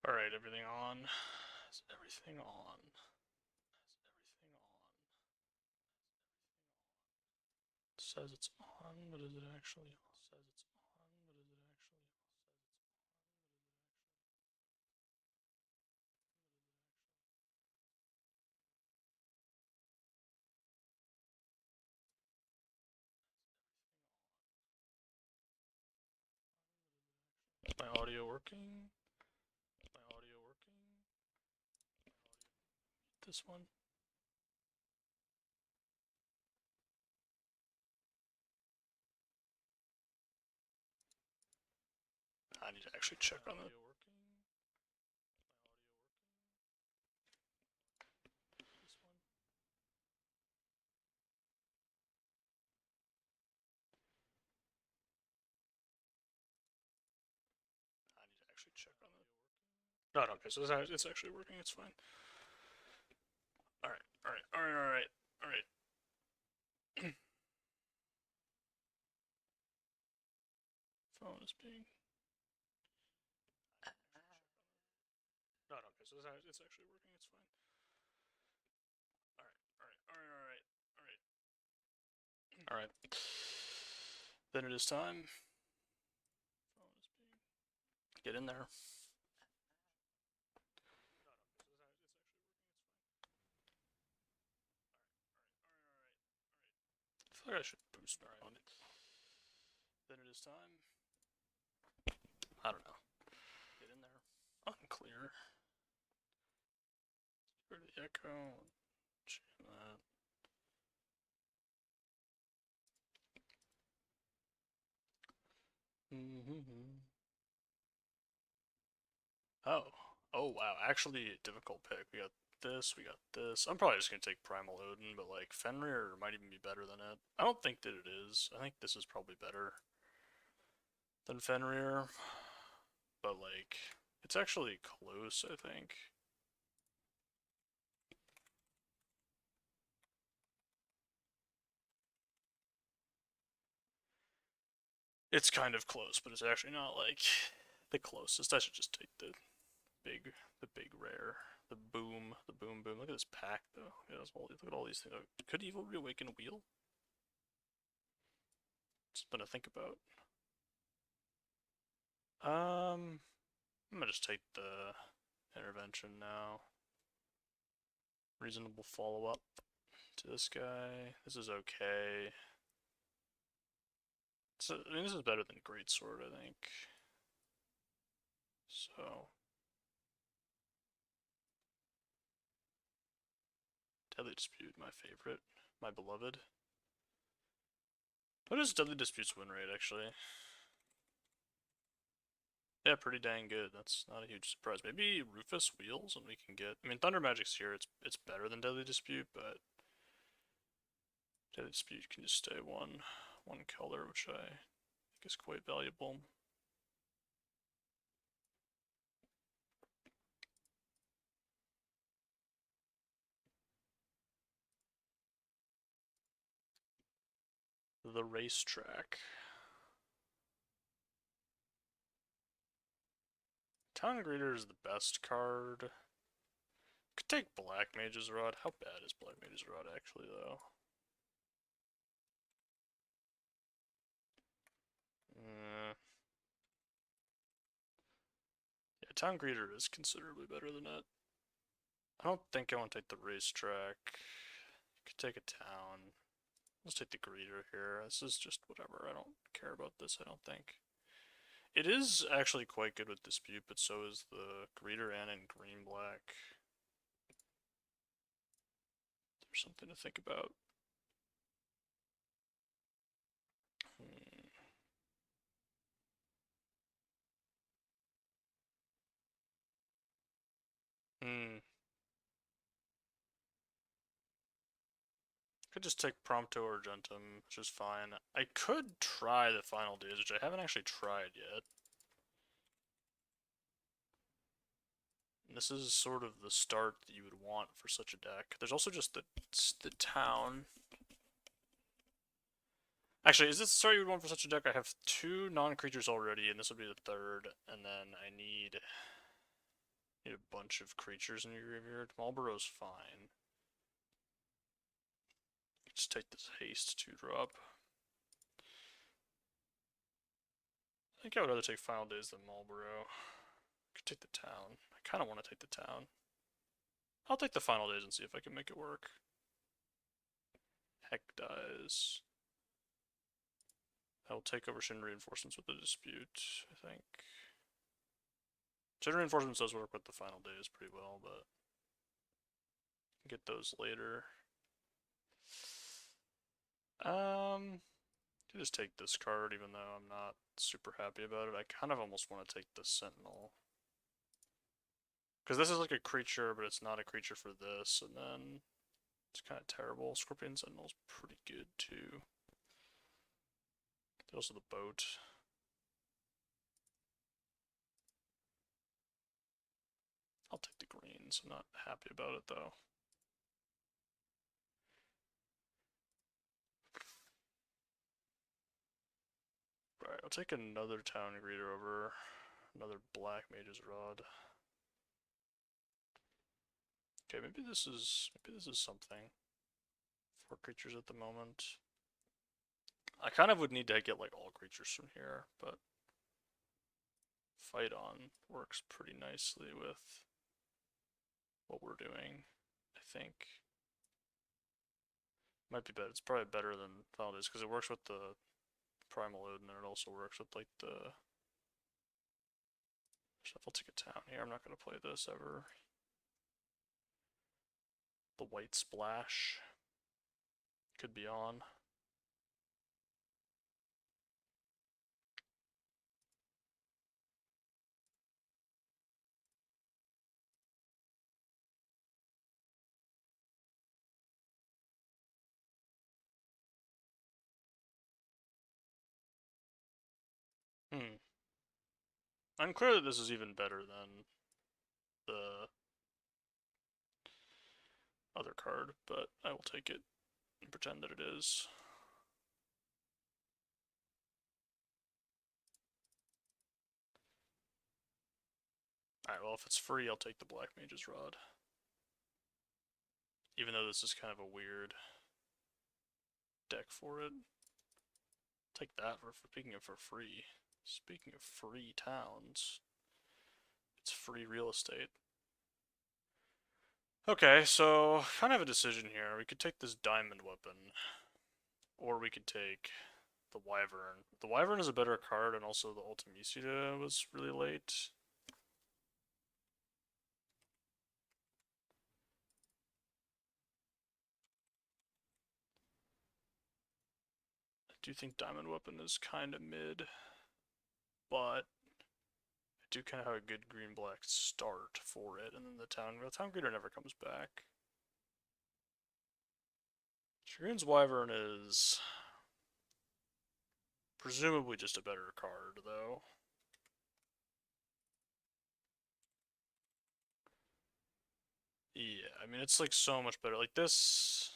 Alright, everything on. Is everything on? It says it's on, but is it actually on? Is my audio working? This one? I need to actually check on that. No, no, okay, so it's actually working, it's fine. Alright, alright, alright, alright, alright. Phone is being... No, no, okay, so it's actually working, it's fine. Alright, alright, alright, alright, alright. Alright. Then it is time. Phone is being... Get in there. I feel like I should boost my on it. Then it is time. I don't know. Get in there. Unclear. Go to the echo. Jam that. Oh. Oh, wow. Actually, difficult pick. We got this, we got this. I'm probably just going to take Primal Odin, but like Fenrir might even be better than it. I don't think that it is. I think this is probably better than Fenrir. But like, it's actually close, I think. It's kind of close, but it's actually not like the closest. I should just take the big rare, the boom. Look at this pack though. Look at all these things. Could Evil Reawaken Wheel? Something to think about. I'm gonna just take the intervention now. Reasonable follow up to this guy. This is okay. So, I mean, this is better than Greatsword, I think. So, Deadly Dispute, my favorite, my beloved. What is Deadly Dispute's win rate, actually? Yeah, pretty dang good. That's not a huge surprise. Maybe Rufus Wheels, and we can get... I mean, Thunder Magic's here. It's better than Deadly Dispute, but... Deadly Dispute can just stay one color, which I think is quite valuable. The Racetrack. Town Greeter is the best card. Could take Black Mage's Rod. How bad is Black Mage's Rod actually, though? Yeah, Town Greeter is considerably better than it. I don't think I want to take the Racetrack. Could take a Town. Let's take the Greeter here. This is just whatever. I don't care about this, I don't think. It is actually quite good with Dispute, but so is the Greeter and in green-black. There's something to think about. Could just take Prompto or Argentum, which is fine. I could try the Final Days, which I haven't actually tried yet. And this is sort of the start that you would want for such a deck. There's also just the town. Actually, is this the start you would want for such a deck? I have 2 non-creatures already, and this would be the 3rd, and then I need Need a bunch of creatures in your graveyard. Marlboro's fine. Just take this haste 2-drop. I think I would rather take Final Days than Marlboro. Could take the town. I kind of want to take the town. I'll take the Final Days and see if I can make it work. Heck dies. I will take over Shin Reinforcements with the Dispute, I think. Shin Reinforcements does work with the Final Days pretty well, but get those later. You just take this card even though I'm not super happy about it. I kind of almost want to take the Sentinel. Because this is like a creature, but it's not a creature for this, and then it's kind of terrible. Scorpion Sentinel's pretty good too. There's also the boat. I'll take the greens. I'm not happy about it though. Right, I'll take another Town Greeter over another Black Mage's Rod. Okay, maybe this is something. 4 creatures at the moment. I kind of would need to get like all creatures from here, but Fight On works pretty nicely with what we're doing, I think. Might be better. It's probably better than Final Days because it works with the Primal Odin and it also works with like the Shuffle take a town here. I'm not gonna play this ever. The White Splash could be on. Unclear that this is even better than the other card, but I will take it and pretend that it is. Alright, well, if it's free, I'll take the Black Mage's Rod. Even though this is kind of a weird deck for it. Take that for speaking of for free. Speaking of free towns, it's free real estate. Okay, so kind of a decision here. We could take this diamond weapon, or we could take the Wyvern. The Wyvern is a better card, and also the Ultimicida was really late. I do think diamond weapon is kind of mid, but I do kind of have a good green-black start for it, and then the town greeter never comes back. Shagoon's Wyvern is presumably just a better card, though. Yeah, I mean, it's like so much better. Like this.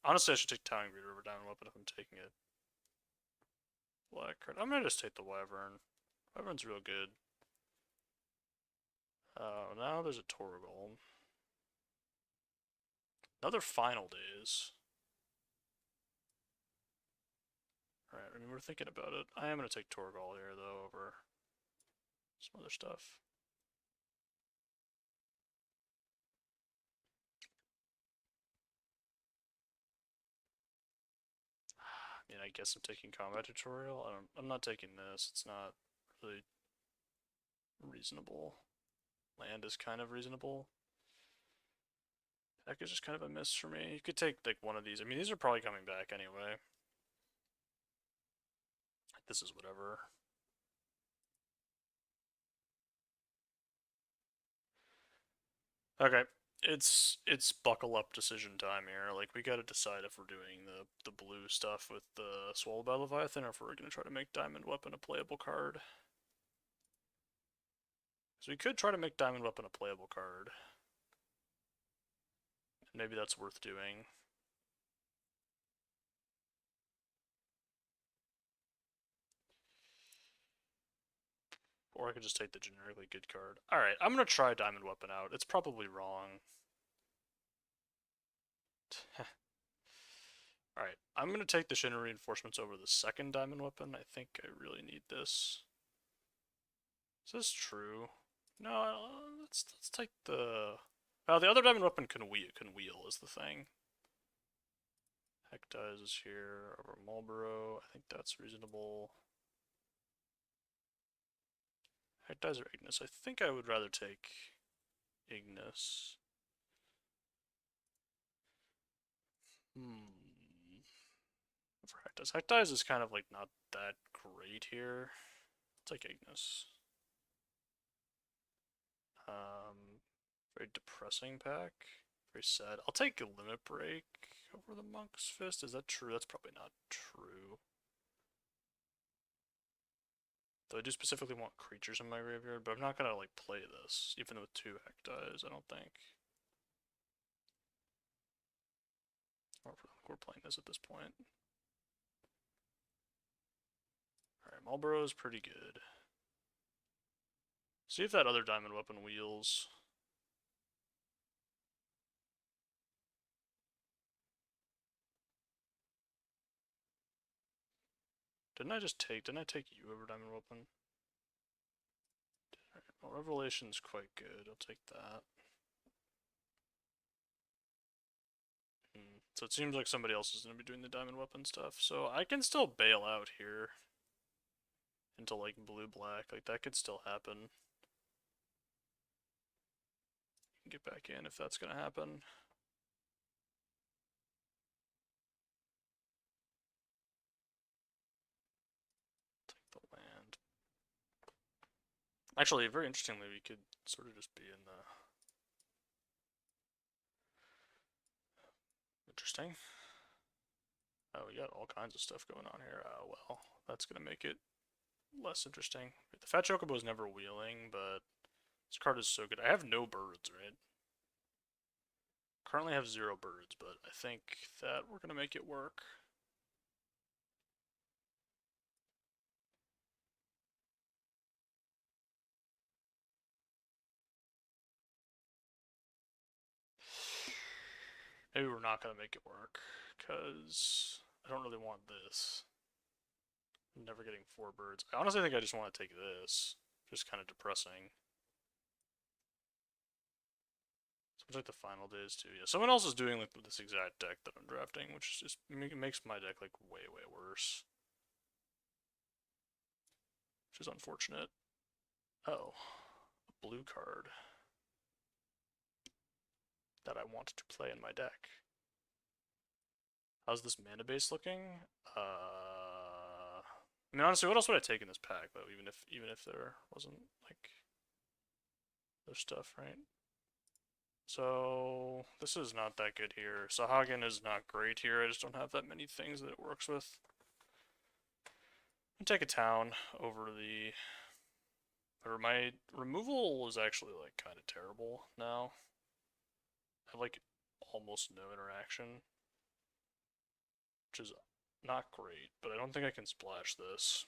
Honestly, I should take Town Greeter over Diamond Weapon if I'm taking it. Black card. I'm gonna just take the Wyvern. Wyvern's real good. Now there's a Torgal. Another Final Days. Alright, I mean, we're thinking about it. I am gonna take Torgal here, though, over some other stuff. I mean, I guess I'm taking Combat Tutorial. I'm not taking this. It's not really reasonable. Land is kind of reasonable. Deck is just kind of a miss for me. You could take like one of these. I mean, these are probably coming back anyway. This is whatever. Okay, it's buckle up decision time here. Like we gotta decide if we're doing the blue stuff with the Swallowed by Leviathan, or if we're gonna try to make Diamond Weapon a playable card. So we could try to make Diamond Weapon a playable card. Maybe that's worth doing. or I could just take the generically good card. Alright, I'm gonna try Diamond Weapon out. It's probably wrong. Alright, I'm gonna take the Shinra Reinforcements over the second Diamond Weapon. I think I really need this. Is this true? No, let's take the... Oh, the other Diamond Weapon can wheel is the thing. Hectize is here over Marlboro. I think that's reasonable. Hectize or Ignis? I think I would rather take Ignis. For Hectize. Hectize is kind of like not that great here. I'll take Ignis. Very depressing pack. Very sad. I'll take a Limit Break over the Monk's Fist. Is that true? That's probably not true. Though I do specifically want creatures in my graveyard, but I'm not gonna like play this, even with 2 Hectize, I don't think. We're playing this at this point. Alright, Marlboro is pretty good. See if that other Diamond Weapon wheels. Didn't I take you over Diamond Weapon? Alright, well, Revelation's quite good. I'll take that. So it seems like somebody else is going to be doing the Diamond Weapon stuff. So I can still bail out here into like blue-black. Like that could still happen. Get back in if that's going to happen. Take the land. Actually, very interestingly, we could sort of just be in the... Interesting. Oh, we got all kinds of stuff going on here. Well, that's going to make it less interesting. The Fat Chocobo is never wheeling, but this card is so good. I have no birds, right? Currently have 0 birds, but I think that we're going to make it work. Maybe we're not going to make it work, because I don't really want this. I'm never getting 4 birds. I honestly think I just want to take this. Just kind of depressing. Seems like the final days too. Yeah, someone else is doing like this exact deck that I'm drafting, which just makes my deck like way worse. Which is unfortunate. Oh, a blue card that I wanted to play in my deck. How's this mana base looking? I mean, honestly, what else would I take in this pack though? Even if there wasn't like other stuff, right? So this is not that good here. Sahagin is not great here. I just don't have that many things that it works with. I'm gonna take a town over the... Or my removal is actually like kind of terrible now. I have like almost no interaction, which is not great, but I don't think I can splash this.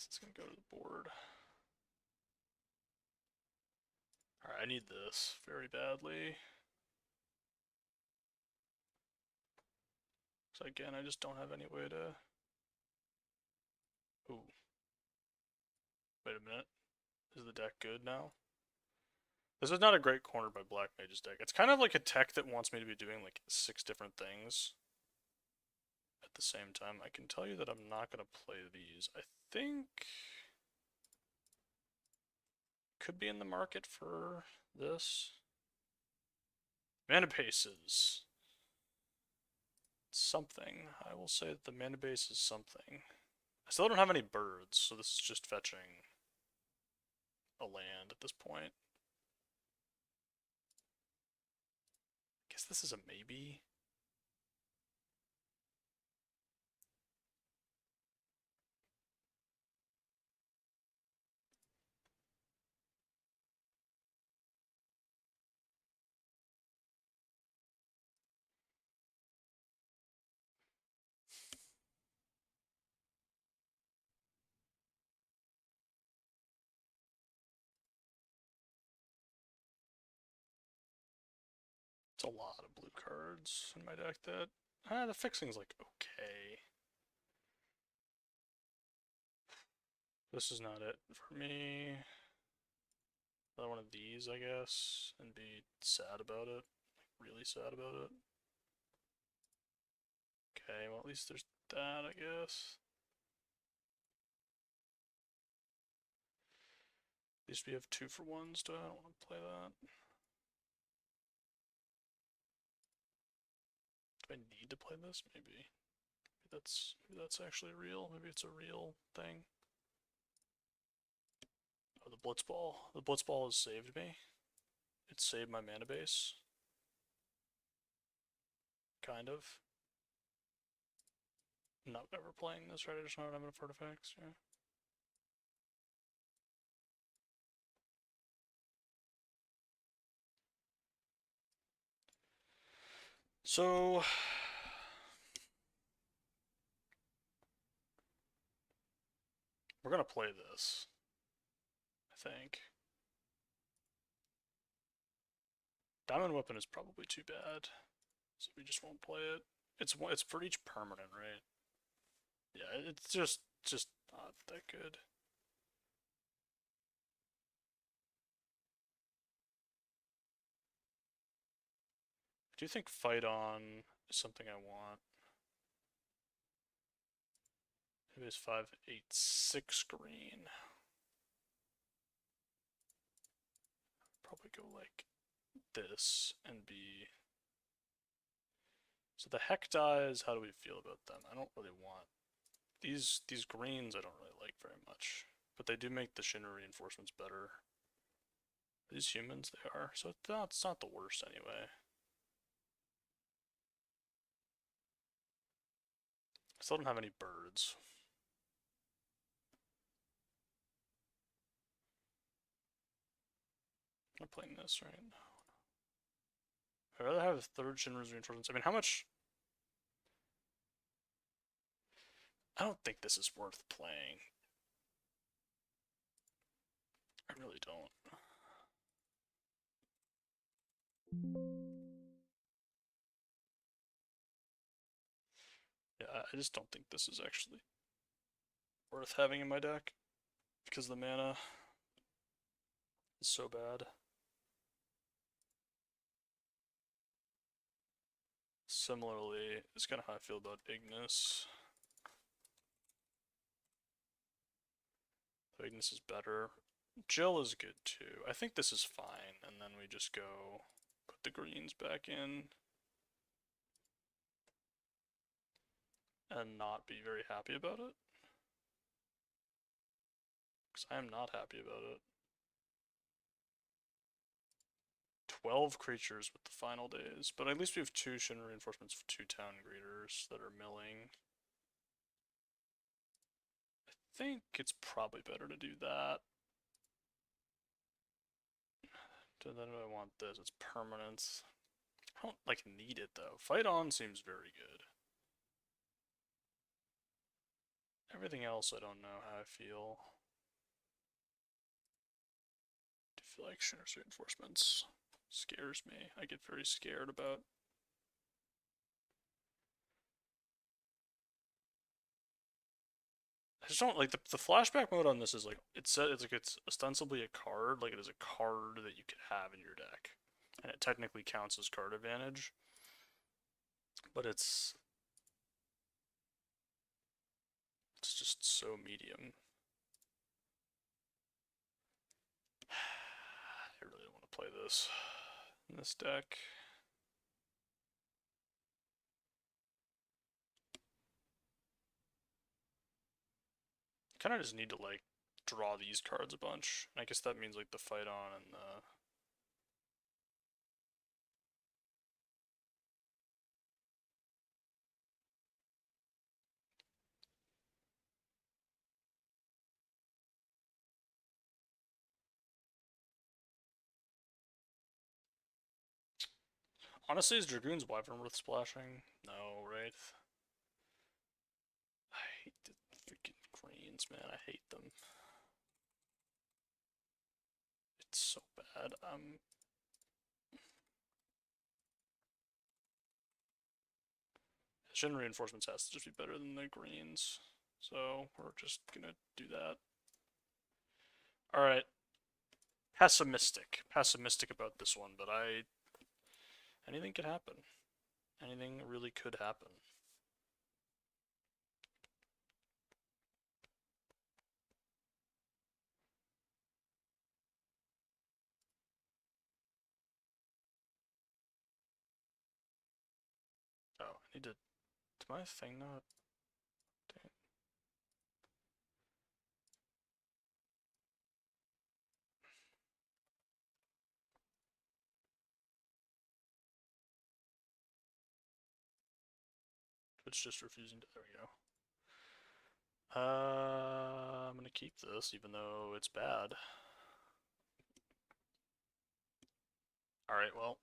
It's gonna go to the board. Alright, I need this very badly. So again, I just don't have any way to... Ooh. Wait a minute. Is the deck good now? This is not a great corner by Black Mage's deck. It's kind of like a tech that wants me to be doing like 6 different things at the same time. I can tell you that I'm not going to play these. I think... Could be in the market for this. Mana base is something. I will say that the mana base is something. I still don't have any birds, so this is just fetching a land at this point. I guess this is a maybe. It's a lot of blue cards in my deck that... the fixing's like okay. This is not it for me. Another one of these, I guess, and be sad about it. Like, really sad about it. Okay, well at least there's that, I guess. At least we have 2-for-1s, I don't want to play that. Do I need to play this? Maybe. Maybe that's actually real. Maybe it's a real thing. Oh, the Blitzball. The Blitzball has saved me. It saved my mana base. Kind of. I'm not ever playing this, right? I just don't have enough artifacts, yeah. So... we're gonna play this. I think. Diamond Weapon is probably too bad. So we just won't play it. It's for each permanent, right? Yeah, it's just not that good. I do think Fight On is something I want. Maybe it's 5, 8, 6 green. Probably go like this and be... So the Heck dies, how do we feel about them? I don't really want... These greens I don't really like very much. But they do make the Shinra reinforcements better. Are these humans? They are. So it's not the worst anyway. I still don't have any birds. I'm not playing this right now. I'd rather have third Shinra's reinforcements. I mean, how much... I don't think this is worth playing. I really don't. Yeah, I just don't think this is actually worth having in my deck because the mana is so bad. Similarly, it's kind of how I feel about Ignis. Though Ignis is better. Jill is good too. I think this is fine, and then we just go put the greens back in and not be very happy about it. Because I am not happy about it. 12 creatures with the final days, but at least we have 2 Shinra reinforcements for 2 town greeters that are milling. I think it's probably better to do that. Then do I want this? It's permanent. I don't like need it though. Fight On seems very good. Everything else I don't know how I feel. I feel like Shinra's reinforcements scares me. I get very scared about. I just don't like the flashback mode on this is like it's like it's ostensibly a card, like it is a card that you could have in your deck, and it technically counts as card advantage, but it's just so medium. I really don't want to play this in this deck. Kind of just need to like draw these cards a bunch. And I guess that means like the Fight On and the... Honestly, is Dragoon's Wyvern worth splashing? No, right? I hate the freaking greens, man. I hate them. It's so bad. Shin reinforcements has to just be better than the greens. So we're just gonna do that. Alright. Pessimistic about this one, but anything could happen. Anything really could happen. Oh, I need to my thing not? Dang it. It's just refusing to. There we go. I'm gonna keep this, even though it's bad. Alright, well,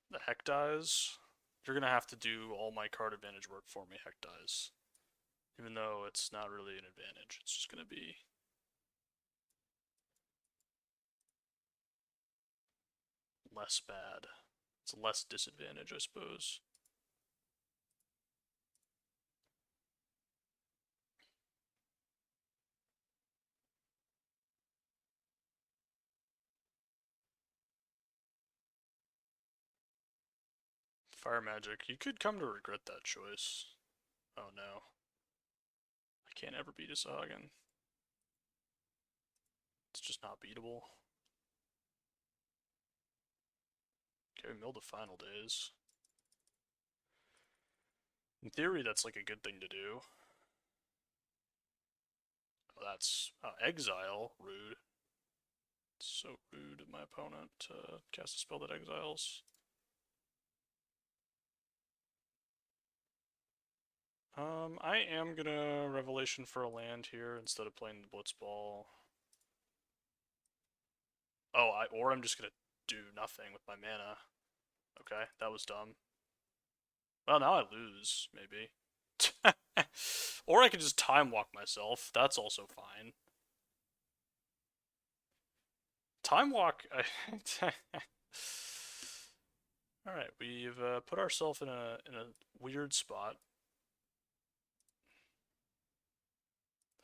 the heck dies. You're gonna have to do all my card advantage work for me, heck dies. Even though it's not really an advantage, it's just gonna be less bad. It's less disadvantage, I suppose. Fire magic. You could come to regret that choice. Oh no. I can't ever beat a Sahagin. It's just not beatable. Okay, we milled the final days. In theory, that's like a good thing to do. Oh, that's exile. Rude. It's so rude of my opponent to cast a spell that exiles. I am gonna Revelation for a land here instead of playing the Blitzball. Oh, or I'm just gonna do nothing with my mana. Okay, that was dumb. Well, now I lose, maybe. Or I could just time walk myself. That's also fine. Time walk. All right, we've put ourselves in a weird spot.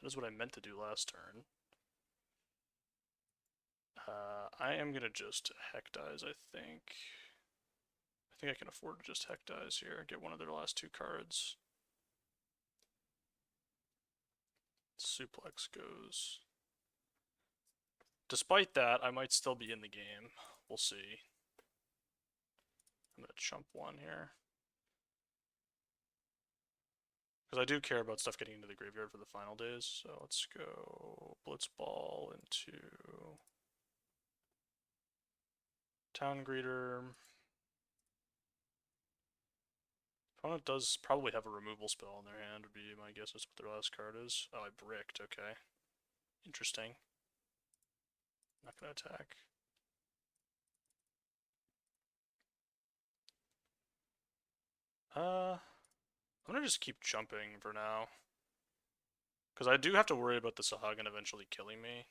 That is what I meant to do last turn. I am gonna just heck dies, I think. I think I can afford to just heck dies here, get one of their last two cards. Suplex goes. Despite that, I might still be in the game. We'll see. I'm gonna chump one here. Because I do care about stuff getting into the graveyard for the final days, so let's go Blitzball into Town Greeter. Opponent does probably have a removal spell in their hand, would be my guess as what their last card is. Oh, I bricked, okay. Interesting. Not gonna attack. I'm gonna just keep jumping for now. Because I do have to worry about the Sahagin eventually killing me.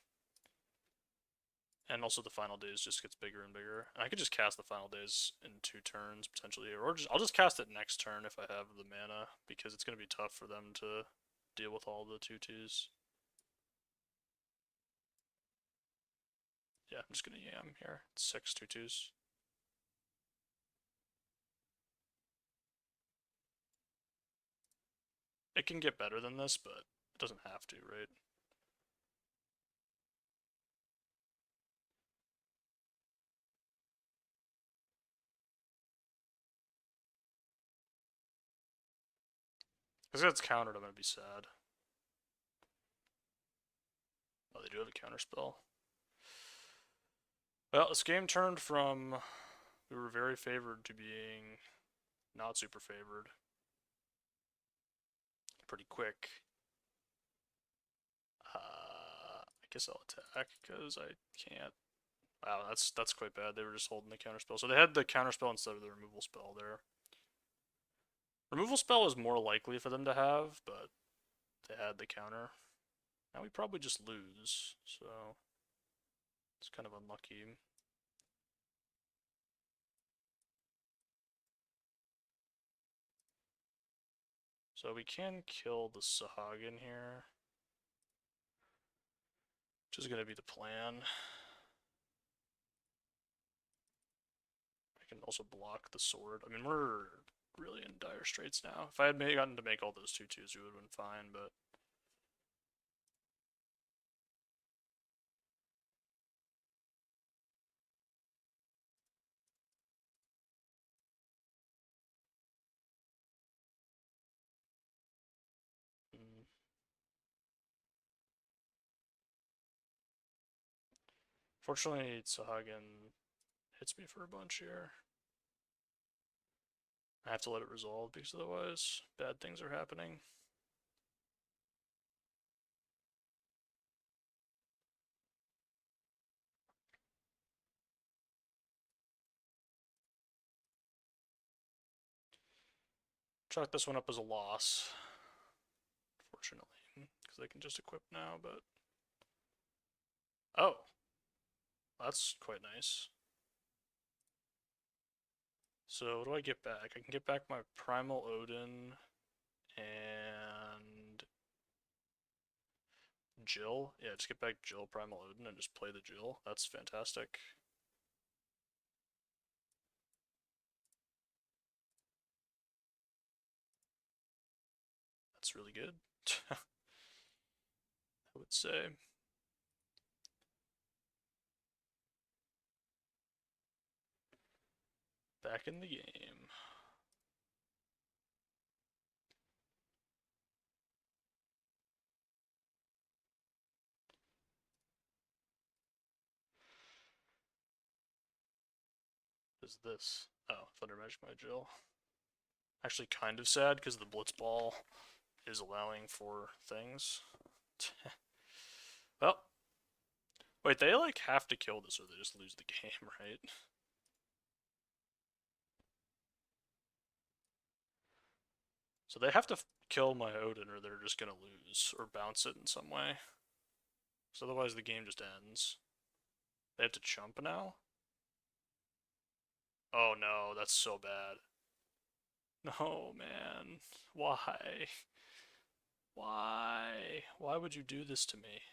And also the final days just gets bigger and bigger. And I could just cast the final days in 2 turns, potentially. Or I'll just cast it next turn if I have the mana, because it's going to be tough for them to deal with all the 2/2s. Yeah, I'm just going to yam here. 6 2/2s. It can get better than this, but it doesn't have to, right? Because if it's countered, I'm going to be sad. Oh, they do have a counter spell. Well, this game turned from we were very favored to being not super favored pretty quick. I guess I'll attack because I can't. Wow, that's quite bad. They were just holding the counterspell. So they had the counterspell instead of the removal spell there. Removal spell is more likely for them to have, but they had the counter. Now we probably just lose, so it's kind of unlucky. So we can kill the Sahagin here, which is going to be the plan. I can also block the sword. I mean, we're really in dire straits now. If I had gotten to make all those 2/2s, we would have been fine, but... Mm. Fortunately, Sahagin hits me for a bunch here. I have to let it resolve because otherwise bad things are happening. Chalk this one up as a loss, fortunately, because I can just equip now, but... Oh, that's quite nice. So what do I get back? I can get back my Primal Odin and Jill. Yeah, just get back Jill, Primal Odin, and just play the Jill. That's fantastic. That's really good, I would say. Back in the game. What is this? Oh, Thunder Magic my Jill. Actually kind of sad because the Blitzball is allowing for things. Well, wait, they like have to kill this or they just lose the game, right? So they have to kill my Odin or they're just gonna lose or bounce it in some way. So otherwise the game just ends. They have to chump now? Oh no, that's so bad. No, man. Why? Why? Why would you do this to me?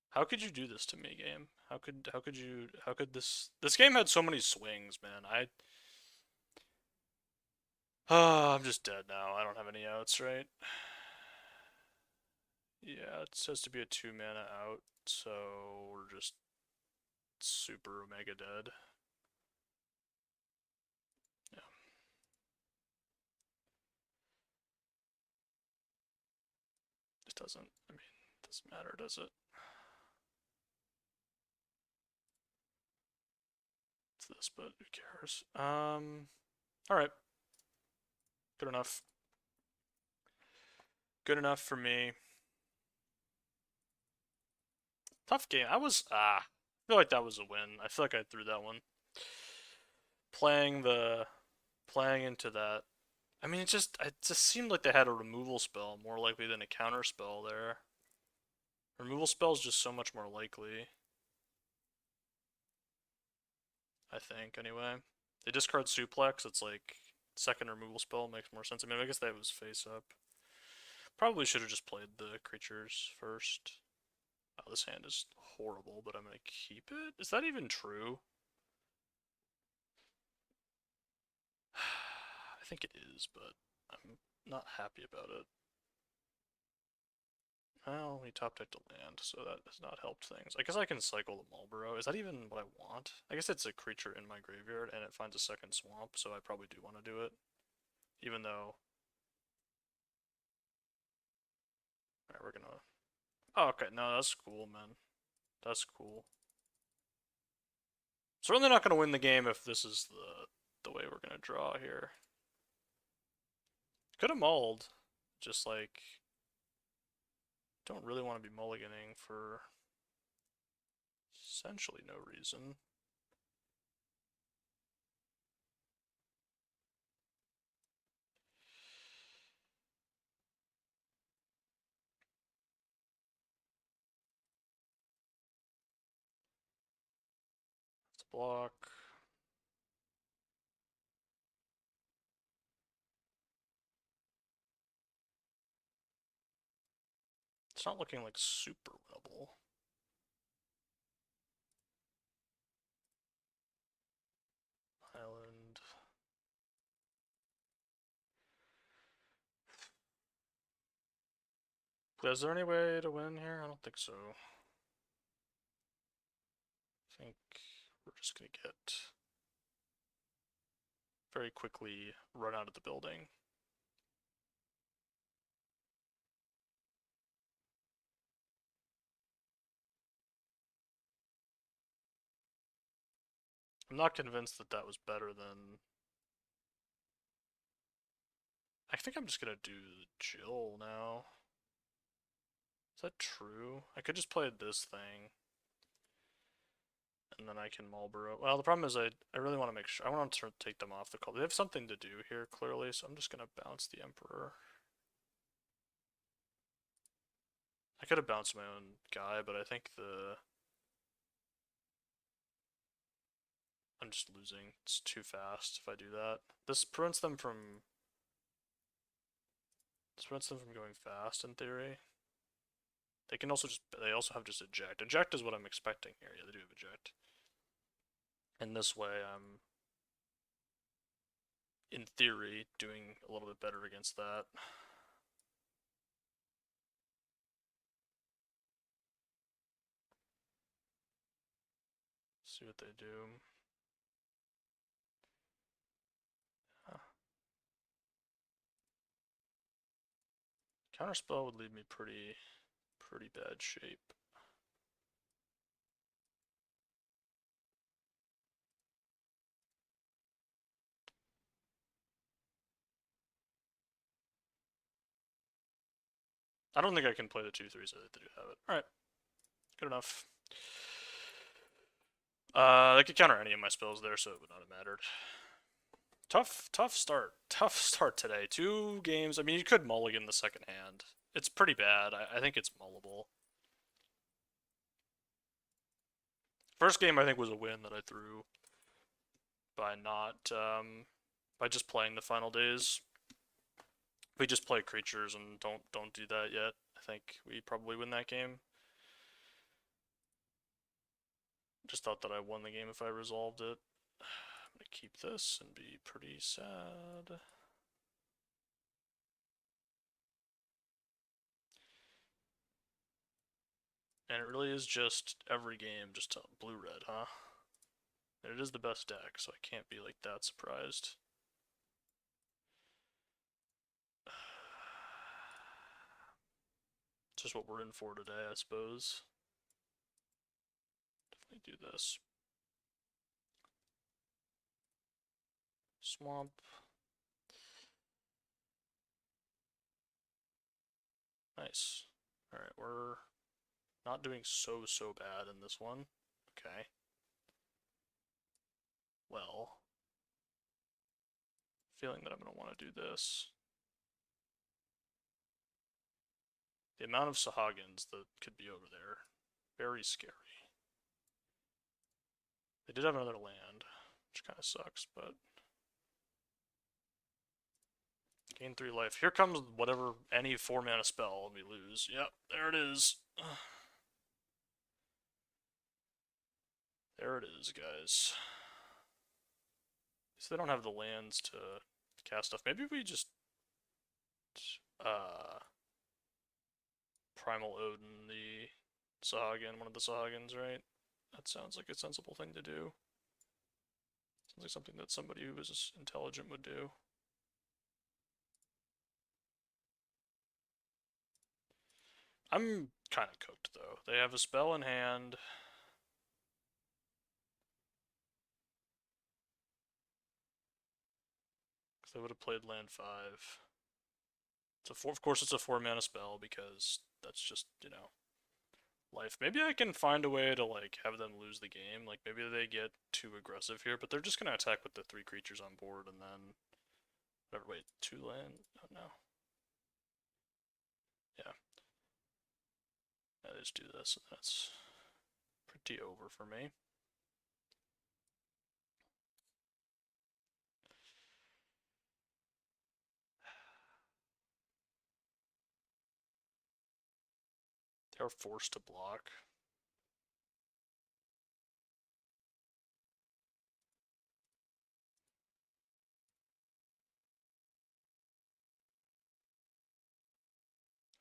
How could you do this to me, game? How could this game had so many swings, man. I'm just dead now. I don't have any outs, right? Yeah, it says to be a 2 mana out, so we're just super omega dead. Yeah. It doesn't, I mean, it doesn't matter, does it? It's this, but who cares? Alright. Good enough. Good enough for me. Tough game. I feel like that was a win. I feel like I threw that one. Playing the, playing into that. I mean, it just seemed like they had a removal spell more likely than a counter spell there. Removal spell is just so much more likely. I think, anyway. They discard Suplex, it's like, second removal spell makes more sense. I mean, I guess that was face up. Probably should have just played the creatures first. Oh, this hand is horrible, but I'm gonna keep it? Is that even true? I think it is, but I'm not happy about it. Well, we top decked a land, so that has not helped things. I guess I can cycle the Marlboro. Is that even what I want? I guess it's a creature in my graveyard, and it finds a second swamp, so I probably do want to do it. Even though... Alright, we're gonna... Oh, okay, no, that's cool, man. That's cool. Certainly not gonna win the game if this is the way we're gonna draw here. Could have mulled. Just like... Don't really want to be mulliganing for... essentially no reason. Let's block. It's not looking like super winnable. Island. Is there any way to win here? I don't think so. I think we're just gonna get very quickly run out of the building. I'm not convinced that that was better than... I think I'm just gonna do Jill now. Is that true? I could just play this thing. And then I can Marlboro. Well, the problem is I really want to make sure... I want to take them off the call. They have something to do here, clearly, so I'm just gonna bounce the Emperor. I could have bounced my own guy, but I think I'm just losing. It's too fast if I do that. This prevents them from going fast in theory. They can also they also have just eject. Eject is what I'm expecting here. Yeah, they do have eject. And this way I'm in theory doing a little bit better against that. See what they do. Counterspell would leave me pretty bad shape. I don't think I can play the 2/3s. I think they do have it. Alright. Good enough. They could counter any of my spells there, so it would not have mattered. Tough start. Tough start today. 2 games. I mean, you could mulligan the second hand. It's pretty bad. I think it's mullable. First game, I think, was a win that I threw by not, by just playing the final days. If we just play creatures and don't do that yet, I think we probably win that game. Just thought that I won the game if I resolved it. I'm gonna keep this and be pretty sad. And it really is just every game, just blue-red, huh? And it is the best deck, so I can't be like that surprised. It's just what we're in for today, I suppose. Definitely do this. Swamp. Nice. Alright, we're not doing so bad in this one. Okay. Well, feeling that I'm going to want to do this. The amount of Sahagins that could be over there, very scary. They did have another land, which kind of sucks, but... Gain 3 life. Here comes whatever, any 4-mana spell we lose. Yep, there it is. There it is, guys. So they don't have the lands to cast stuff. Maybe we just Primal Odin the Sahagin, one of the Sahagins, right? That sounds like a sensible thing to do. Sounds like something that somebody who is intelligent would do. I'm kind of cooked, though. They have a spell in hand. Because they would have played land 5. Of course, it's a 4-mana spell, because that's just, you know, life. Maybe I can find a way to, like, have them lose the game. Like, maybe they get too aggressive here, but they're just gonna attack with the 3 creatures on board, and then... Whatever, wait, 2 land? Oh, no. Yeah. Let's do this, and that's pretty over for me. They're forced to block.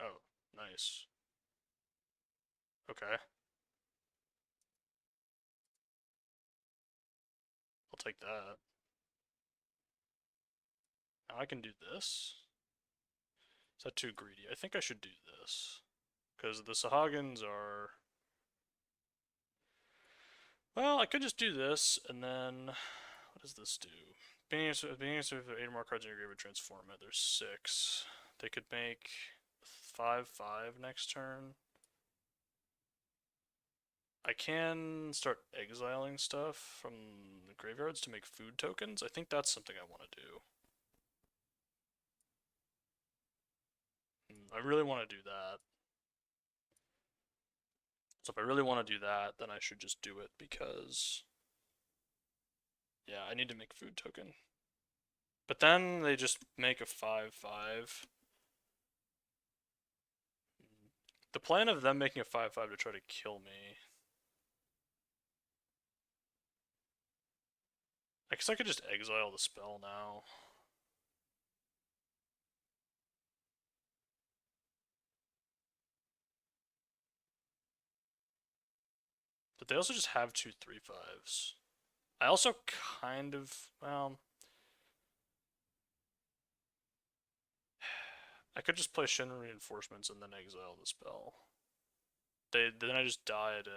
Oh, nice. Okay. I'll take that. Now I can do this. Is that too greedy? I think I should do this. Because the Sahagins are... Well, I could just do this, and then... What does this do? Being answered if 8 or more cards in your graveyard transform it. There's 6. They could make 5/5 next turn. I can start exiling stuff from the graveyards to make food tokens. I think that's something I want to do. I really want to do that. So if I really want to do that, then I should just do it because... Yeah, I need to make food token. But then they just make a 5/5. The plan of them making a 5/5 to try to kill me... I guess I could just exile the spell now. But they also just have 2 3/5s. I also kind of, well... I could just play Shin Reinforcements and then exile the spell. Then I just die at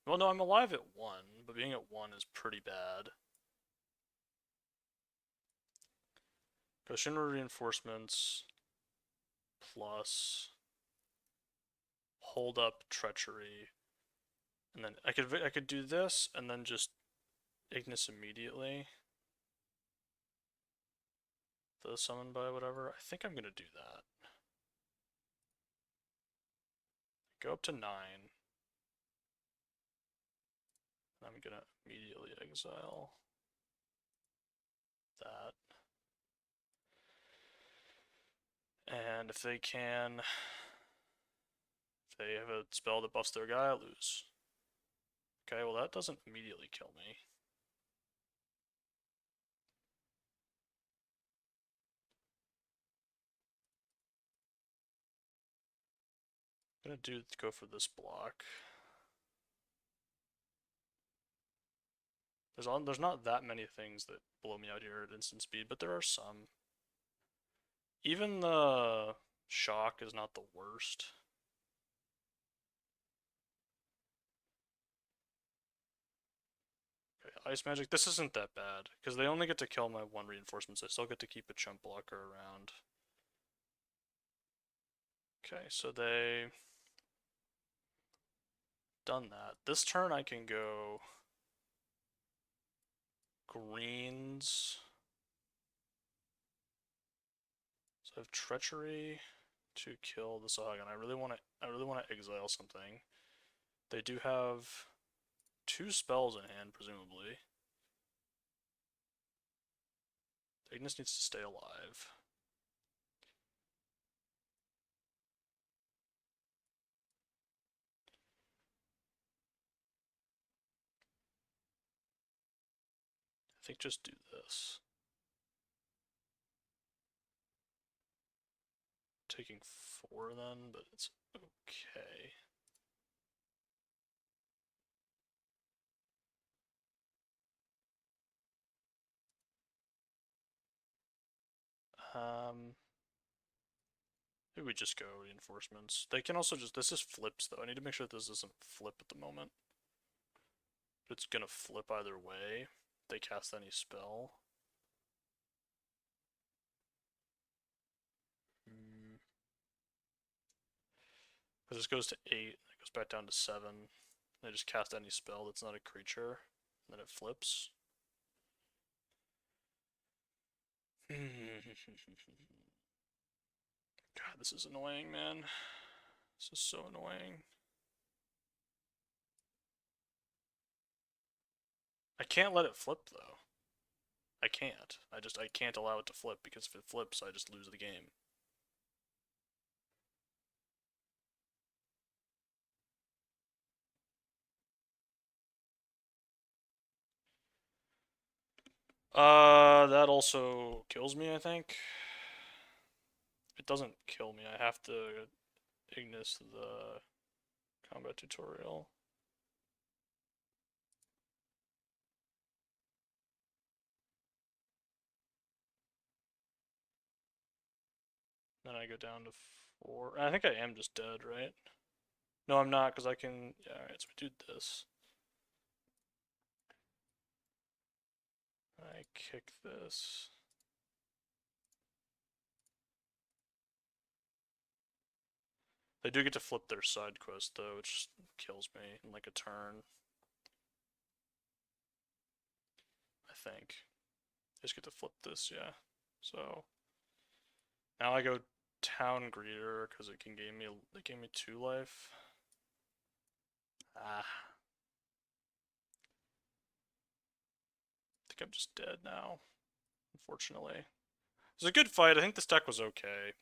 well, no, I'm alive at 1, but being at 1 is pretty bad. Go Shinra Reinforcements plus hold up Treachery, and then I could do this and then just Ignis immediately. The summon by whatever. I think I'm gonna do that. Go up to 9. I'm gonna immediately exile that. And if they can, if they have a spell that buffs their guy, I lose. Okay, well that doesn't immediately kill me. I'm gonna go for this block. There's not that many things that blow me out here at instant speed, but there are some. Even the shock is not the worst. Okay, ice magic. This isn't that bad because they only get to kill my 1 reinforcements. I still get to keep a chump blocker around. Okay, so they done that. This turn I can go greens. So I have treachery to kill the Sahuagin. I really want to exile something. They do have 2 spells in hand, presumably. Ignis needs to stay alive. I think just do this. Taking 4 then, but it's okay. Maybe we just go reinforcements. They can also just, this is flips though. I need to make sure that this doesn't flip at the moment. But it's gonna flip either way. If they cast any spell. Because this goes to 8, it goes back down to 7. They just cast any spell that's not a creature, then it flips. God, this is annoying, man. This is so annoying. I can't let it flip, though. I can't. I can't allow it to flip, because if it flips, I just lose the game. That also kills me, I think. It doesn't kill me. I have to Ignis the combat tutorial. Then I go down to 4. I think I am just dead, right? No, I'm not, because I can... Yeah, alright, so we do this. I kick this. They do get to flip their side quest, though, which kills me in like a turn. I think. They just get to flip this, yeah. So now I go town greeter because it gave me 2 life. Ah, I think I'm just dead now, unfortunately. It was a good fight. I think this deck was okay,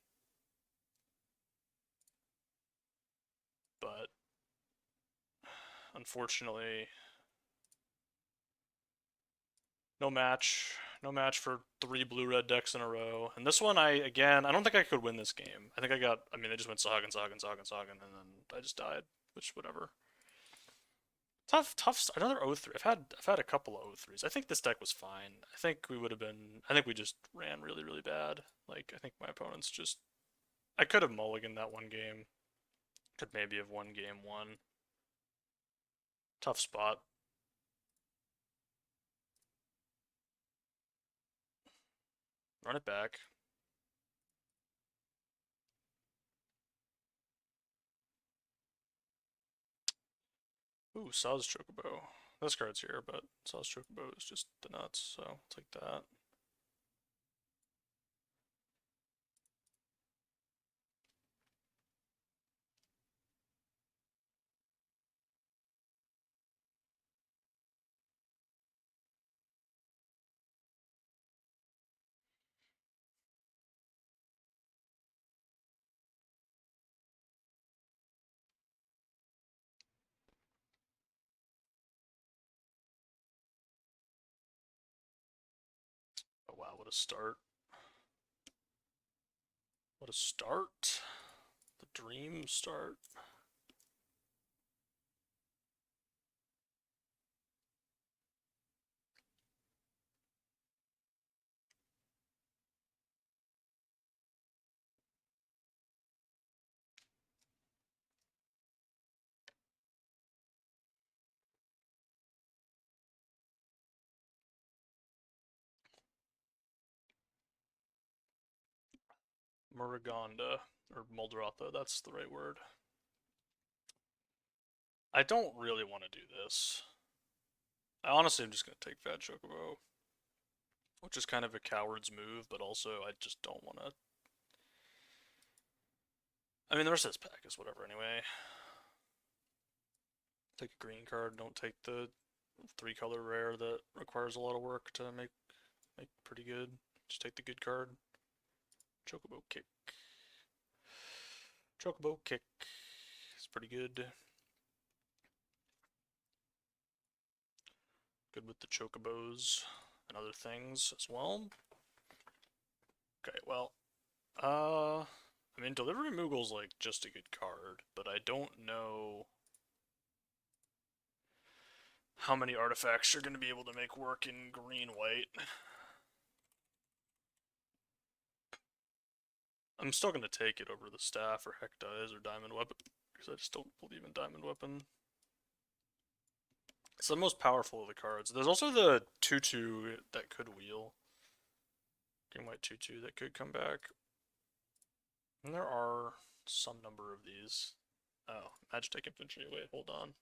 but unfortunately, no match. No match for 3 blue-red decks in a row. And this one, I don't think I could win this game. I think I mean, they just went Sog and Sog and Sog and Sog, and then I just died, which, whatever. Tough. Another O3. I've had a couple of O3s. I think this deck was fine. I think we would have been. I think we just ran really, really bad. Like, I think my opponents just. I could have mulliganed that one game. Could maybe have won game 1. Tough spot. Run it back. Ooh, Saw's Chocobo. This card's here, but Saw's Chocobo is just the nuts, so I'll take that. Oh wow, what a start. What a start. The dream start. Muragonda, or Muldrotha, that's the right word. I don't really want to do this. I honestly am just going to take Fat Chocobo, which is kind of a coward's move, but also I just don't want to. I mean, the rest of this pack is whatever anyway. Take a green card, don't take the 3-color rare that requires a lot of work to make pretty good. Just take the good card. Chocobo Kick. Chocobo Kick. It's pretty good. Good with the Chocobos and other things as well. Okay, well, I mean, Delivery Moogle's like just a good card, but I don't know how many artifacts you're going to be able to make work in green-white. I'm still going to take it over the staff or Heck Dies or Diamond Weapon, because I just don't believe in Diamond Weapon. It's the most powerful of the cards. There's also the 2-2 that could wheel. Green White 2-2 that could come back. And there are some number of these. Oh, Magitech Infantry. Wait, hold on.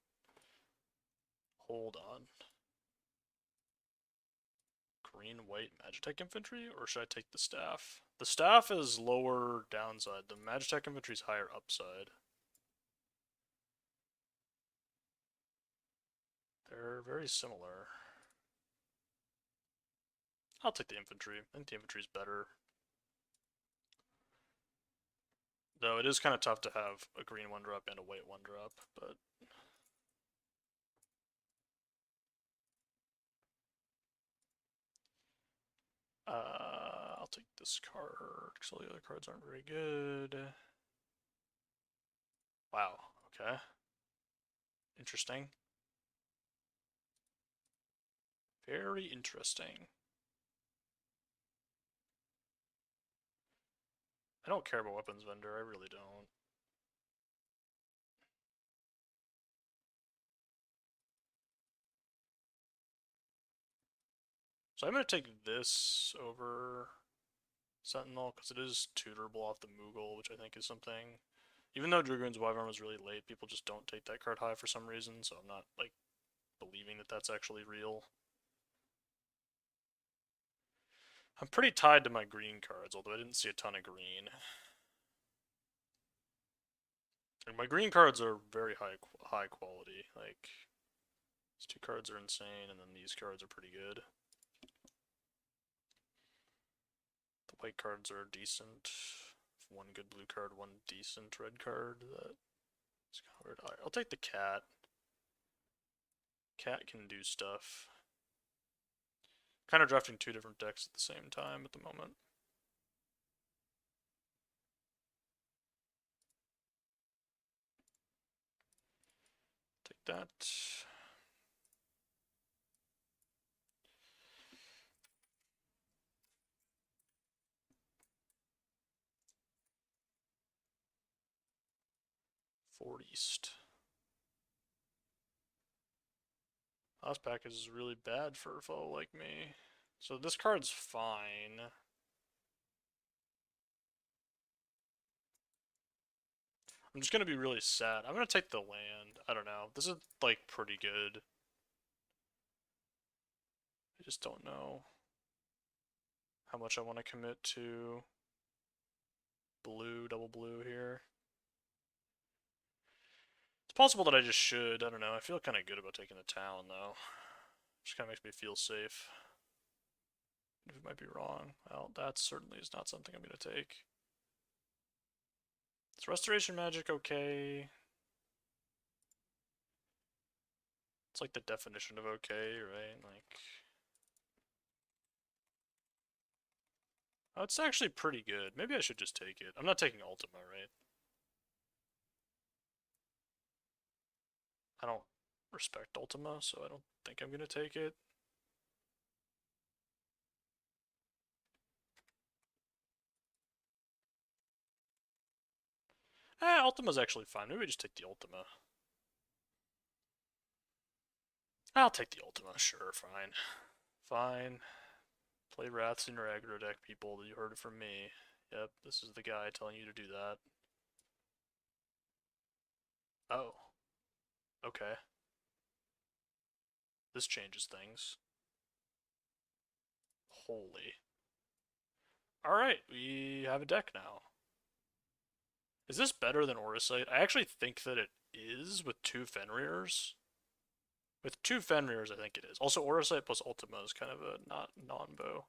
Hold on. Green White Magitech Infantry? Or should I take the staff? The staff is lower downside. The Magitech Infantry is higher upside. They're very similar. I'll take the infantry. I think the infantry's better. Though it is kind of tough to have a green 1-drop and a white 1-drop, but... I'll take this card because all the other cards aren't very good. Wow, okay. Interesting. Very interesting. I don't care about weapons vendor, I really don't. So I'm going to take this over Sentinel because it is tutorable off the Moogle, which I think is something. Even though Dragoon's Wyvern was really late, people just don't take that card high for some reason, so I'm not, like, believing that that's actually real. I'm pretty tied to my green cards, although I didn't see a ton of green. And my green cards are very high quality. Like, these two cards are insane, and then these cards are pretty good. The white cards are decent. One good blue card, one decent red card. That's kind of weird. Alright, I'll take the cat. Cat can do stuff. Kind of drafting two different decks at the same time at the moment. Take that. Ford East. Last pack is really bad for a foe like me. So this card's fine. I'm just gonna be really sad. I'm gonna take the land. I don't know. This is like pretty good. I just don't know how much I want to commit to blue, double blue here. It's possible that I just should. I don't know. I feel kind of good about taking the town though. Just kind of makes me feel safe. It might be wrong. Well, that certainly is not something I'm gonna take. Is Restoration Magic okay? It's like the definition of okay, right? Like, oh, it's actually pretty good. Maybe I should just take it. I'm not taking Ultima, right? I don't respect Ultima, so I don't think I'm gonna take it. Ultima's actually fine. Maybe we just take the Ultima. I'll take the Ultima, sure, fine. Fine. Play Wraths in your aggro deck, people. You heard it from me. Yep, this is the guy telling you to do that. Oh. Okay. This changes things. Holy. Alright, we have a deck now. Is this better than Oracite? I actually think that it is with two Fenrir's. With two Fenrir's, I think it is. Also, Oracite plus Ultima is kind of a not non-bow.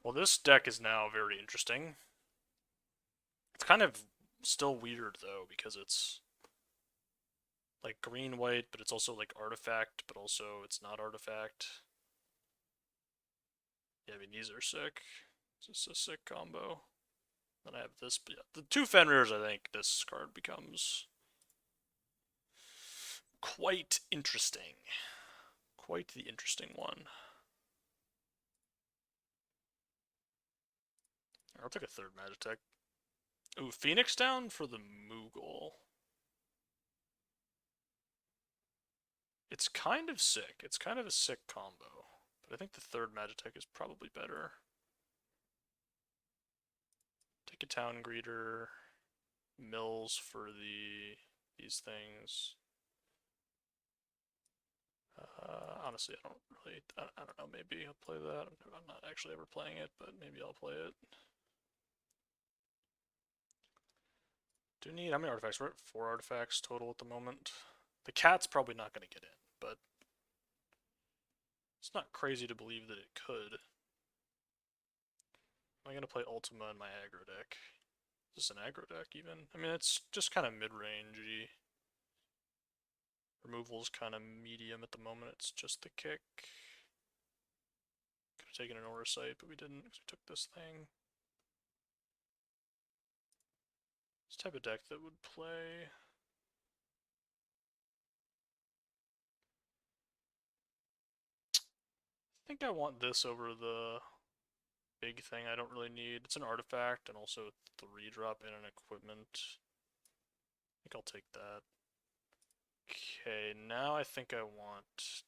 Well, this deck is now very interesting. It's kind of still weird, though, because it's like green-white, but it's also like artifact, but also it's not artifact. Yeah, I mean, these are sick. It's just a sick combo. Then I have this, but yeah, the two Fenrir's, I think this card becomes quite interesting. Quite the interesting one. I'll take a third Magitech. Ooh, Phoenix down for the Moogle. It's kind of sick. It's kind of a sick combo. But I think the third Magitech is probably better. Take a Town Greeter. Mills for these things. Honestly, I don't really. I don't know. Maybe I'll play that. I'm not actually ever playing it, but maybe I'll play it. Do need how many artifacts? We're at 4 artifacts total at the moment. The cat's probably not going to get in, but it's not crazy to believe that it could. Am I going to play Ultima in my aggro deck? Is this an aggro deck even? I mean, it's just kind of mid-rangey. Removal's kind of medium at the moment. It's just the kick. Could have taken an Aura Sight, but we didn't because we took this thing. This type of deck that would play. I think I want this over the big thing I don't really need. It's an artifact and also 3-drop in an equipment. I think I'll take that. Okay, now I think I want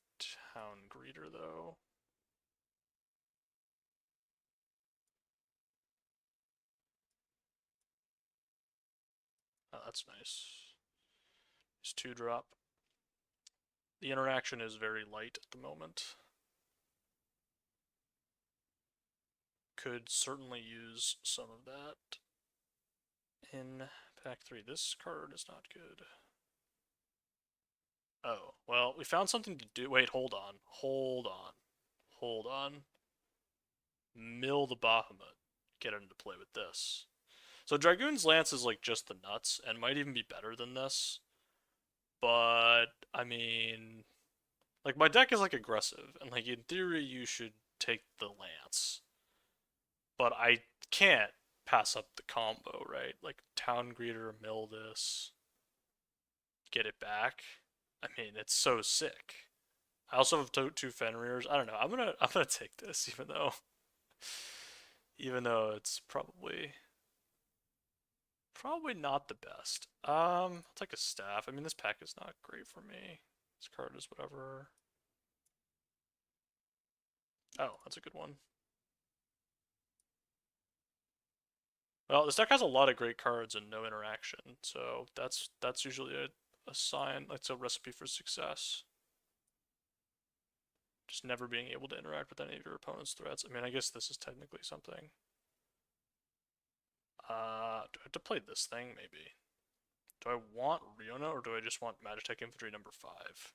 Town Greeter though. Oh, that's nice. It's 2-drop. The interaction is very light at the moment. Could certainly use some of that in pack 3. This card is not good. Oh, well, we found something to do. Wait, hold on. Hold on. Hold on. Mill the Bahamut. Get into play with this. So Dragoon's Lance is like just the nuts and might even be better than this. But, I mean, like my deck is like aggressive and like in theory you should take the Lance. But I can't pass up the combo, right? Like Town Greeter, mill this, get it back. I mean, it's so sick. I also have two Fenrir's. I don't know. I'm gonna take this, even though it's probably not the best. I'll take a staff. I mean, this pack is not great for me. This card is whatever. Oh, that's a good one. Well, this deck has a lot of great cards and no interaction, so that's usually a sign. It's a recipe for success. Just never being able to interact with any of your opponent's threats. I mean, I guess this is technically something. Do I have to play this thing, maybe? Do I want Riona, or do I just want Magitech Infantry number 5?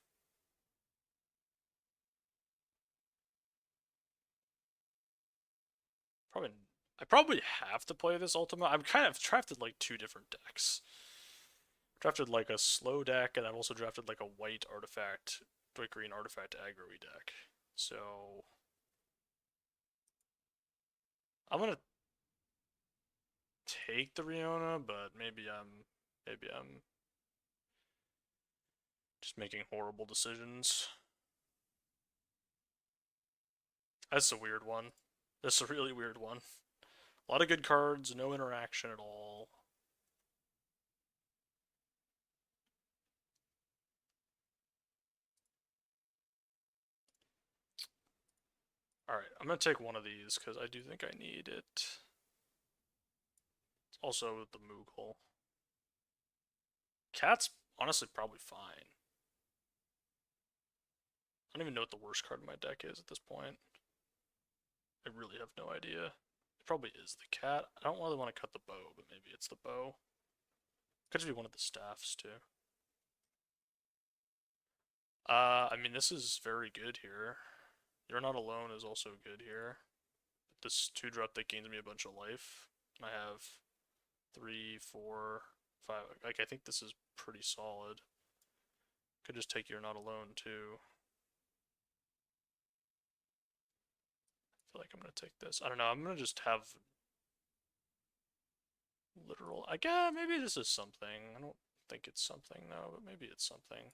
I probably have to play this Ultima. I'm kind of drafted like 2 different decks. Drafted like a slow deck, and I've also drafted like a white artifact, white green artifact aggro-y deck. So I'm gonna take the Riona, but maybe I'm just making horrible decisions. That's a weird one. That's a really weird one. A lot of good cards, no interaction at all. Alright, I'm gonna take one of these because I do think I need it. It's also the Moogle. Cat's honestly probably fine. I don't even know what the worst card in my deck is at this point. I really have no idea. It probably is the cat. I don't really want to cut the bow, but maybe it's the bow. Could just be one of the staffs too. I mean, this is very good here. You're Not Alone is also good here. This 2-drop that gains me a bunch of life. I have 3, 4, 5. Like, I think this is pretty solid. Could just take You're Not Alone too. I feel like I'm gonna take this. I don't know. I'm gonna just have literal. I guess maybe this is something. I don't think it's something though, but maybe it's something.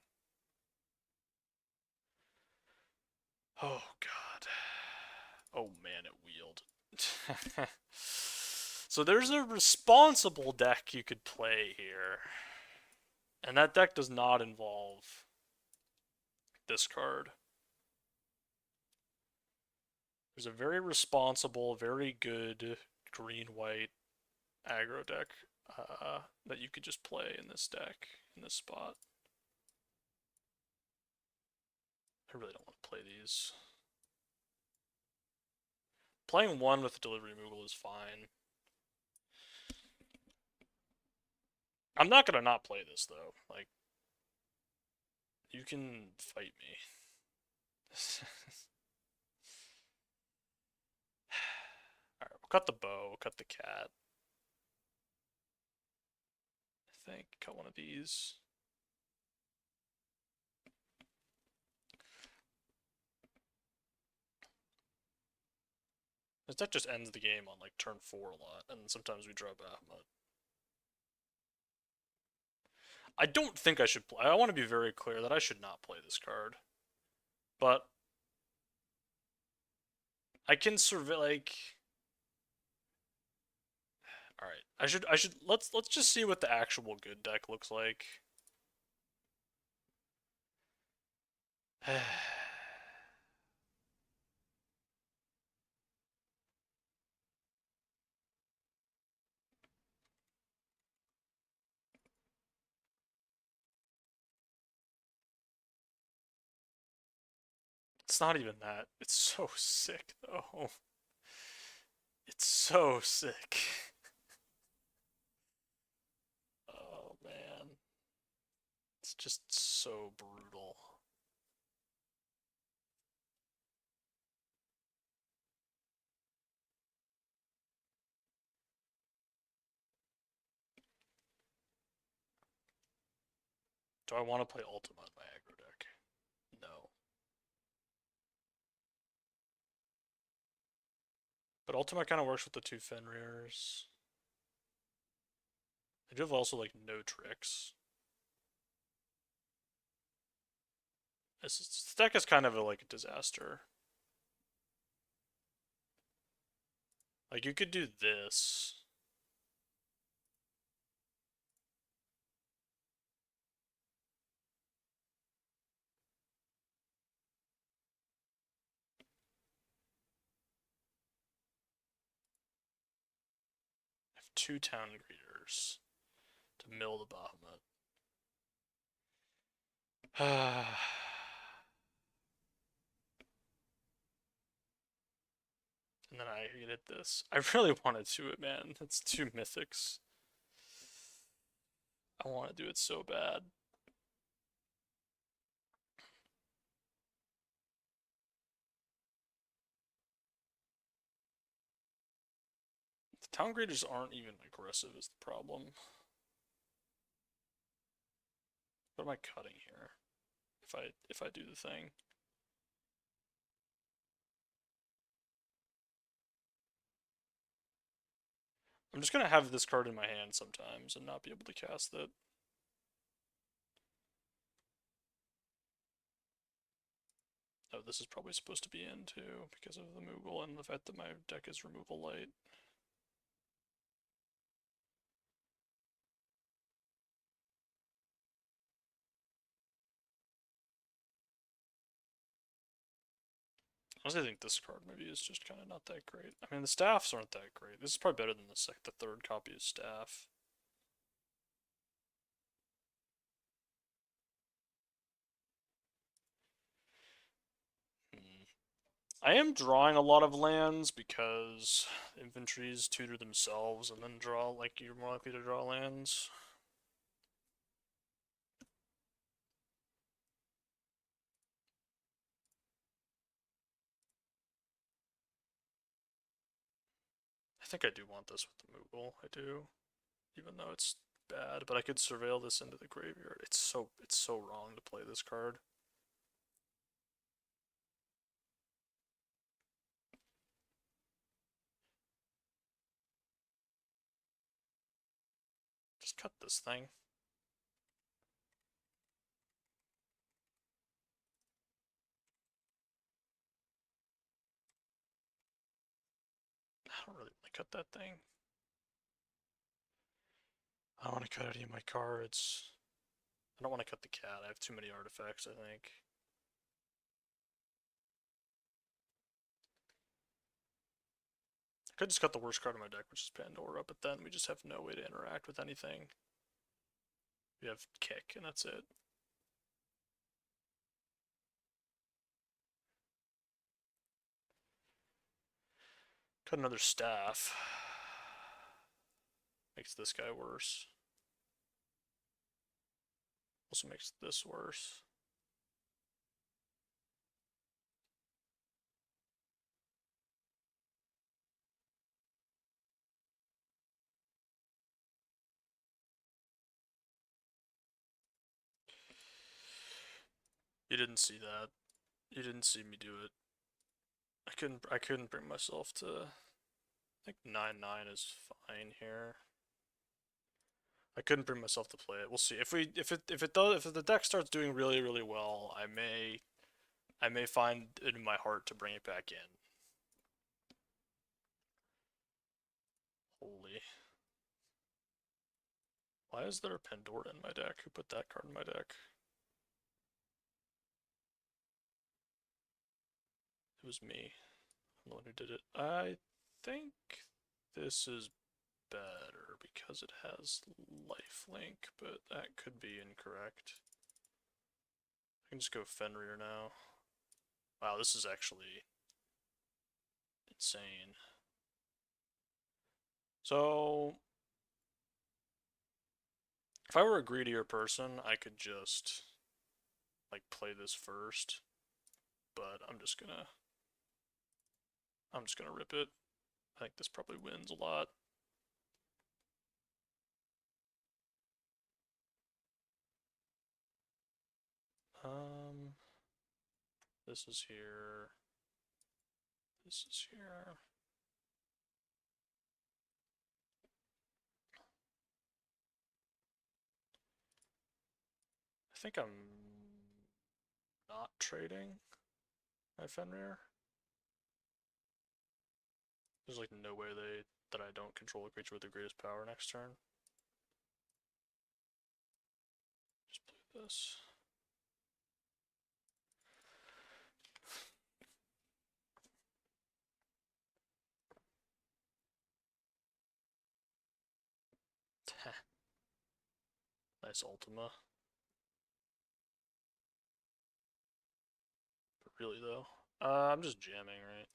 Oh god. Oh man, it wheeled. So there's a responsible deck you could play here. And that deck does not involve this card. There's a very responsible, very good green-white aggro deck that you could just play in this deck, in this spot. I really don't want to play these. Playing one with Delivery Moogle is fine. I'm not gonna not play this though. Like, you can fight me. Alright, we'll cut the bow, we'll cut the cat. I think, cut one of these. This deck just ends the game on like turn 4 a lot, and sometimes we draw Bahamut. I don't think I should play. I want to be very clear that I should not play this card. But I can survey like alright. I should let's just see what the actual good deck looks like. It's not even that. It's so sick though. It's so sick. Oh man. It's just so brutal. Do I want to play Ultima in my aggro deck? No. But Ultima kind of works with the two Fenrir's. I do have also like no tricks. This deck is kind of like a disaster. Like you could do this. I have two town greeters to mill the Bahamut. And then I get this. I really want to do it, man. It's two mythics. I want to do it so bad. The town graders aren't even aggressive is the problem. What am I cutting here? If I do the thing. I'm just gonna have this card in my hand sometimes and not be able to cast it. Oh, this is probably supposed to be in too because of the Moogle and the fact that my deck is removal light. Honestly, I think this card maybe is just kind of not that great. I mean, the staffs aren't that great. This is probably better than the third copy of staff. Hmm. I am drawing a lot of lands because infantries tutor themselves and then draw, like, you're more likely to draw lands. I think I do want this with the Moogle. I do, even though it's bad. But I could surveil this into the graveyard. It's so wrong to play this card. Just cut this thing. I don't really want to cut that thing. I don't want to cut any of my cards. I don't want to cut the cat. I have too many artifacts, I think. I could just cut the worst card in my deck, which is Pandora, but then we just have no way to interact with anything. We have kick, and that's it. Cut another staff. Makes this guy worse. Also makes this worse. You didn't see that. You didn't see me do it. I couldn't bring myself to. I think 9/9 is fine here. I couldn't bring myself to play it. We'll see. If the deck starts doing really well, I may find it in my heart to bring it back in. Holy. Why is there a Pandora in my deck? Who put that card in my deck? It was me. I'm the one who did it. I think this is better because it has lifelink, but that could be incorrect. I can just go Fenrir now. Wow, this is actually insane. So, if I were a greedier person, I could just, like, play this first, but I'm just gonna rip it. I think this probably wins a lot. Um, this is here. This is here. I think I'm not trading my Fenrir. There's like no way that I don't control a creature with the greatest power next turn. Just play this. Nice Ultima. But really though, I'm just jamming, right?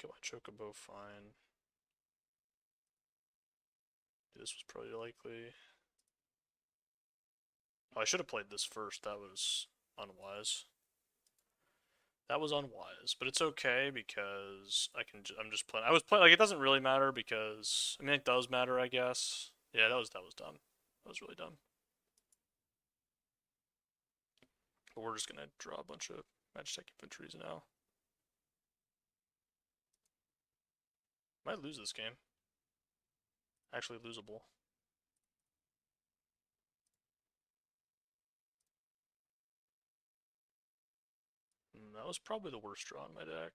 Get my Chocobo fine. This was probably likely. Oh, I should have played this first. That was unwise. That was unwise, but it's okay because I'm just playing. I was playing like it doesn't really matter because I mean it does matter, I guess. Yeah, that was dumb. That was really dumb. But we're just gonna draw a bunch of Magitech infantries now. Might lose this game. Actually losable. That was probably the worst draw in my deck.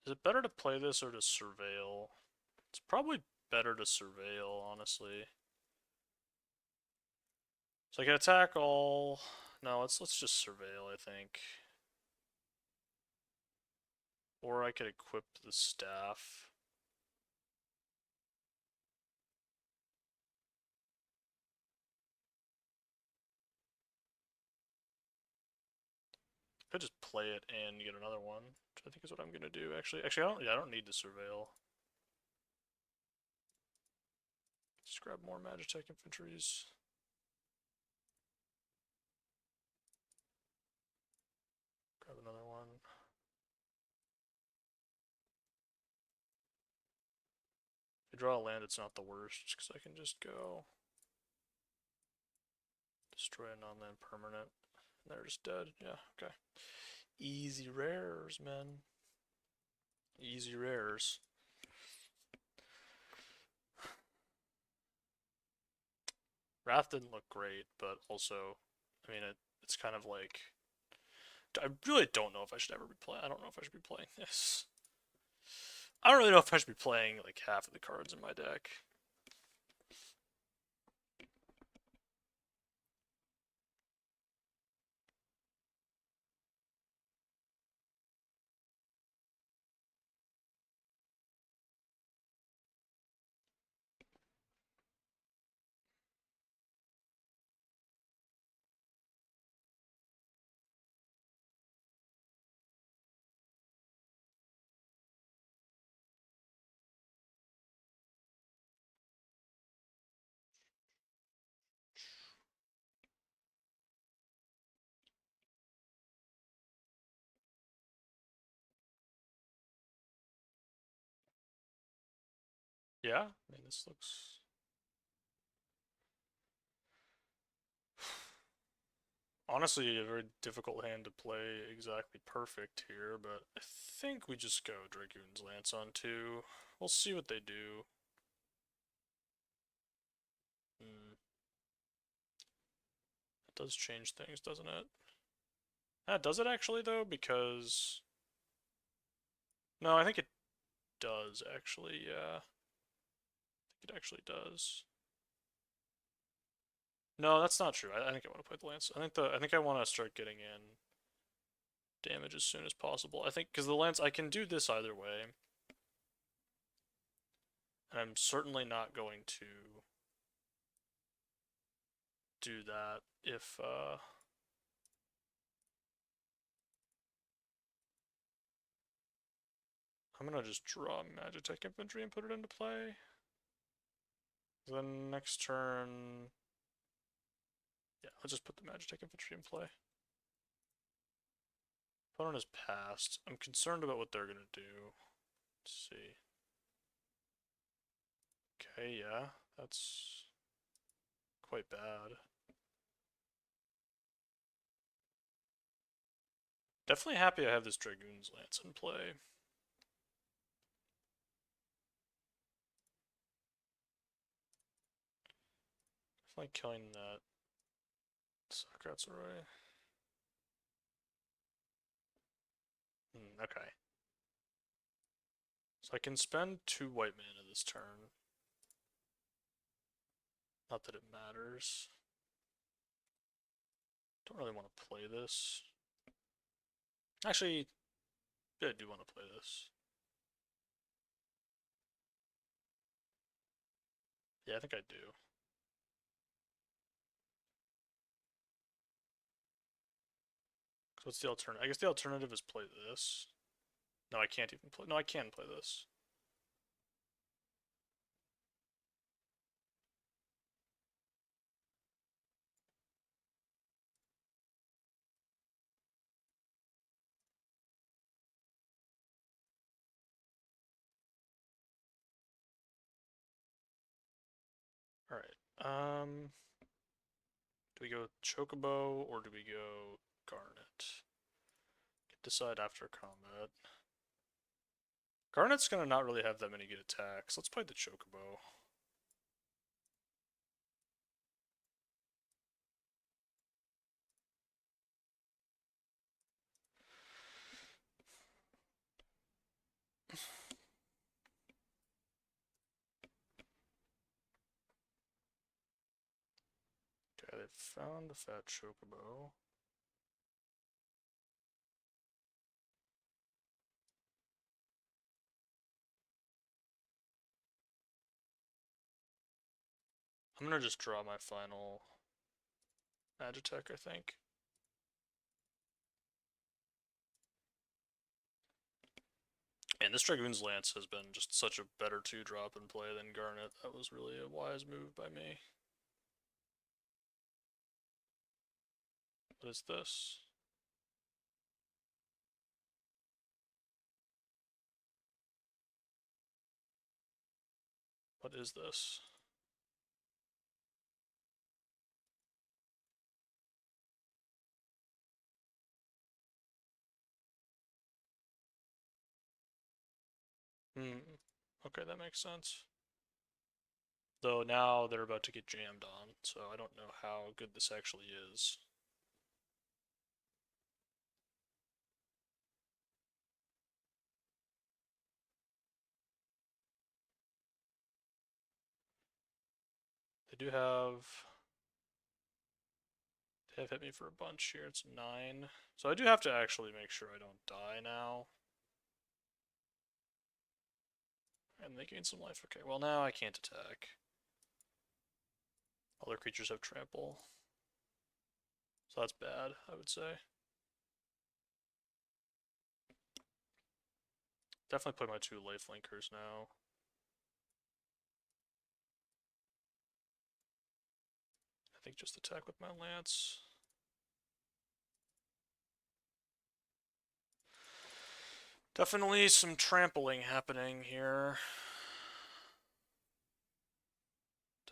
Is it better to play this or to surveil? It's probably better to surveil, honestly. So I can attack all. No, let's just surveil, I think. Or I could equip the staff. Could just play it and get another one, which I think is what I'm gonna do. Actually, I don't need to surveil. Just grab more Magitech infantries. Grab another one. If I draw a land, it's not the worst, just because I can just go destroy a non-land permanent. And they're just dead. Yeah, okay. Easy rares, man. Easy rares. Wrath didn't look great, but also, I mean, it's kind of like I really don't know if I should ever be playing. I don't know if I should be playing this. I don't really know if I should be playing like half of the cards in my deck. Yeah, I mean, this looks... Honestly, a very difficult hand to play exactly perfect here, but I think we just go Dragoon's Lance on 2. We'll see what they do. Hmm. It does change things, doesn't it? Does it actually, though? Because... No, I think it does, actually, yeah. I think it actually does. No, that's not true. I think I want to play the Lance. I think I want to start getting in damage as soon as possible. I think, because the Lance, I can do this either way. And I'm certainly not going to do that if, I'm gonna just draw Magitech Infantry and put it into play. Then next turn... Yeah, let's just put the Magitech Infantry in play. Opponent has passed. I'm concerned about what they're gonna do. Let's see. Okay, yeah, that's quite bad. Definitely happy I have this Dragoon's Lance in play. Definitely killing that Sakatsurai. Okay. So I can spend 2 white mana this turn. Not that it matters. Don't really want to play this. Actually, yeah, I do want to play this. Yeah, I think I do. So what's the alternative? I guess the alternative is play this. No, I can't even play. No, I can play this. Alright. Do we go Chocobo or do we go Garnet? Decide after combat. Garnet's gonna not really have that many good attacks. Let's play the Chocobo. Okay, they found a fat Chocobo. I'm gonna just draw my final Magitech, I think. And this Dragoon's Lance has been just such a better 2-drop in play than Garnet. That was really a wise move by me. What is this? What is this? Okay, that makes sense. Though now they're about to get jammed on, so I don't know how good this actually is. They do have... They have hit me for a bunch here. It's 9. So I do have to actually make sure I don't die now. And they gain some life. Okay, well now I can't attack. Other creatures have trample. So that's bad, I would say. Definitely play my 2 life linkers now. I think just attack with my lance. Definitely some trampling happening here.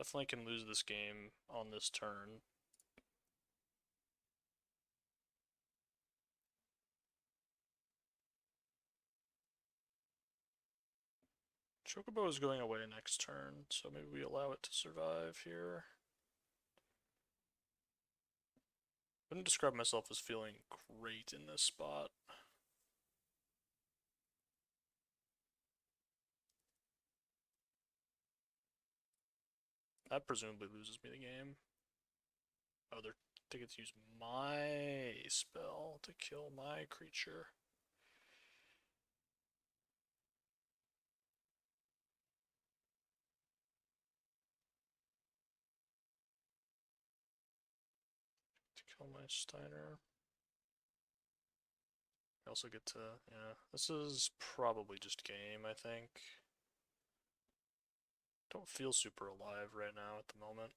Definitely can lose this game on this turn. Chocobo is going away next turn, so maybe we allow it to survive here. Wouldn't describe myself as feeling great in this spot. That presumably loses me the game. Oh, they get to use my spell to kill my creature. To kill my Steiner. I also get to, yeah, this is probably just game, I think. Don't feel super alive right now at the moment.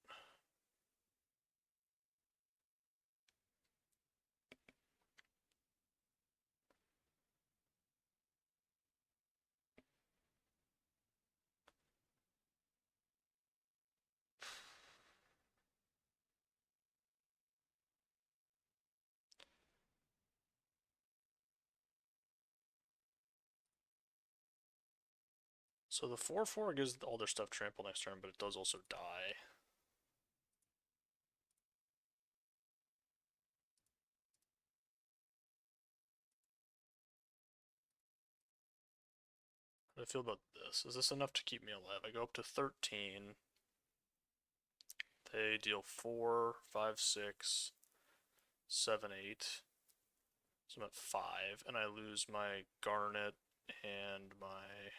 So the 4/4 gives all their stuff trample next turn, but it does also die. How do I feel about this? Is this enough to keep me alive? I go up to 13. They deal 4, 5, 6, 7, 8. So I'm at 5, and I lose my Garnet and my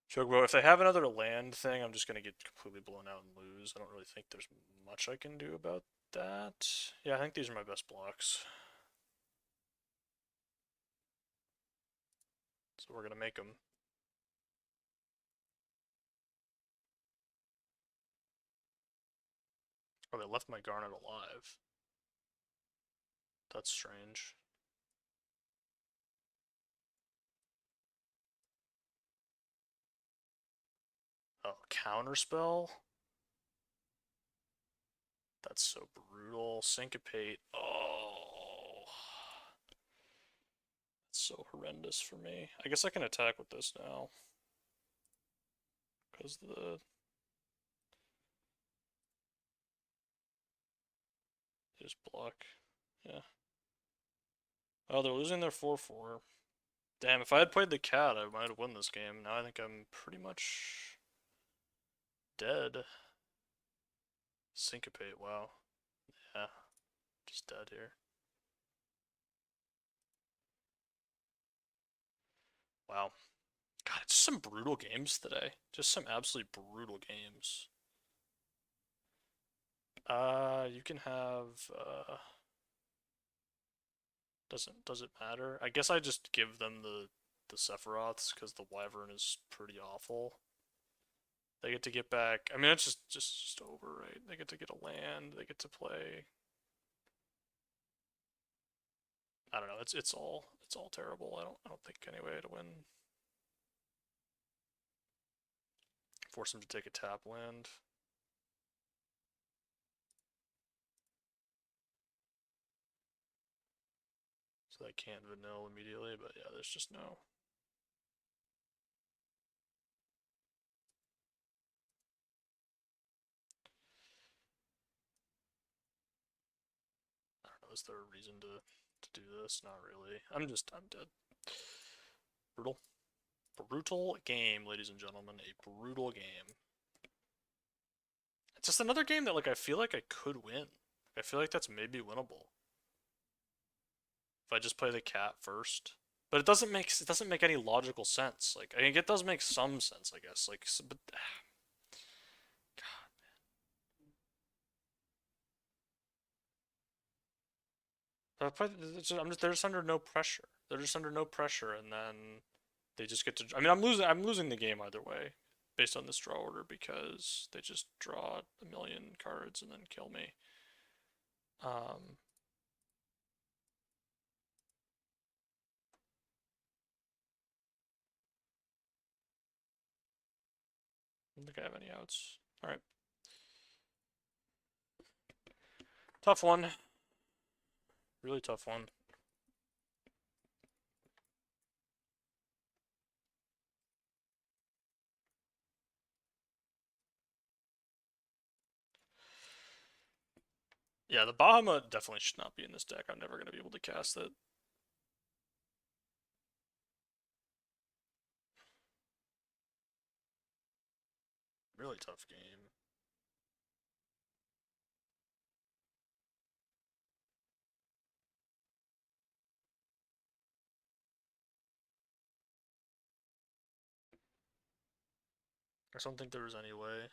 Chocobo. If they have another land thing, I'm just going to get completely blown out and lose. I don't really think there's much I can do about that. Yeah, I think these are my best blocks. So we're going to make them. Oh, they left my Garnet alive. That's strange. Oh, counterspell? That's so brutal. Syncopate. Oh. That's so horrendous for me. I guess I can attack with this now. Because the... Just block. Yeah. Oh, they're losing their 4/4. Damn, if I had played the cat, I might have won this game. Now I think I'm pretty much dead. Syncopate, wow. Yeah, just dead here. Wow. God, it's some brutal games today. Just some absolutely brutal games. You can have, does it matter? I guess I just give them the Sephiroths because the Wyvern is pretty awful. They get to get back. I mean, it's just over, right? They get to get a land. They get to play. I don't know. It's all terrible. I don't think any way to win. Force them to take a tap land. So they can't vanilla immediately, but yeah, there's just no. I don't know. Is there a reason to do this? Not really. I'm dead. Brutal. Brutal game, ladies and gentlemen. A brutal game. It's just another game that like I feel like I could win. I feel like that's maybe winnable if I just play the cat first. But it doesn't make any logical sense. Like I mean, it does make some sense, I guess. Like, but they're just under no pressure. They're just under no pressure, and then they just get to. I mean, I'm losing the game either way, based on this draw order because they just draw a million cards and then kill me. Um, don't think I have any outs. Alright. Tough one. Really tough one. Yeah, the Bahamut definitely should not be in this deck. I'm never going to be able to cast it. Really tough game. I don't think there was any way.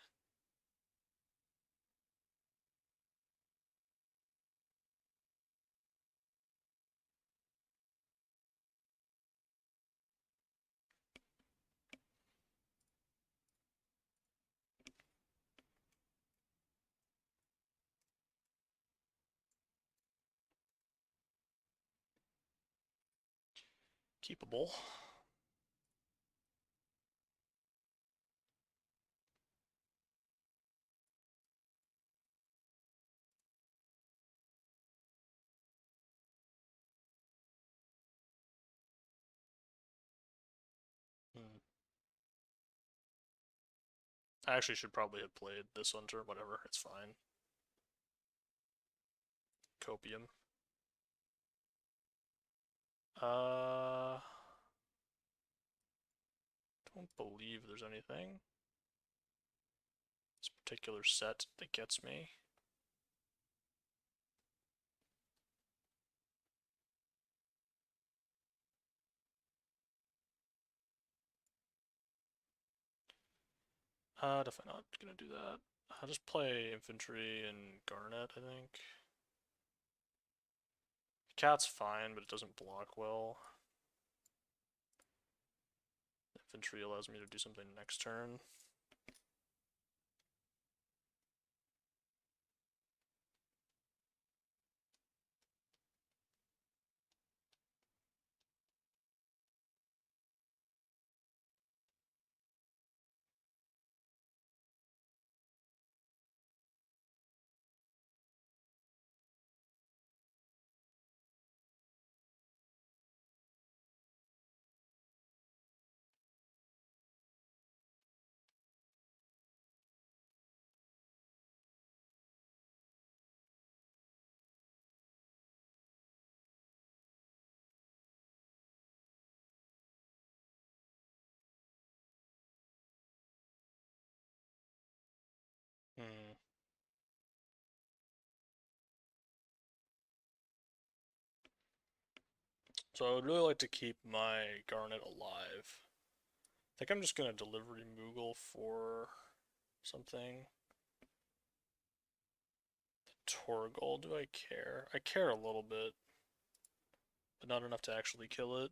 Keepable. Hmm. I actually should probably have played this hunter. Whatever, it's fine. Copium. Don't believe there's anything. This particular set that gets me. Definitely not gonna do that. I'll just play infantry and Garnet, I think. Cat's fine, but it doesn't block well. Infantry allows me to do something next turn. Hmm. So I would really like to keep my Garnet alive. I think I'm just gonna delivery Moogle for something. Torgal, do I care? I care a little bit, but not enough to actually kill it.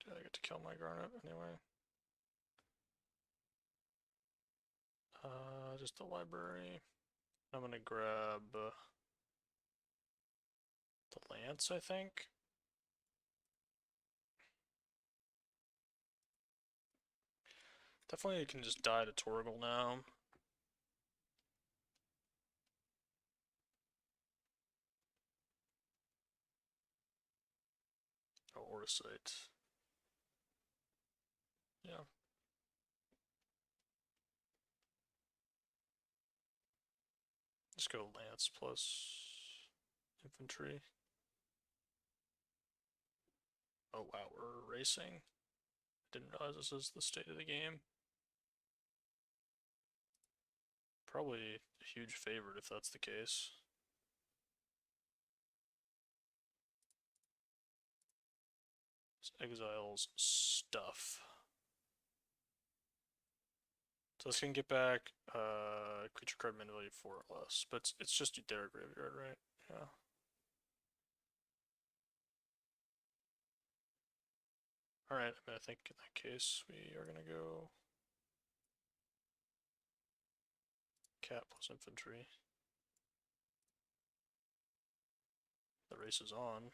Did I get to kill my Garnet anyway? Just the library. I'm gonna grab the Lance, I think. Definitely can just die to Torgal now. Oh, Orsite. Yeah. Just go Lance plus infantry. Oh wow, we're racing. Didn't realize this is the state of the game. Probably a huge favorite if that's the case. This exiles stuff. So this can get back creature card mana value 4 or less, but it's just their graveyard, right? Yeah. Alright, I mean, I think in that case we are gonna go cat plus infantry. The race is on.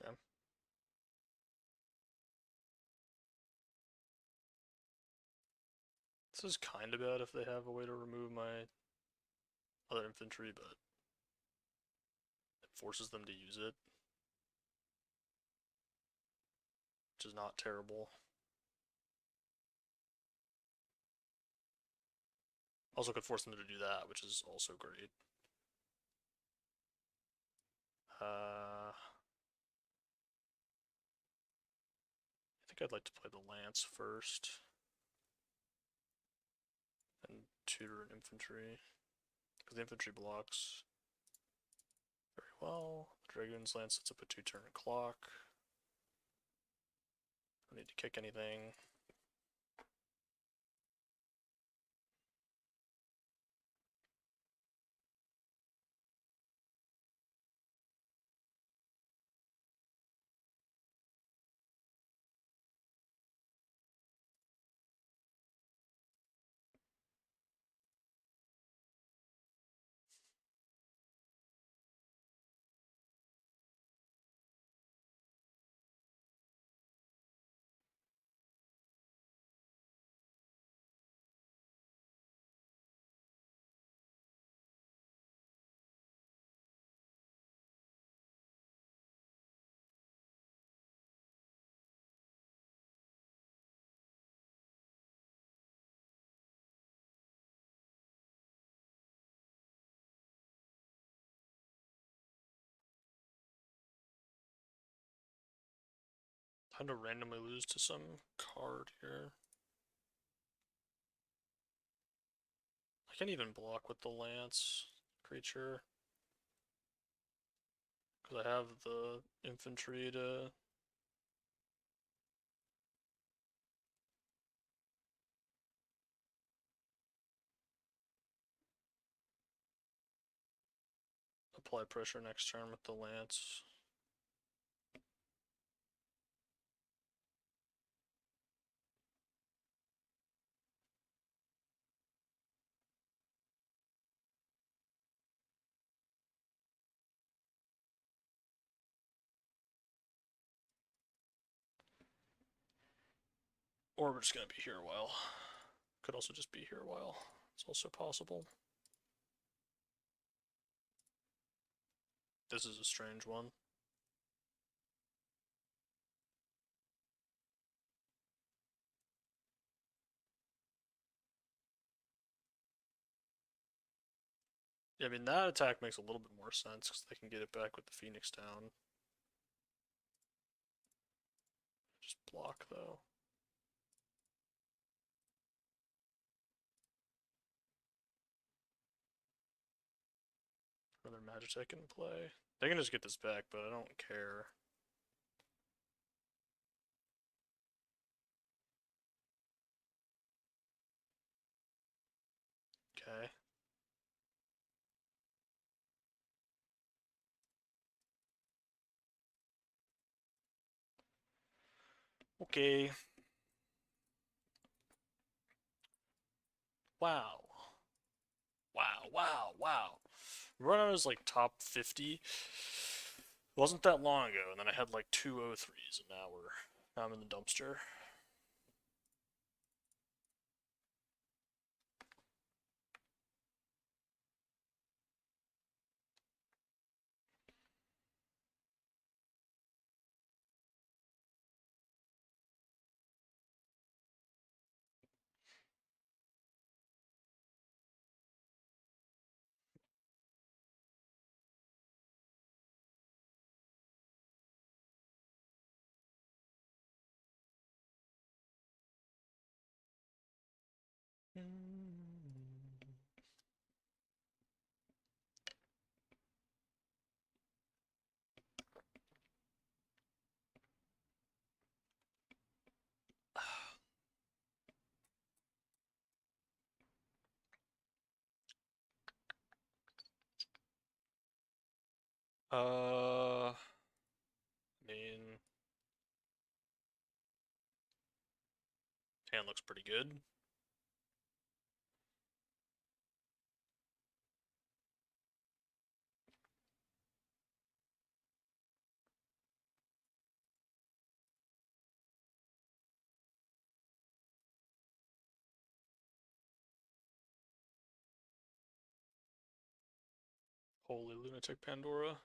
Okay. This is kind of bad if they have a way to remove my other infantry, but it forces them to use it, which is not terrible. Also could force them to do that, which is also great. I think I'd like to play the lance first. And tutor an infantry. Because the infantry blocks very well. The dragoon's lance sets up a 2-turn clock. Don't need to kick anything. Time to randomly lose to some card here. I can't even block with the lance creature. Because I have the infantry to apply pressure next turn with the lance. Or we're just going to be here a while. Could also just be here a while. It's also possible. This is a strange one. Yeah, I mean, that attack makes a little bit more sense because they can get it back with the Phoenix down. Just block, though. Another Magitek in play. They can just get this back, but I don't care. Okay. Okay. Wow. Wow, wow, wow. Run was like top 50. It wasn't that long ago, and then I had like 203s, and now I'm in the dumpster. I mean, hand looks pretty good. Holy Lunatic Pandora.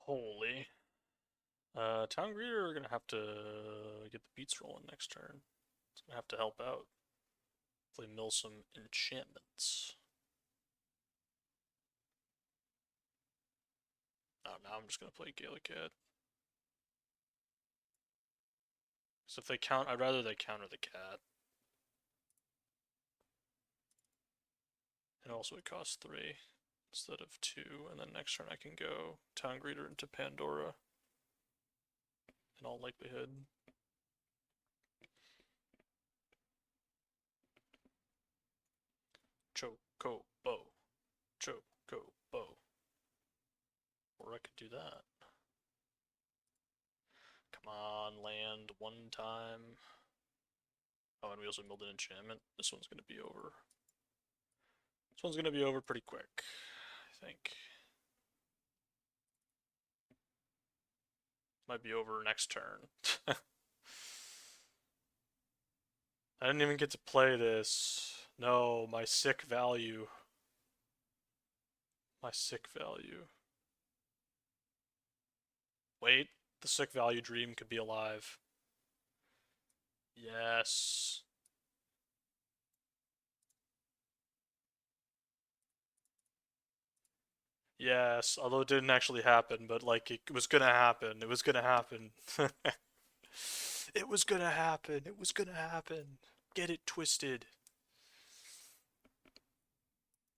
Holy. Town Greeter are gonna have to get the beats rolling next turn. It's gonna have to help out. Hopefully mill some enchantments. Oh, now I'm just gonna play Gaelic Cat. So if they count, I'd rather they counter the cat. And also it costs 3 instead of 2, and then next turn I can go Town Greeter into Pandora. In all likelihood. Chocobo. Chocobo. Or I could do that. Come on, land one time. Oh, and we also milled an enchantment. This one's gonna be over. This one's gonna be over pretty quick, I think. Might be over next turn. I didn't even get to play this. No, my sick value. My sick value. Wait, the sick value dream could be alive. Yes. Yes, although it didn't actually happen, but like it was gonna happen. It was gonna happen. It was gonna happen. It was gonna happen. Get it twisted.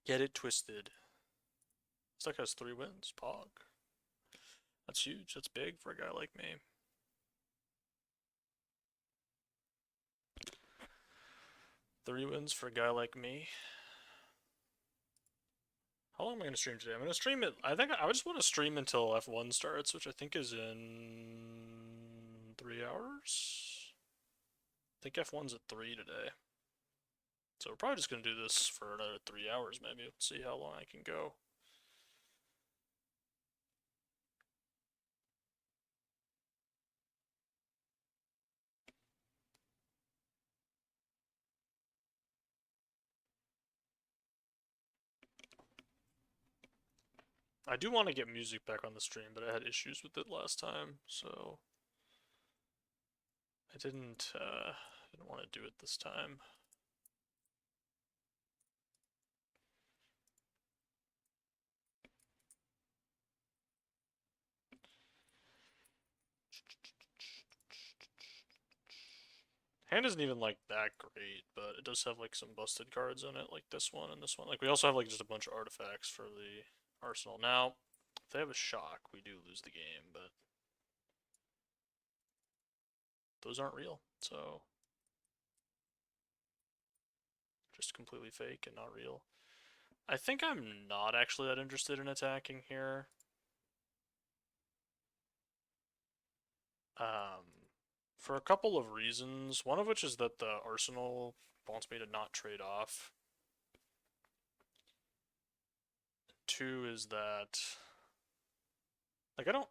Get it twisted. This deck has 3 wins. Pog. That's huge. That's big for a guy like me. 3 wins for a guy like me. How long am I going to stream today? I'm going to stream it. I think I just want to stream until F1 starts, which I think is in 3 hours. I think F1's at 3 today. So we're probably just going to do this for another 3 hours, maybe. Let's see how long I can go. I do want to get music back on the stream, but I had issues with it last time, so I didn't want to do it this time. Hand isn't even like that great, but it does have like some busted cards in it, like this one and this one. Like we also have like just a bunch of artifacts for the arsenal. Now, if they have a shock, we do lose the game, but those aren't real, so just completely fake and not real. I think I'm not actually that interested in attacking here. For a couple of reasons. One of which is that the arsenal wants me to not trade off. 2 is that, like, I don't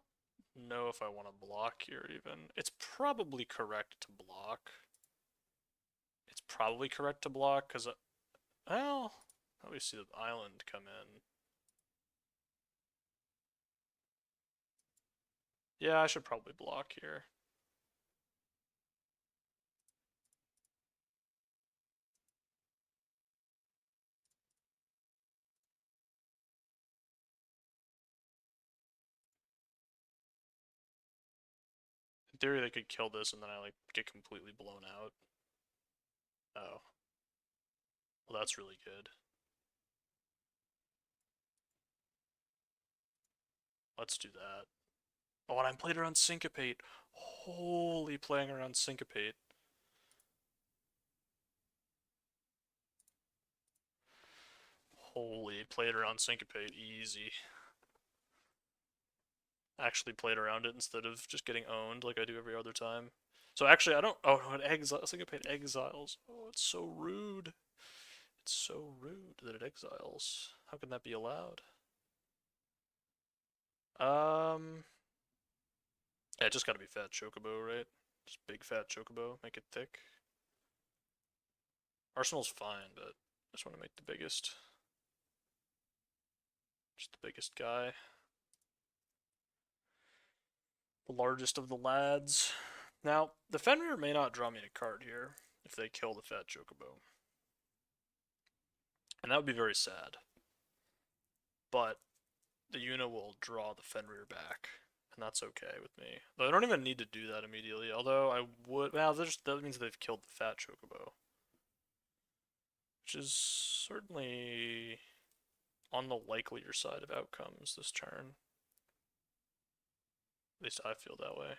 know if I want to block here even. It's probably correct to block. It's probably correct to block because, well, how do we see the island come in? Yeah, I should probably block here. In theory, they could kill this and then I like get completely blown out. Oh. Well, that's really good. Let's do that. Oh, and I'm playing around Syncopate. Holy, playing around Syncopate. Holy, played around Syncopate. Easy. Actually played around it instead of just getting owned like I do every other time. So actually, I don't. Oh no, it exiles. I think I paid exiles. Oh, it's so rude. It's so rude that it exiles. How can that be allowed? Um, yeah, it just gotta be fat chocobo, right? Just big fat chocobo. Make it thick. Arsenal's fine, but I just want to make the biggest. Just the biggest guy. The largest of the lads. Now, the Fenrir may not draw me a card here if they kill the fat chocobo. And that would be very sad. But the Yuna will draw the Fenrir back, and that's okay with me. Though I don't even need to do that immediately, although I would. Well, that means they've killed the fat chocobo, which is certainly on the likelier side of outcomes this turn. At least I feel that way.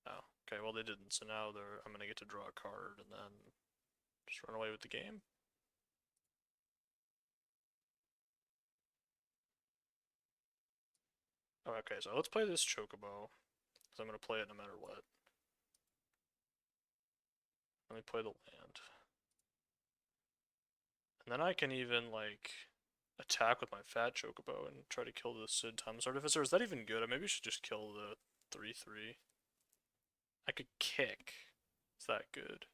Oh, okay, well they didn't, so now I'm gonna get to draw a card and then just run away with the game. Oh, okay, so let's play this chocobo, because I'm gonna play it no matter what. Let me play the land. And then I can even, like, attack with my fat chocobo and try to kill the Sid Timeless Artificer. Is that even good? I maybe should just kill the 3/3. I could kick. Is that good?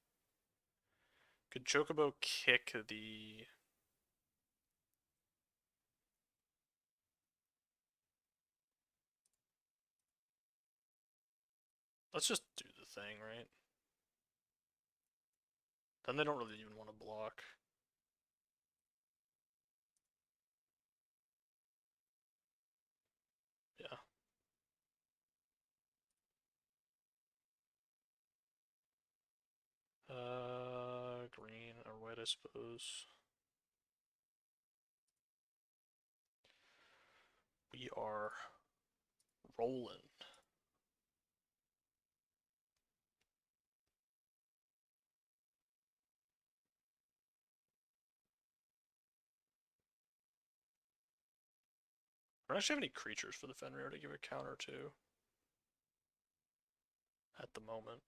Could chocobo kick the... Let's just do the thing, right? Then they don't really even want to block. Yeah. Green or white, I suppose. We are rolling. I don't actually have any creatures for the Fenrir to give a counter to at the moment.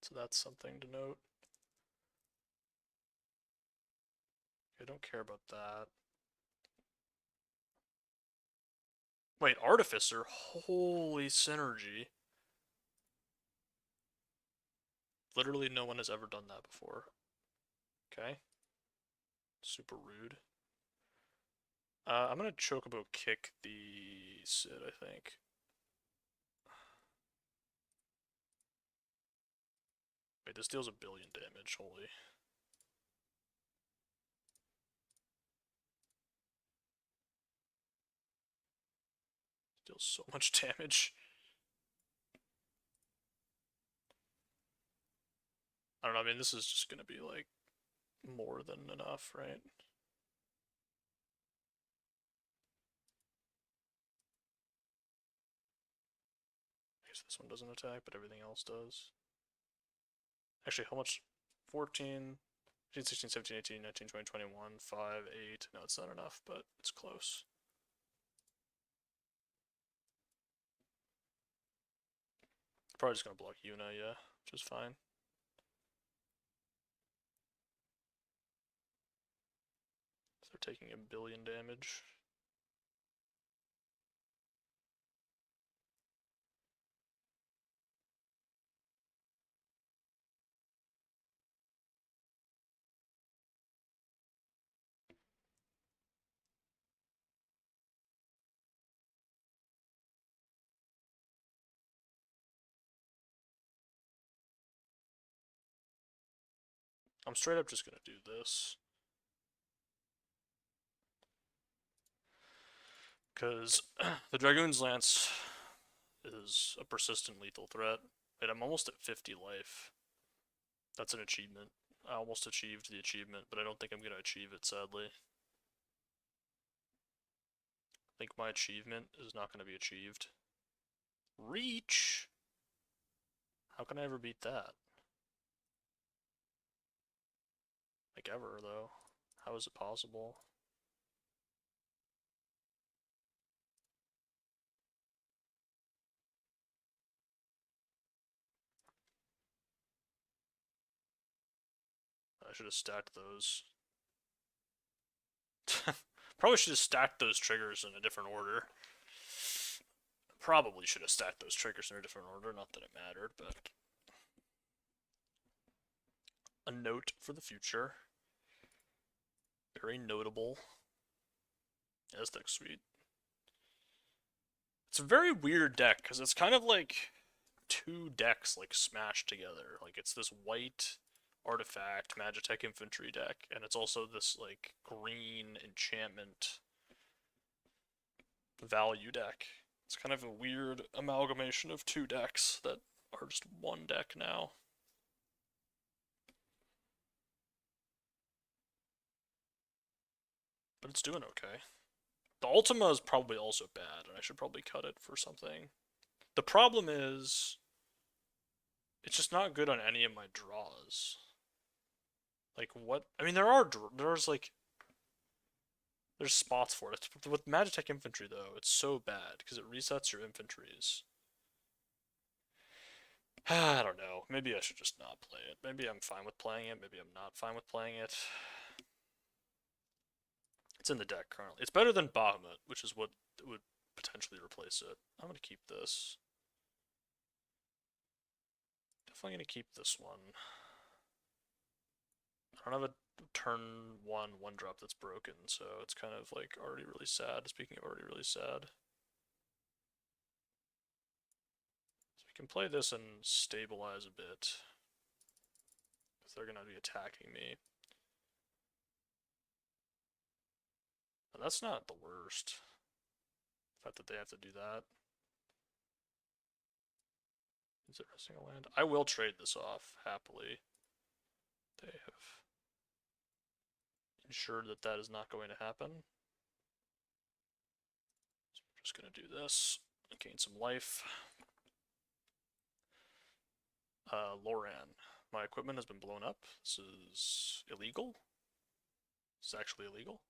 So that's something to note. I don't care about that. Wait, Artificer? Holy synergy. Literally no one has ever done that before. Okay. Super rude. I'm gonna Chocobo kick the Sid, I think. Wait, this deals 1,000,000,000 damage, holy. Deals so much damage. I don't know, I mean, this is just gonna be, like, more than enough, right? I guess this one doesn't attack, but everything else does. Actually, how much? 14, 15, 16, 17, 18, 19, 20, 21, 5, 8. No, it's not enough, but it's close. Probably just gonna block Yuna, yeah, which is fine. So they're taking 1,000,000,000 damage. I'm straight up just gonna do this. Because the Dragoon's Lance is a persistent lethal threat. And I'm almost at 50 life. That's an achievement. I almost achieved the achievement, but I don't think I'm gonna achieve it, sadly. I think my achievement is not gonna be achieved. Reach! How can I ever beat that? Like, ever, though. How is it possible? should have stacked those. Probably should have stacked those triggers in a different order. Probably should have stacked those triggers in a different order, not that it mattered, but a note for the future. Very notable. Aztec Suite. It's a very weird deck, because it's kind of like two decks like smashed together. Like it's this white artifact Magitech infantry deck, and it's also this like green enchantment value deck. It's kind of a weird amalgamation of two decks that are just one deck now. But it's doing okay. The Ultima is probably also bad, and I should probably cut it for something. The problem is, it's just not good on any of my draws. Like what? I mean, there's spots for it. With Magitech infantry though, it's so bad because it resets your infantries. I don't know. Maybe I should just not play it. Maybe I'm fine with playing it. Maybe I'm not fine with playing it. It's in the deck currently. It's better than Bahamut, which is what would potentially replace it. I'm gonna keep this. Definitely gonna keep this one. I don't have a turn one drop that's broken, so it's kind of like already really sad. Speaking of already really sad. So we can play this and stabilize a bit. Because they're gonna be attacking me. But that's not the worst. The fact that they have to do that. Is it resting a land? I will trade this off, happily. They have ensured that that is not going to happen. So we're just going to do this and gain some life. Loran. My equipment has been blown up. This is illegal. This is actually illegal.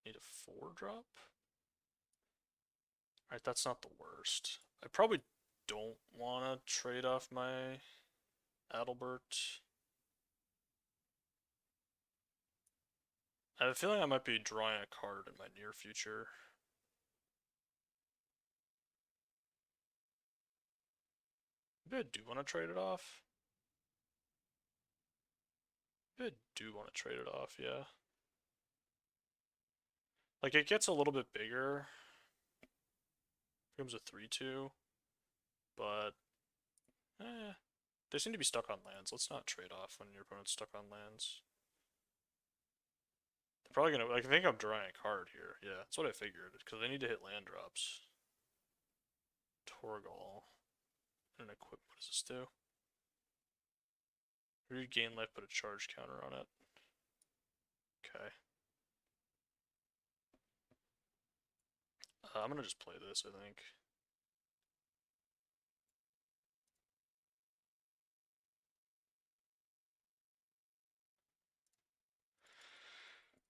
Need a 4-drop. Alright, that's not the worst. I probably don't want to trade off my Adalbert. I have a feeling I might be drawing a card in my near future. Maybe I do want to trade it off. Maybe I do want to trade it off, yeah. Like, it gets a little bit bigger. Becomes a 3-2. But, they seem to be stuck on lands. Let's not trade off when your opponent's stuck on lands. They're probably gonna, like, I think I'm drawing a card here. Yeah, that's what I figured, because they need to hit land drops. Torgal. And equip, what does this do? Regain life, put a charge counter on it. Okay. I'm gonna just play this, I think.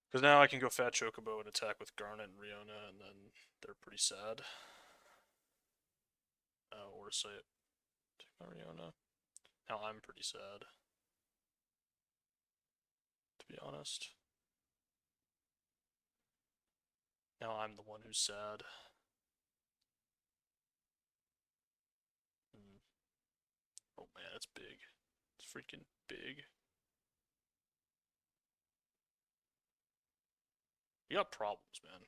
Because now I can go Fat Chocobo and attack with Garnet and Riona, and then they're pretty sad. Or say it. Take my Riona. Now I'm pretty sad. To be honest. Now I'm the one who's sad. Oh man, it's big. It's freaking big. You got problems, man.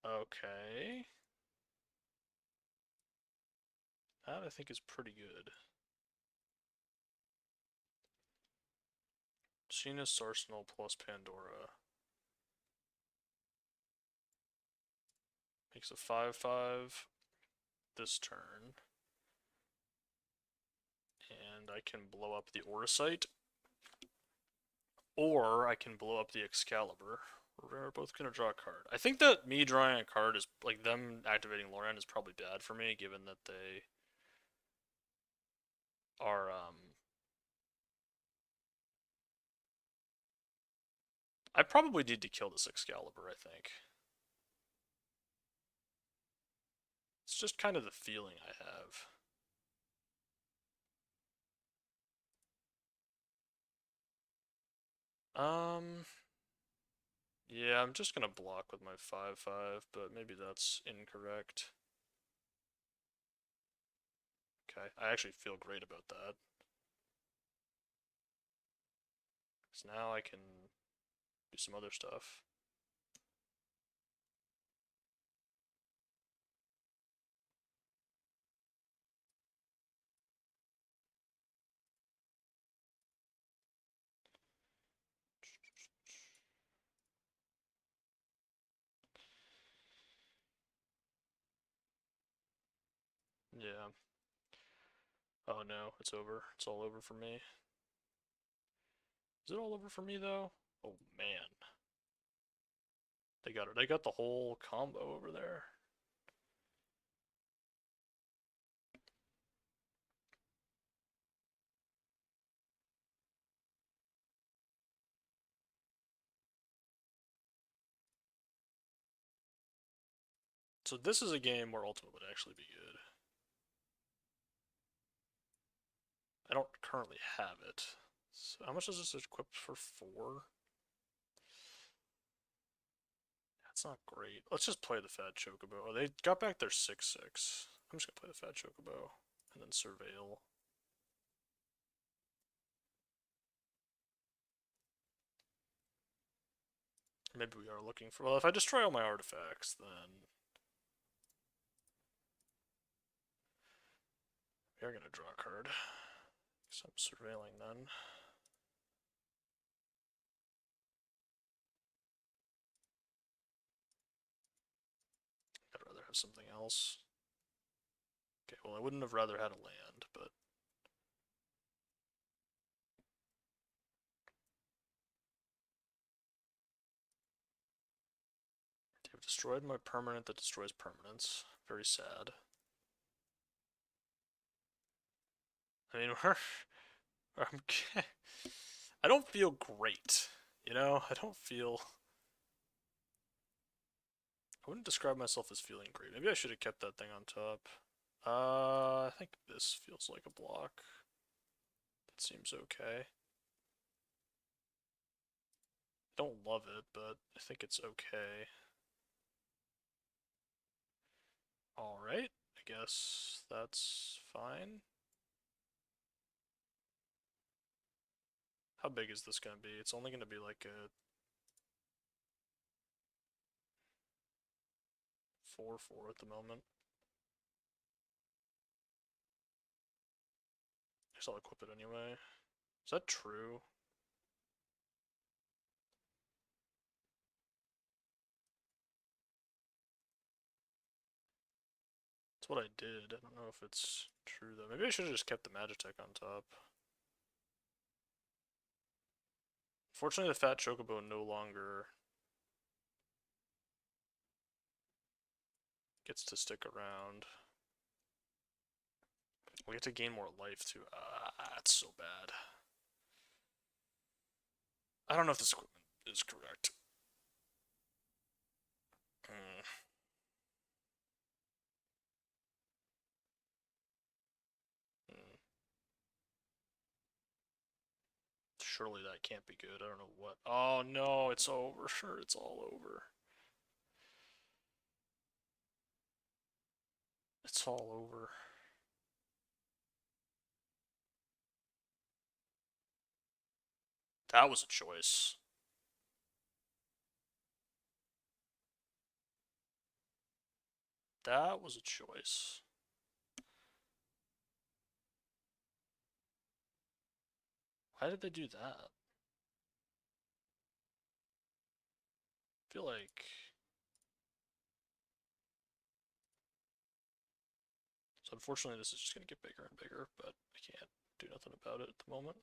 Okay. That I think is pretty good. Sheena's Arsenal plus Pandora. Makes a 5/5 this turn. And I can blow up the Oricite. Or I can blow up the Excalibur. We're both going to draw a card. I think that me drawing a card is, like, them activating Loran is probably bad for me, given that they are, I probably need to kill this Excalibur, I think. It's just kind of the feeling I have. Um, yeah, I'm just gonna block with my 5/5, but maybe that's incorrect. Okay, I actually feel great about that. Because now I can do some other stuff. Yeah. Oh no, it's over. It's all over for me. Is it all over for me though? Oh man. They got it. They got the whole combo over there. So this is a game where Ultimate would actually be good. I don't currently have it. So how much does this equip for 4? That's not great. Let's just play the Fat Chocobo. Oh, they got back their 6/6. I'm just gonna play the Fat Chocobo and then Surveil. Maybe we are looking for. Well, if I destroy all my artifacts, then we are gonna draw a card. So I'm surveilling then. I'd rather have something else. Okay, well I wouldn't have rather had a land, but they've destroyed my permanent that destroys permanents. Very sad. I mean, I'm, I don't feel great. You know, I don't feel. I wouldn't describe myself as feeling great. Maybe I should have kept that thing on top. I think this feels like a block. That seems okay. I don't love it, but I think it's okay. Alright, I guess that's fine. How big is this gonna be? It's only gonna be like a 4/4 at the moment. I guess I'll equip it anyway. Is that true? That's what I did. I don't know if it's true though. Maybe I should have just kept the Magitech on top. Fortunately, the Fat Chocobo no longer gets to stick around. We get to gain more life too. Ah, it's so bad. I don't know if this equipment is correct. Hmm. Hmm. Surely that can't be good. I don't know what. Oh no, it's over. It's all over. It's all over. That was a choice. That was a choice. Why did they do that? I feel like. So unfortunately, this is just gonna get bigger and bigger, but I can't do nothing about it at the moment.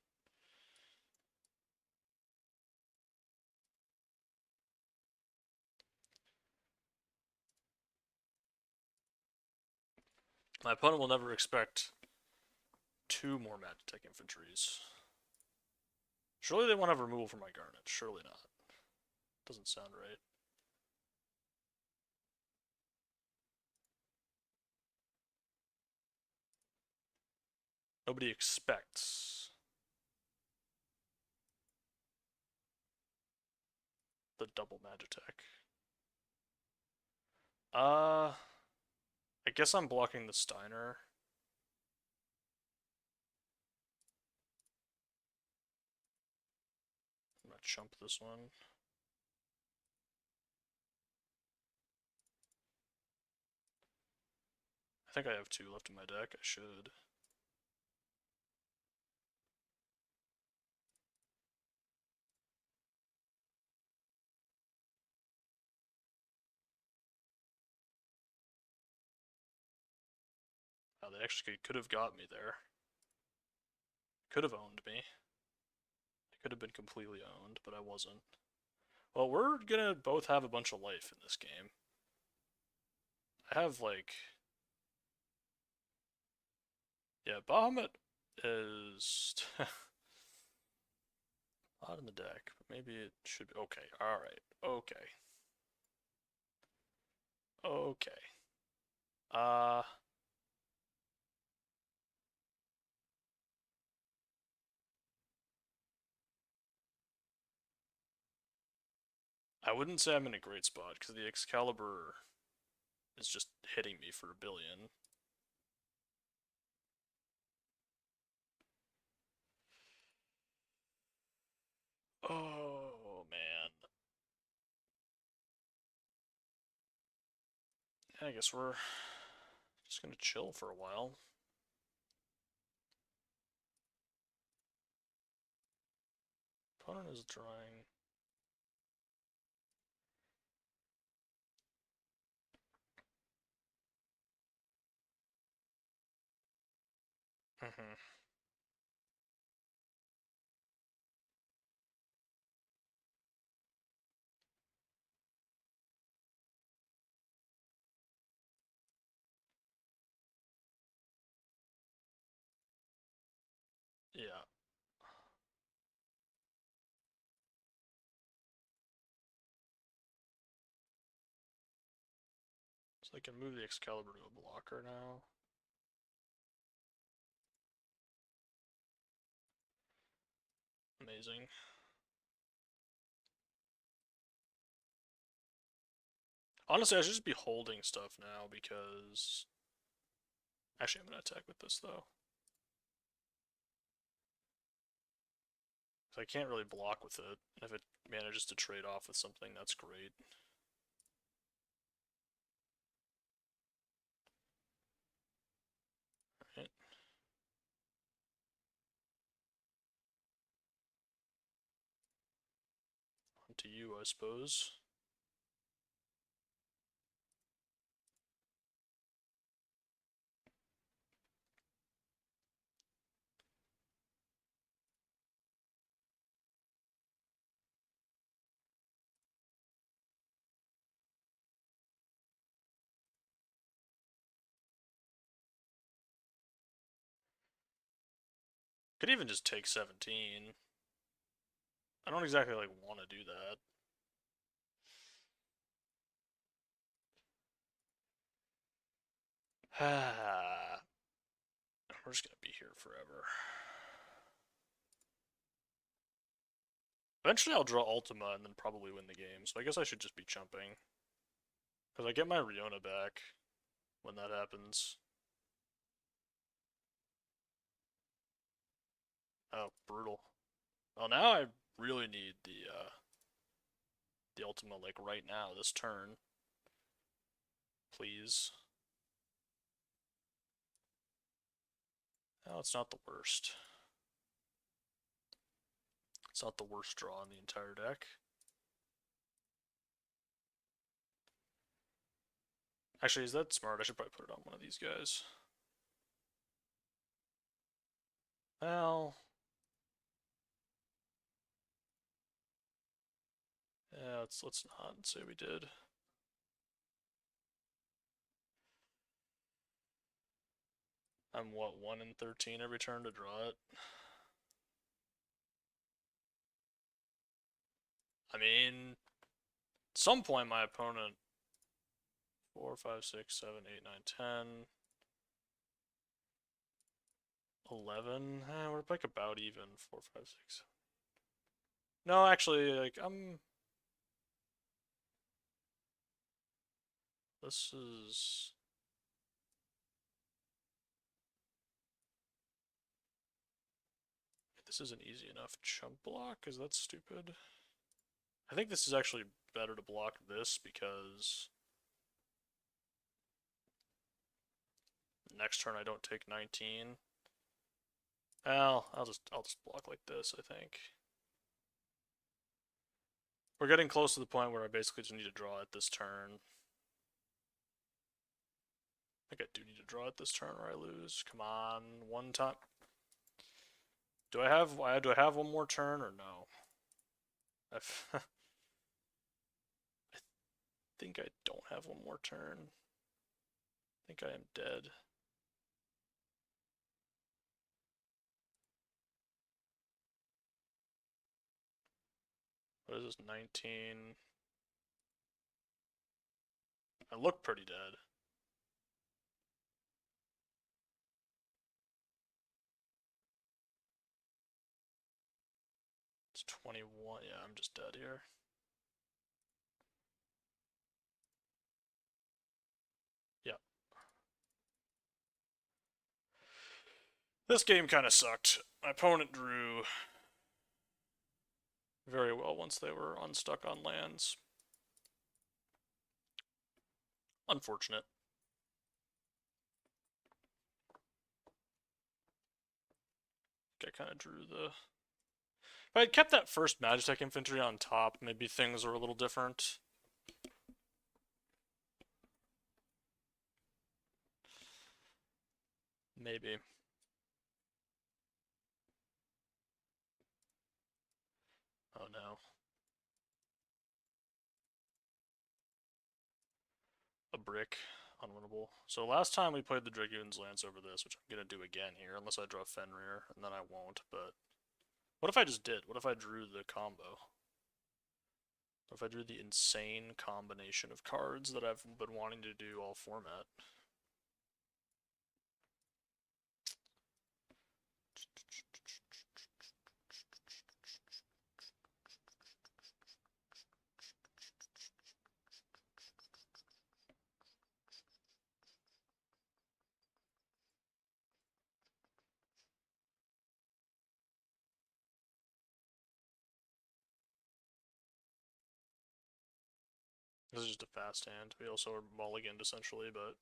My opponent will never expect 2 more Magitech infantries. Surely they want to have removal from my Garnet. Surely not. Doesn't sound right. Nobody expects. the double Magitech. I guess I'm blocking the Steiner. I'm gonna chump this one. I think I have 2 left in my deck. I should. Oh, they actually could have got me there. Could have owned me. I could have been completely owned, but I wasn't. Well, we're gonna both have a bunch of life in this game. I have like, yeah, Bahamut is not in the deck, but maybe it should be. Okay, alright, okay. Okay. Uh, I wouldn't say I'm in a great spot, because the Excalibur is just hitting me for a billion. Oh, man. Yeah, I guess we're just gonna chill for a while. Opponent is drawing. Mhm. Yeah. So I can move the Excalibur to a blocker now. Amazing. Honestly, I should just be holding stuff now because... Actually, I'm going to attack with this, though. Because I can't really block with it. If it manages to trade off with something, that's great. Right. On to you, I suppose. Could even just take 17. I don't exactly like want to do that. We're just gonna be here forever. Eventually I'll draw Ultima and then probably win the game, so I guess I should just be chumping. Because I get my Riona back when that happens. Oh, brutal. Well, now I really need the Ultima, like, right now, this turn. Please. Oh, it's not the worst. It's not the worst draw in the entire deck. Actually, is that smart? I should probably put it on one of these guys. Well... Yeah, let's not say we did. I'm what, 1 in 13 every turn to draw it? I mean, at some point my opponent 4, 5, 6, 7, 8, 9, 10, 11. We're like about even. 4, 5, 6. No, actually, like this is... This isn't easy enough. Chump block? Is that stupid? I think this is actually better to block this because next turn I don't take 19. Well, I'll just block like this, I think. We're getting close to the point where I basically just need to draw it this turn. I think I do need to draw it this turn or I lose. Come on, one time. Do I have one more turn or no? I think I don't have one more turn. I think I am dead. What is this, 19? I look pretty dead. It's 21. Yeah, I'm just dead here. Yeah. This game kind of sucked. My opponent drew very well once they were unstuck on lands. Unfortunate. I kind of drew the... If I had kept that first Magitech infantry on top, maybe things are a little different. Maybe. Oh no. A brick. Unwinnable. So last time we played the Dragoon's Lance over this, which I'm going to do again here, unless I draw Fenrir, and then I won't, but... What if I just did? What if I drew the combo? What if I drew the insane combination of cards that I've been wanting to do all format? This is just a fast hand. We also are mulliganed essentially, but...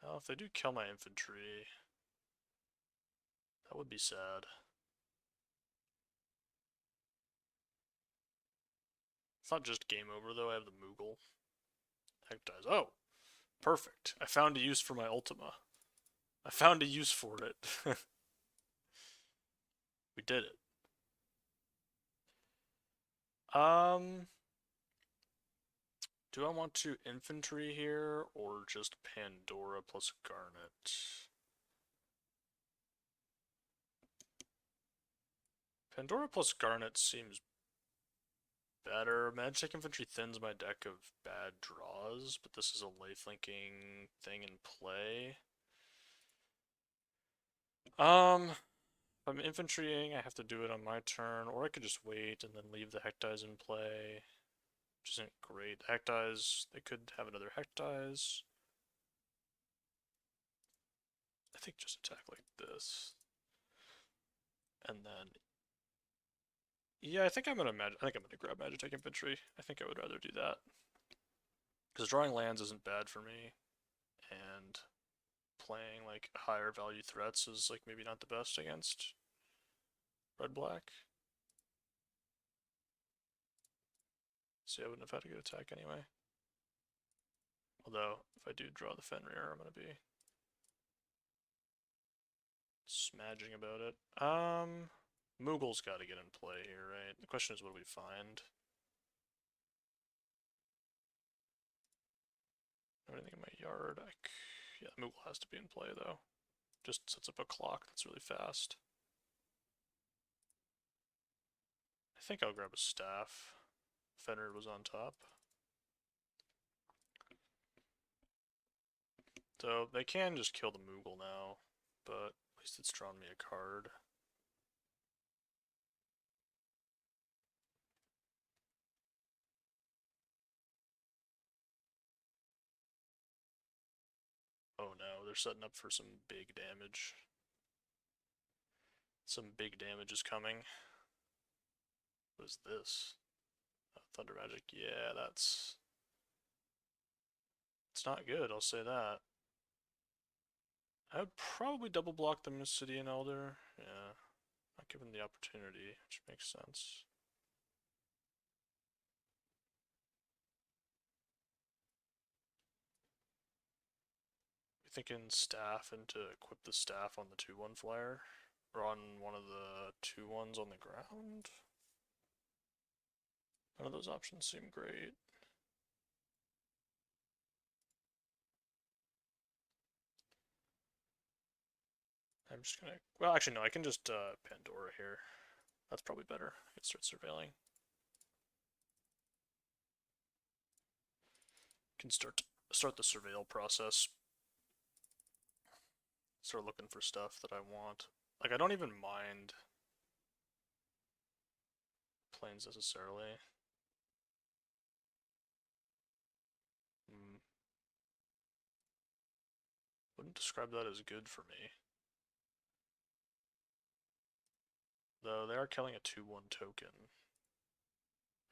Well, if they do kill my infantry, that would be sad. It's not just game over though, I have the Moogle. Heck dies. Oh! Perfect. I found a use for my Ultima. I found a use for it. We did it. Do I want to infantry here, or just Pandora plus Garnet? Pandora plus Garnet seems better. Magic Infantry thins my deck of bad draws, but this is a lifelinking thing in play. If I'm infantrying, I have to do it on my turn, or I could just wait and then leave the Hectize in play, which isn't great. Hectize, they could have another Hectize. I think just attack like this. And then... Yeah, I think I'm gonna grab Magitech Infantry. I think I would rather do that. Because drawing lands isn't bad for me, and playing like higher value threats is like maybe not the best against red-black. See, I wouldn't have had a good attack anyway. Although, if I do draw the Fenrir, I'm gonna be smudging about it. Moogle's gotta get in play here, right? The question is, what do we find? Anything in my yard? Yeah, Moogle has to be in play though. Just sets up a clock that's really fast. I think I'll grab a staff. Fenrir was on top. So they can just kill the Moogle now, but at least it's drawn me a card. setting up for some big damage. Some big damage is coming. What is this? Thunder Magic. Yeah, that's... It's not good, I'll say that. I would probably double block the Mystidian Elder. Yeah, not given the opportunity, which makes sense. Thinking staff and to equip the staff on the 2/1 flyer, or on one of the 2/1s on the ground. None of those options seem great. I'm just gonna, well actually no, I can just Pandora here. That's probably better. I can start surveilling. Can start the surveil process. Start looking for stuff that I want. Like, I don't even mind planes necessarily. Wouldn't describe that as good for me. Though they are killing a 2/1 token.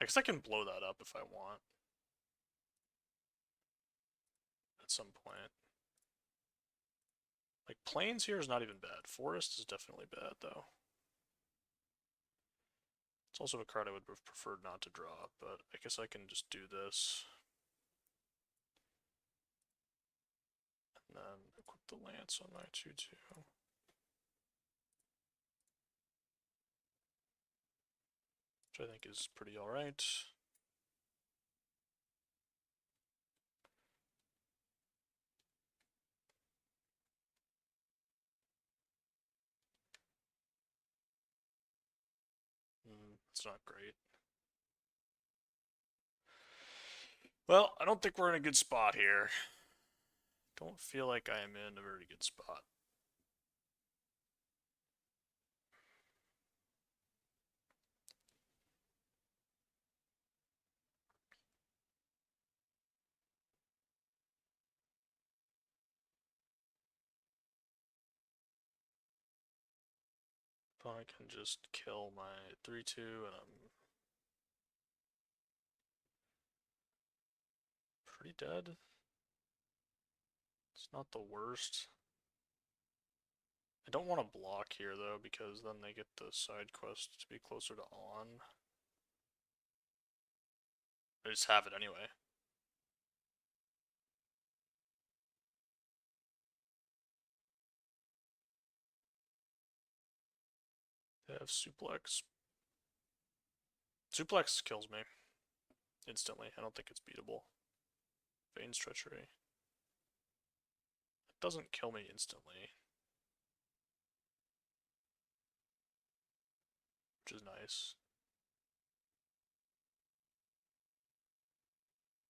I guess I can blow that up if I want. At some point. Like, plains here is not even bad. Forest is definitely bad, though. It's also a card I would have preferred not to draw, but I guess I can just do this. And then equip the lance on my 2/2. Which I think is pretty alright. It's not great. Well, I don't think we're in a good spot here. Don't feel like I am in a very good spot. I can just kill my 3/2 and I'm pretty dead. It's not the worst. I don't want to block here though, because then they get the side quest to be closer to on. I just have it anyway. They have suplex. Suplex kills me instantly. I don't think it's beatable. Vane's treachery. It doesn't kill me instantly, which is nice.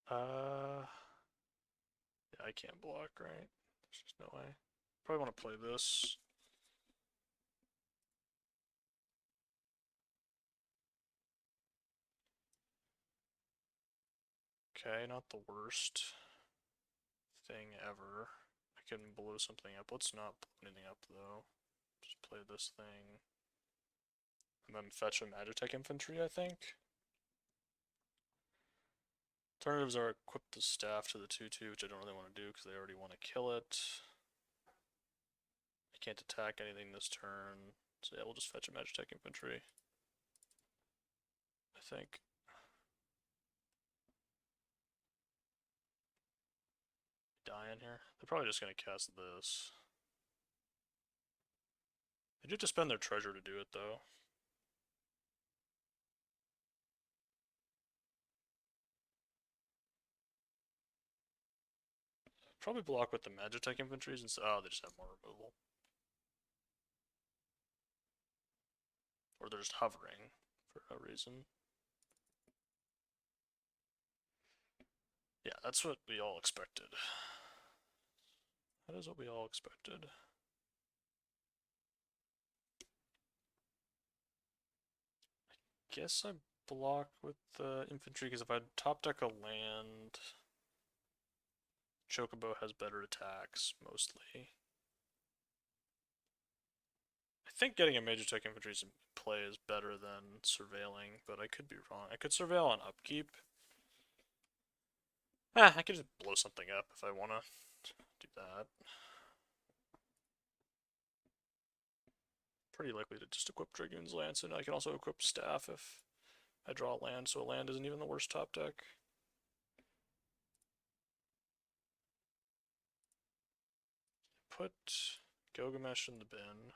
Yeah, I can't block, right? There's just no way. Probably want to play this. Okay, not the worst thing ever. I can blow something up. Let's not blow anything up though. Just play this thing. And then fetch a Magitech infantry, I think. Alternatives are equip the staff to the 2/2, which I don't really want to do because they already want to kill it. I can't attack anything this turn. So yeah, we'll just fetch a Magitech infantry. I think. Die in here. They're probably just gonna cast this. They do have to spend their treasure to do it though. Probably block with the Magitech infantries and oh, they just have more removal. Or they're just hovering for no reason. Yeah, that's what we all expected. That is what we all expected. I guess I block with the infantry because if I top deck a land, Chocobo has better attacks, mostly. I think getting a Magitech infantry in play is better than surveilling, but I could be wrong. I could surveil on upkeep. I could just blow something up if I want to do that. Pretty likely to just equip Dragoon's Lance, and I can also equip Staff if I draw a land, so a land isn't even the worst top deck. Put Gilgamesh in the bin.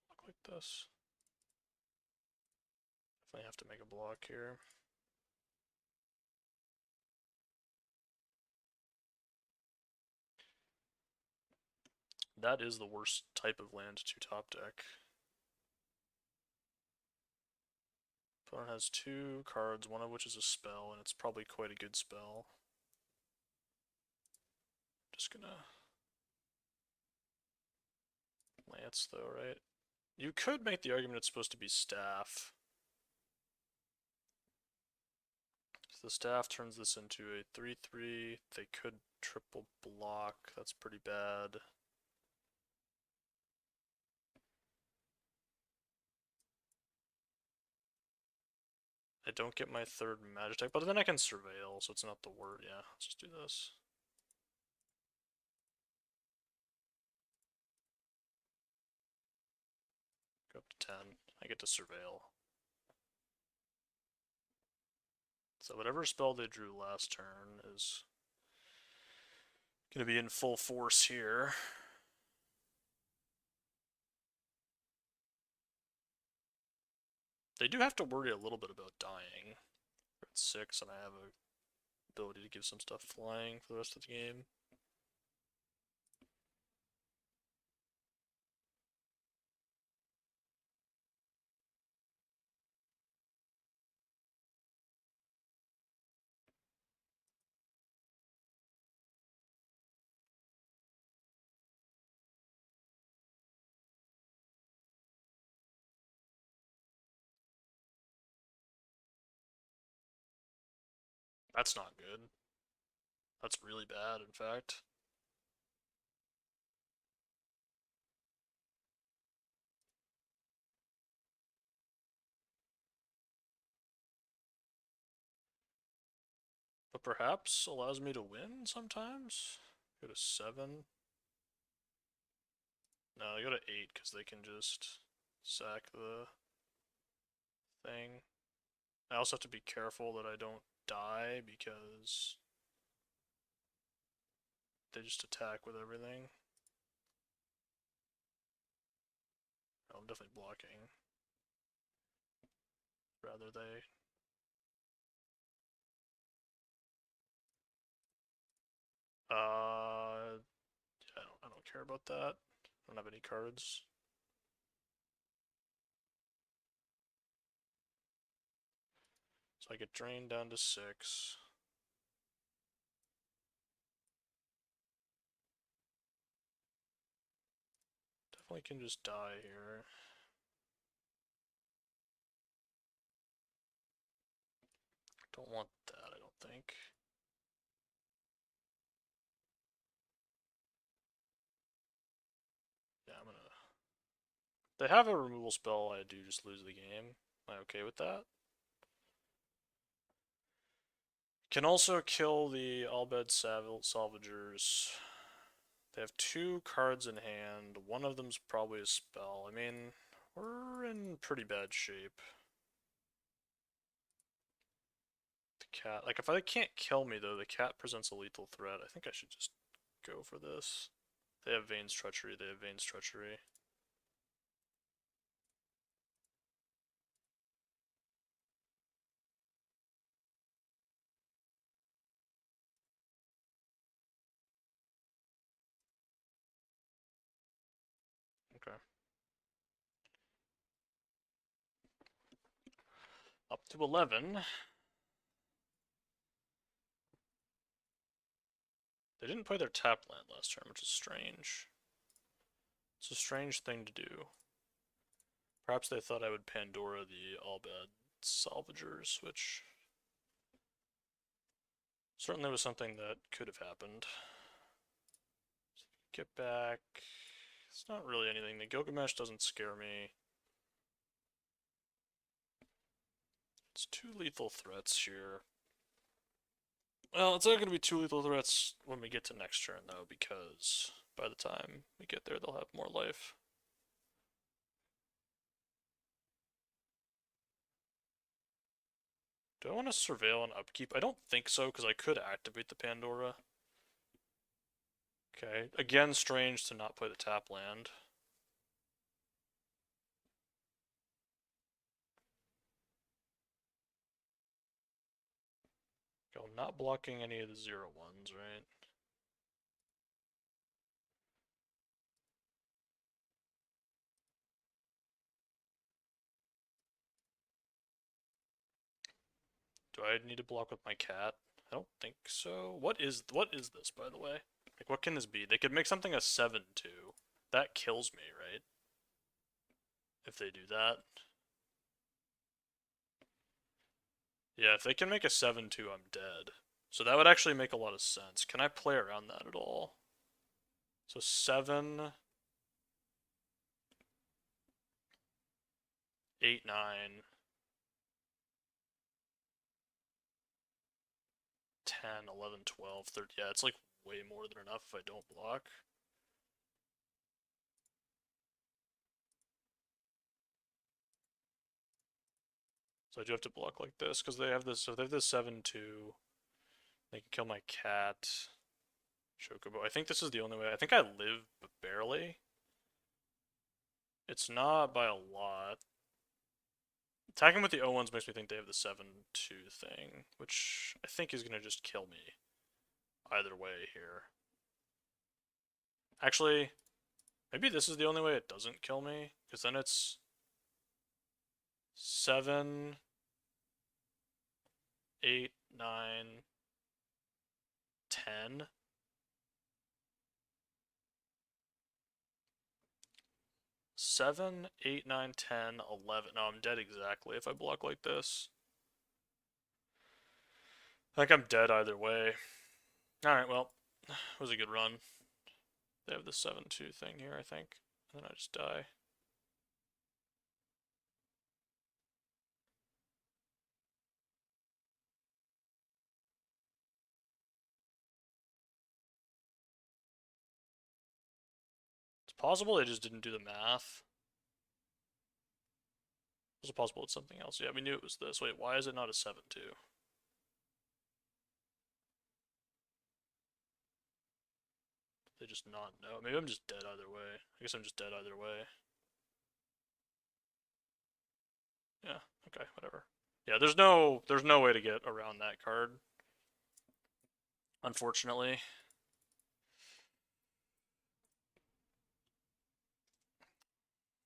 Look like this. Definitely have to make a block here. That is the worst type of land to top deck. Opponent has 2 cards, one of which is a spell, and it's probably quite a good spell. Just gonna Lance though, right? You could make the argument it's supposed to be Staff. So the Staff turns this into a 3/3. They could triple block. That's pretty bad. I don't get my 3rd Magitech, but then I can surveil, so it's not the word. Yeah, let's just do this. Go up to 10. I get to surveil. So whatever spell they drew last turn is going to be in full force here. They do have to worry a little bit about dying. We're at 6, and I have a ability to give some stuff flying for the rest of the game. That's not good. That's really bad, in fact. But perhaps allows me to win sometimes? Go to 7. No, I go to 8 because they can just sack the thing. I also have to be careful that I don't die because they just attack with everything. Oh, I'm definitely blocking. Rather they... I don't care about that. I don't have any cards. So I get drained down to 6. Definitely can just die here. Don't want that, I don't think. Yeah, I'm gonna... They have a removal spell, I do just lose the game. Am I okay with that? Can also kill the Albed Salvagers. They have 2 cards in hand. One of them's probably a spell. I mean, we're in pretty bad shape. The cat, like if they can't kill me though, the cat presents a lethal threat. I think I should just go for this. They have Vane's Treachery, they have Vane's Treachery. Okay. Up to 11. They didn't play their tap land last turn, which is strange. It's a strange thing to do. Perhaps they thought I would Pandora the Albed Salvagers, which Certainly was something that could have happened. Get back. It's not really anything. The Gilgamesh doesn't scare me. It's two lethal threats here. Well, it's not going to be two lethal threats when we get to next turn, though, because by the time we get there, they'll have more life. Do I want to surveil and upkeep? I don't think so, because I could activate the Pandora. Okay, again, strange to not play the tap land. Okay, I'm not blocking any of the 0/1s, right? Do I need to block with my cat? I don't think so. What is this, by the way? Like, what can this be? They could make something a 7/2. That kills me, right? If they do that. Yeah, if they can make a 7/2, I'm dead. So that would actually make a lot of sense. Can I play around that at all? So 7, 8, 9, 10, 11, 12, 13. Yeah, it's like way more than enough if I don't block. So I do have to block like this because they have this. So they have this 7/2. They can kill my cat. Chocobo. I think this is the only way. I think I live, but barely. It's not by a lot. Attacking with the O1s makes me think they have the 7/2 thing, which I think is going to just kill me either way here. Actually, maybe this is the only way it doesn't kill me, because then it's 7, 8, 9, 10. 7, 8, 9, 10, 11. No, I'm dead exactly if I block like this. I think I'm dead either way. Alright, well, it was a good run. They have the 7/2 thing here, I think. And then I just die. It's possible they just didn't do the math. It's possible it's something else. Yeah, we knew it was this. Wait, why is it not a 7/2? They just not know. Maybe I'm just dead either way. I guess I'm just dead either way. Yeah, okay, whatever. Yeah, there's no way to get around that card. Unfortunately.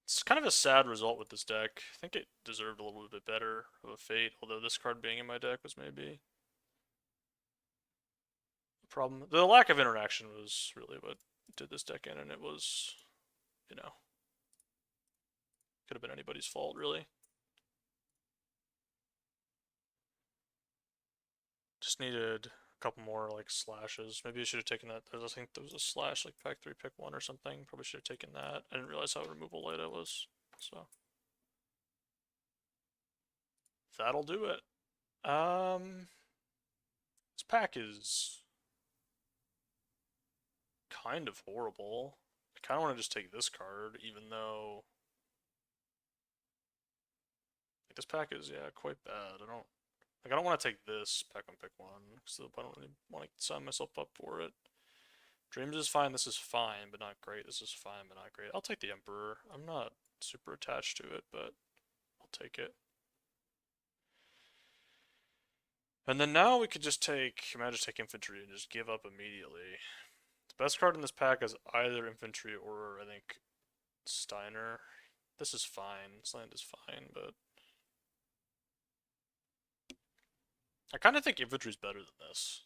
It's kind of a sad result with this deck. I think it deserved a little bit better of a fate, although this card being in my deck was maybe a problem. The lack of interaction was really what did this deck in, and it was, you know, could have been anybody's fault, really. Just needed a couple more, like, slashes. Maybe I should have taken that. I think there was a slash, like, pack 3, pick 1 or something. Probably should have taken that. I didn't realize how removal light it was, so. That'll do it. This pack is kind of horrible. I kind of want to just take this card, even though like, this pack is, yeah, quite bad. I don't want to take this pack on pick 1, because I don't really want to sign myself up for it. Dreams is fine, this is fine, but not great. This is fine, but not great. I'll take the Emperor. I'm not super attached to it, but I'll take it. And then now we could just take Magic Infantry and just give up immediately. The best card in this pack is either Infantry or, I think, Steiner. This is fine. This land is fine, but I kind of think Infantry's better than this.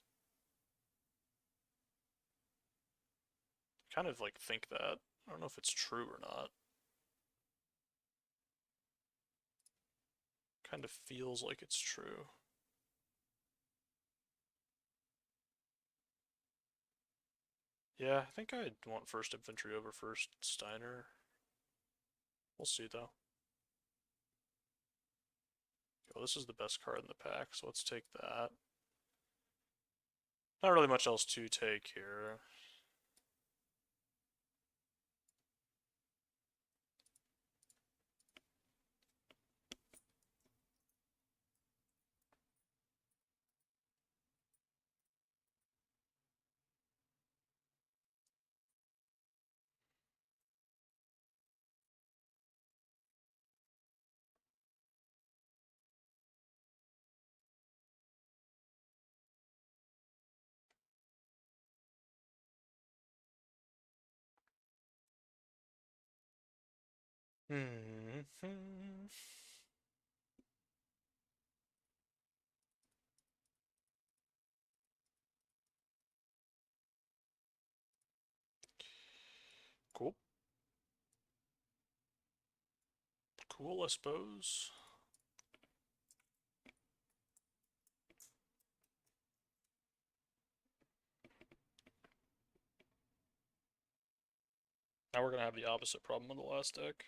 I kind of, like, think that. I don't know if it's true or not. Kind of feels like it's true. Yeah, I think I'd want first infantry over first Steiner. We'll see though. Well, this is the best card in the pack, so let's take that. Not really much else to take here. Hmm. Cool. Cool, I suppose. Now we're gonna have the opposite problem with the last deck.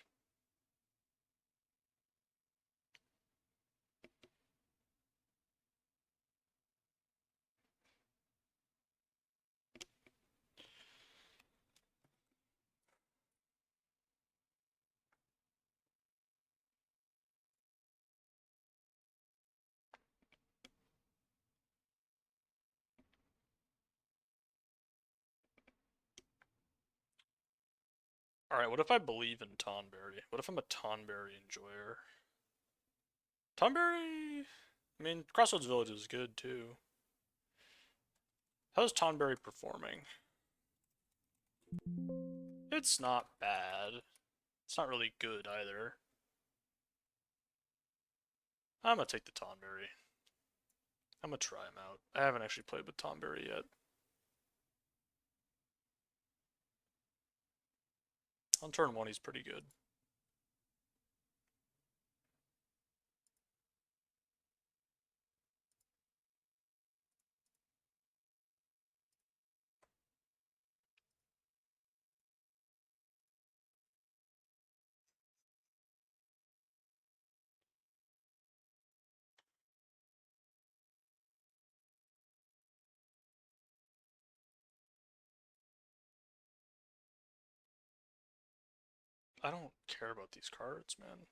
Alright, what if I believe in Tonberry? What if I'm a Tonberry enjoyer? Tonberry... I mean, Crossroads Village is good, too. How's Tonberry performing? It's not bad. It's not really good, either. I'm gonna take the Tonberry. I'm gonna try him out. I haven't actually played with Tonberry yet. On turn 1, he's pretty good. I don't care about these cards, man.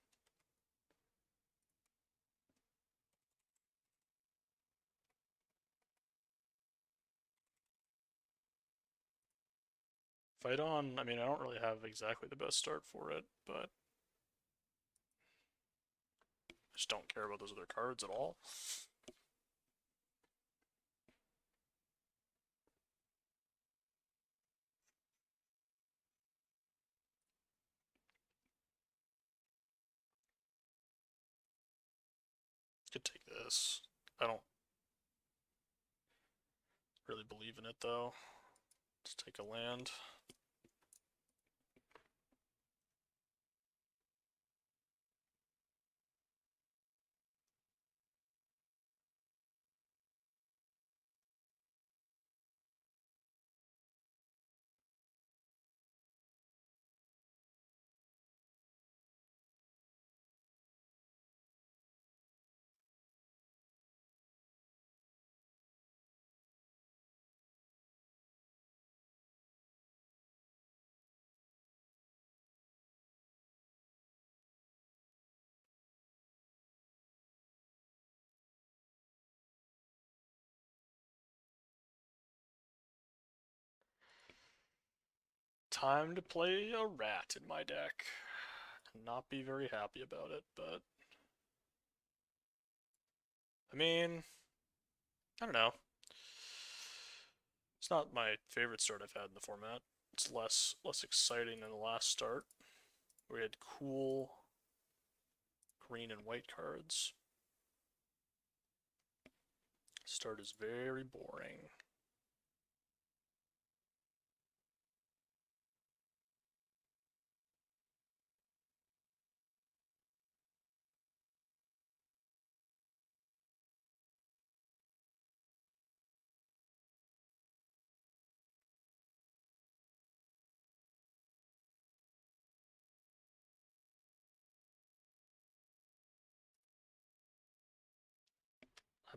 Fight on, I mean, I don't really have exactly the best start for it, but I just don't care about those other cards at all. Could take this. I don't really believe in it, though. Let's take a land. Time to play a rat in my deck. Not be very happy about it, but... I mean... I don't know. It's not my favorite start I've had in the format. It's less exciting than the last start, where we had cool green and white cards. Start is very boring.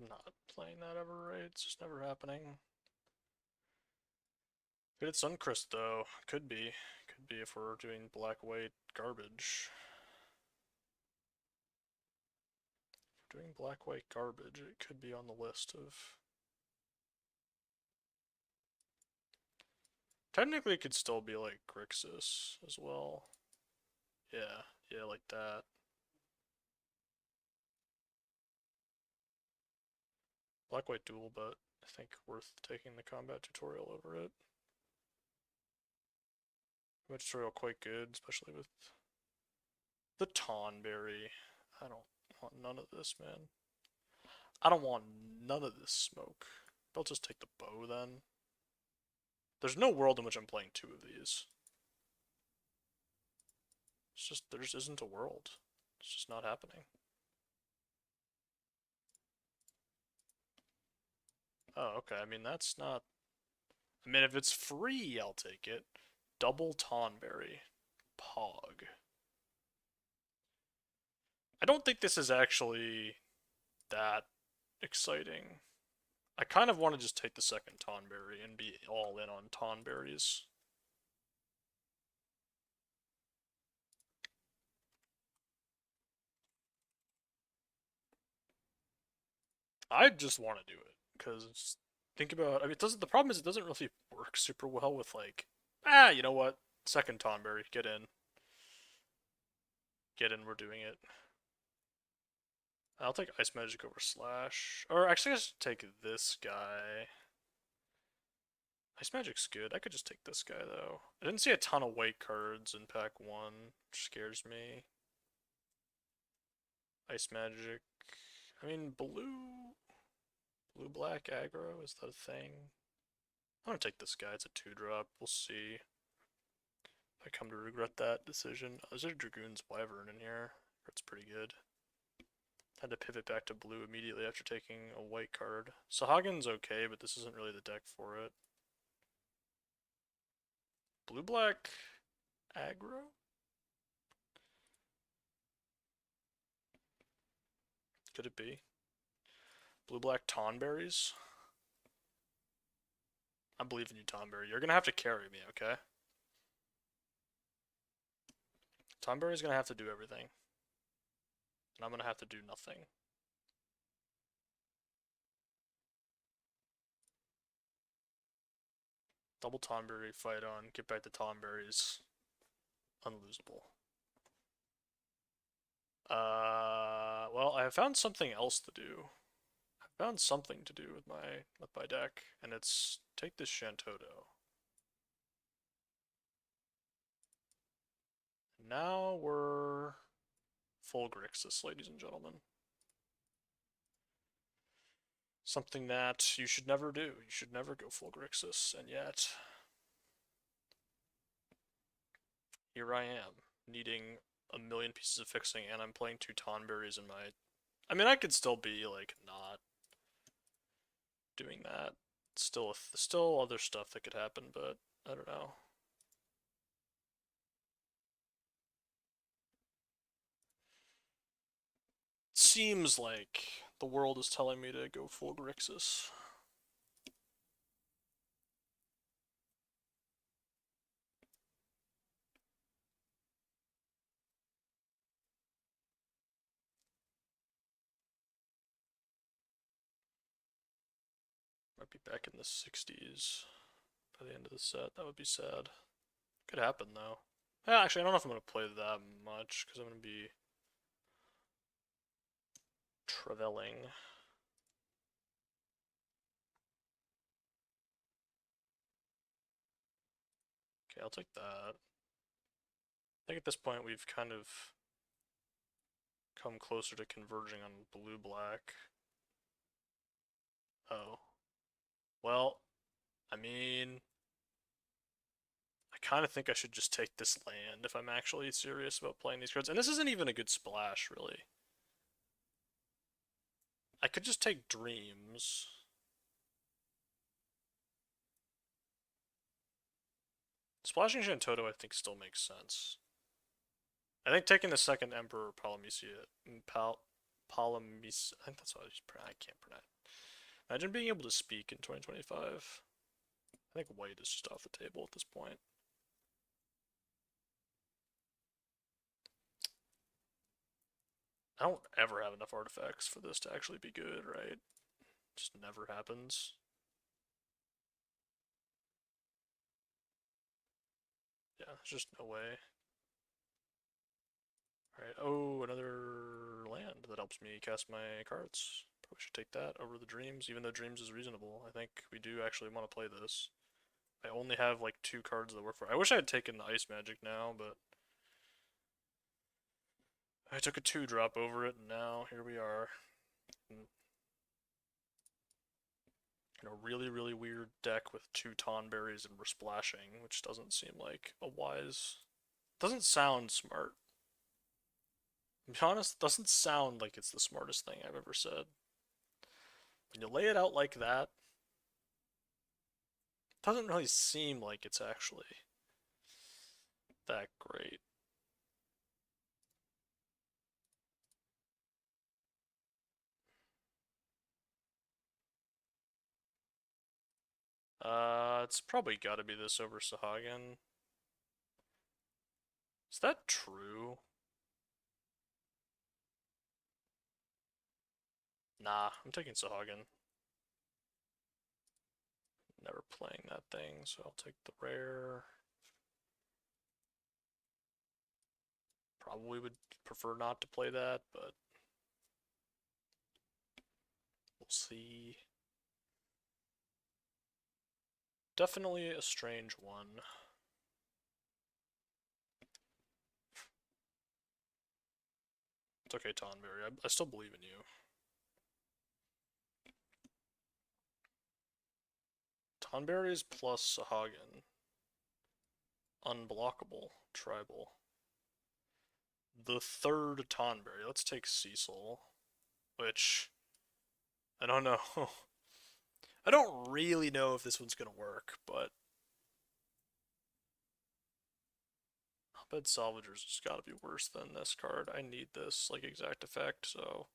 I'm not playing that ever, right? It's just never happening. Good at Suncrist though. Could be. Could be if we're doing black-white garbage. If we're doing black-white garbage, it could be on the list of... Technically it could still be like Grixis as well. Yeah, yeah, like that. Black-white duel, but I think worth taking the combat tutorial over it. Combat tutorial quite good, especially with the Tonberry. I don't want none of this, man. I don't want none of this smoke. I'll just take the bow then. There's no world in which I'm playing two of these. It's just, there just isn't a world. It's just not happening. Oh, okay. I mean, that's not... I mean, if it's free, I'll take it. Double Tonberry. Pog. I don't think this is actually that exciting. I kind of want to just take the second Tonberry and be all in on Tonberries. I just want to do it because think about. I mean, it doesn't. The problem is it doesn't really work super well with like. You know what? Second Tonberry, get in. Get in. We're doing it. I'll take Ice Magic over Slash. Or actually, I should take this guy. Ice Magic's good. I could just take this guy though. I didn't see a ton of white cards in pack 1, which scares me. Ice Magic. I mean, blue-black aggro, is that a thing? I'm gonna take this guy, it's a 2-drop, we'll see if I come to regret that decision. Oh, there's a Dragoon's Wyvern in here, it's pretty good. Had to pivot back to blue immediately after taking a white card. Sahagins okay, but this isn't really the deck for it. Blue-black aggro? Could it be? Blue-black Tonberries? I believe in you, Tonberry. You're gonna have to carry me, okay? Tonberry's gonna have to do everything. And I'm gonna have to do nothing. Double Tonberry, fight on, get back to Tonberries. Unlosable. Well, I have found something else to do. I found something to do with my deck, and it's take this Shantoto. Now we're full Grixis, ladies and gentlemen. Something that you should never do. You should never go full Grixis, and yet here I am, needing a million pieces of fixing, and I'm playing 2 Tonberries in my... I mean, I could still be, like, not doing that. Still other stuff that could happen, but I don't know. Seems like the world is telling me to go full Grixis. Might be back in the 60s by the end of the set. That would be sad. Could happen, though. Yeah, actually, I don't know if I'm going to play that much, because I'm going to be traveling. Okay, I'll take that. I think at this point we've kind of come closer to converging on blue-black. Oh. Well, I mean... I kind of think I should just take this land if I'm actually serious about playing these cards. And this isn't even a good splash, really. I could just take Dreams. Splashing Shantoto, I think, still makes sense. I think taking the second Emperor Palamis. I think that's what I can't pronounce. Imagine being able to speak in 2025. I think white is just off the table at this point. I don't ever have enough artifacts for this to actually be good, right? Just never happens. Yeah, there's just no way. Alright, oh, another land that helps me cast my cards. Probably should take that over the Dreams, even though Dreams is reasonable. I think we do actually want to play this. I only have like 2 cards that work for it. I wish I had taken the Ice Magic now, but I took a 2-drop over it, and now here we are. In a really, really weird deck with 2 Tonberries and we're splashing, which doesn't seem like a wise... Doesn't sound smart. To be honest, doesn't sound like it's the smartest thing I've ever said. When you lay it out like that, it doesn't really seem like it's actually that great. It's probably gotta be this over Sahagin. Is that true? Nah, I'm taking Sahagin. Never playing that thing, so I'll take the rare. Probably would prefer not to play that, but we'll see. Definitely a strange one. It's okay, Tonberry. I still believe in you. Tonberries plus Sahagin. Unblockable. Tribal. The third Tonberry. Let's take Cecil. Which... I don't know. I don't really know if this one's gonna work, but... Bed Salvagers has gotta be worse than this card. I need this, like, exact effect, so...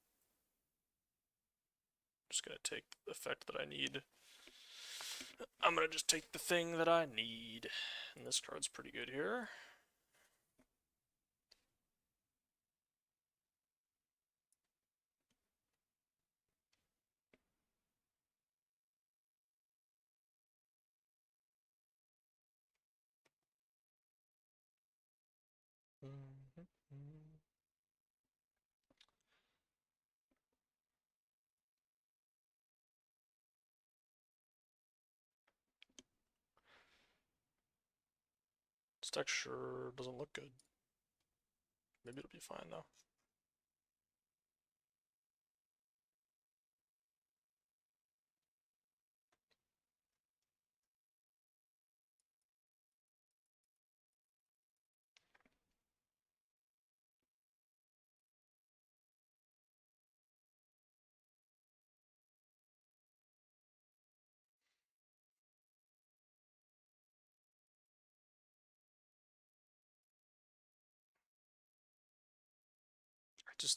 I'm just gonna take the effect that I need. I'm gonna just take the thing that I need. And this card's pretty good here. This texture doesn't look good. Maybe it'll be fine though.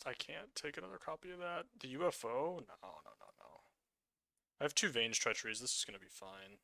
I can't take another copy of that. The UFO? No, no, no, no. I have 2 Veins Treacheries. This is gonna be fine.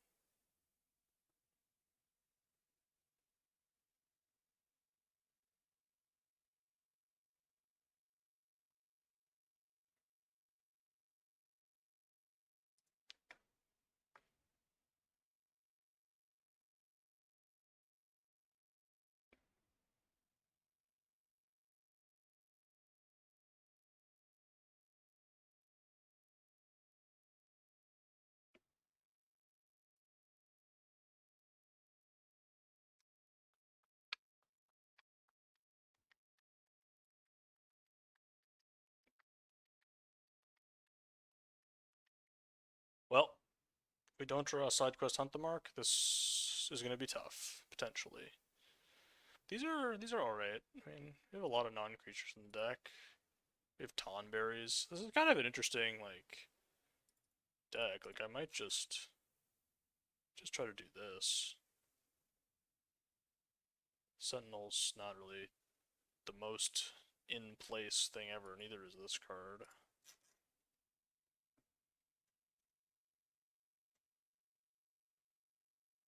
Well, if we don't draw a side quest Hunt the Mark, this is gonna be tough, potentially. These are alright. I mean, we have a lot of non-creatures in the deck. We have Tonberries. This is kind of an interesting, like, deck. Like, I might just try to do this. Sentinel's not really the most in-place thing ever. Neither is this card.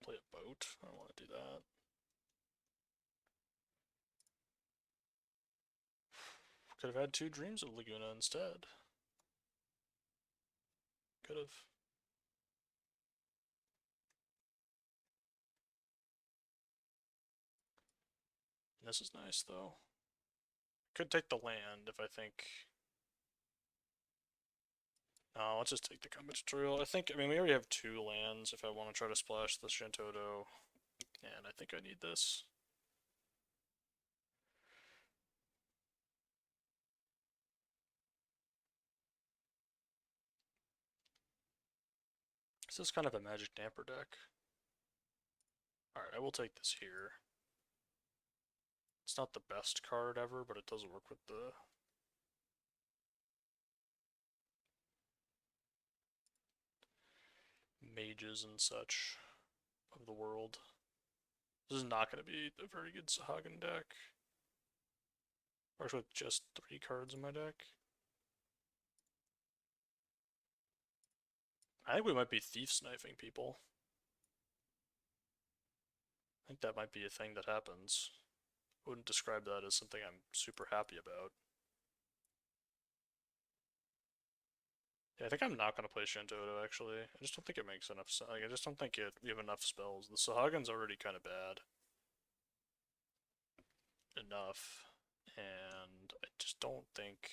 Play a boat. I don't want to do that. Could have had 2 Dreams of Laguna instead. Could have. This is nice, though. Could take the land if I think... No, let's just take the combat tutorial. I mean, we already have 2 lands if I want to try to splash the Shantoto. And I think I need this. This is kind of a Magic Damper deck. Alright, I will take this here. It's not the best card ever, but it does work with the mages and such of the world. This is not going to be a very good Sahagin deck. Works with just 3 cards in my deck. I think we might be thief sniping people. I think that might be a thing that happens. I wouldn't describe that as something I'm super happy about. Yeah, I think I'm not going to play Shantoto, actually. I just don't think it makes enough sense. Like, I just don't think we have enough spells. The Sahagin's already kind of bad enough, and I just don't think...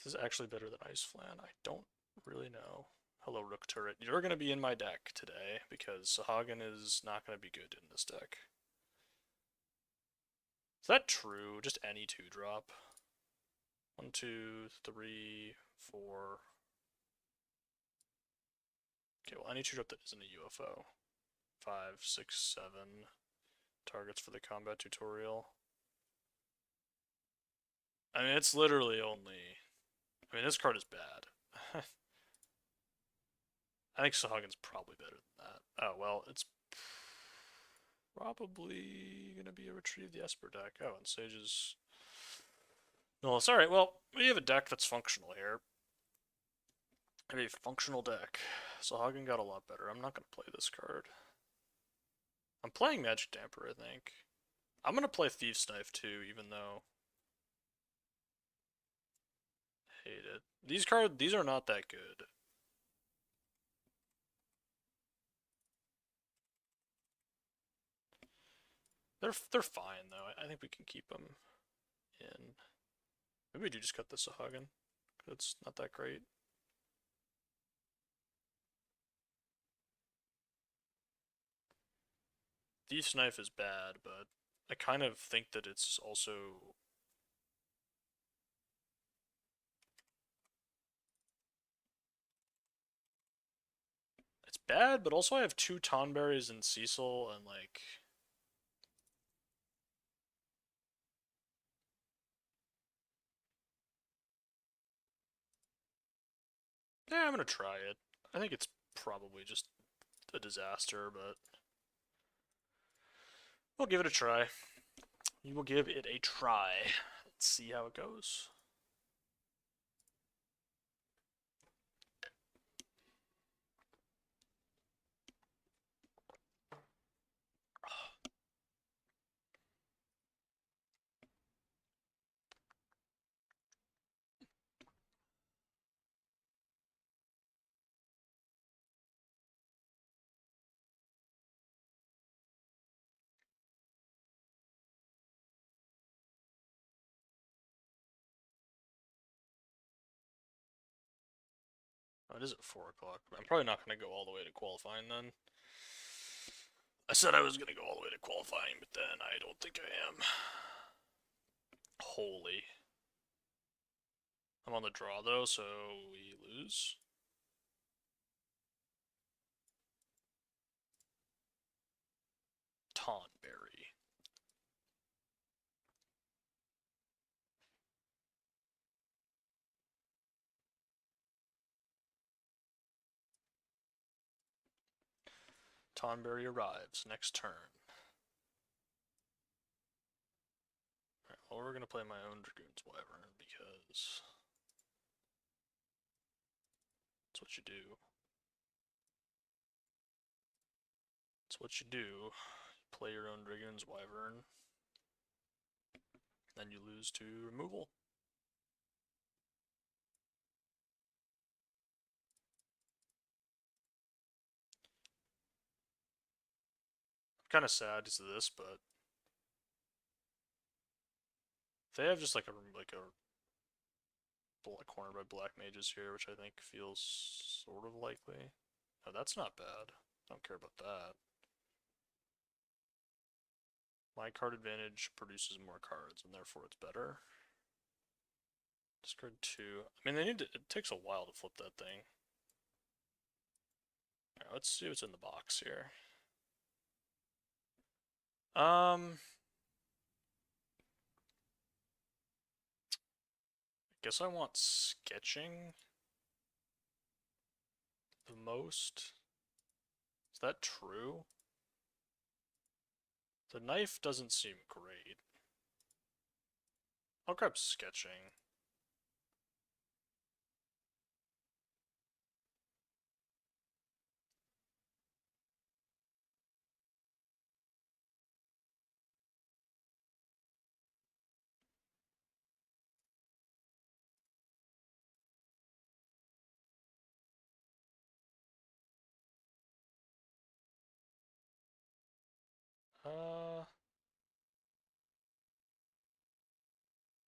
This is actually better than Ice Flan. I don't really know. Hello, Rook Turret. You're going to be in my deck today, because Sahagin is not going to be good in this deck. Is that true? Just any 2-drop? 1, 2, 3, 4. Okay, well, any 2-drop that isn't a UFO. 5, 6, 7 targets for the combat tutorial. I mean, it's literally only... I mean, this card is bad. I think Sahagin's probably better than that. Oh, well, it's probably going to be a Retrieve the Esper deck. Oh, and Sage's... No, it's alright. Well, we have a deck that's functional here. I have a functional deck. Sahagin got a lot better. I'm not going to play this card. I'm playing Magic Damper, I think. I'm going to play Thief's Knife too, even though... I hate it. These are not that good. They're fine though. I think we can keep them in. Maybe we do just cut the Sahagin. It's not that great. Thief's Knife is bad, but I kind of think that it's also... It's bad, but also I have 2 Tonberries and Cecil, and like... Yeah, I'm gonna try it. I think it's probably just a disaster, but... We'll give it a try. We will give it a try. Let's see how it goes. Oh, it is at 4 o'clock. I'm probably not going to go all the way to qualifying then. I said I was going to go all the way to qualifying, but then I don't think I am. Holy. I'm on the draw though, so we lose. Tonberry. Tonberry arrives next turn. Alright, well, we're gonna play my own Dragoon's Wyvern because that's what you do. That's what you do. Play your own Dragoon's Wyvern, then you lose to removal. I'm kind of sad to this, but they have just like a corner by black mages here, which I think feels sort of likely. Oh, that's not bad. I don't care about that. My card advantage produces more cards, and therefore it's better. Discard 2. I mean, it takes a while to flip that thing. Alright, let's see what's in the box here. I guess I want sketching the most. Is that true? The knife doesn't seem great. I'll grab sketching.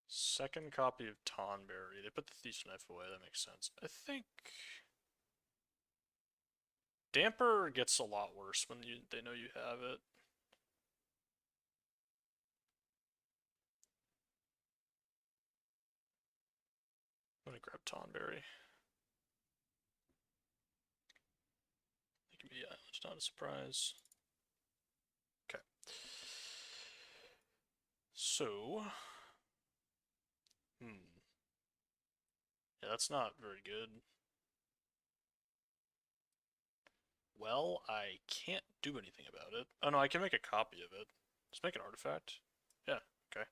Second copy of Tonberry. They put the Thief's Knife away, that makes sense. I think Damper gets a lot worse when they know you have it. I'm gonna grab Tonberry. Yeah, it's not a surprise. Okay. So, yeah, that's not very good. Well, I can't do anything about it. Oh no, I can make a copy of it. Let's make an artifact. Yeah, okay.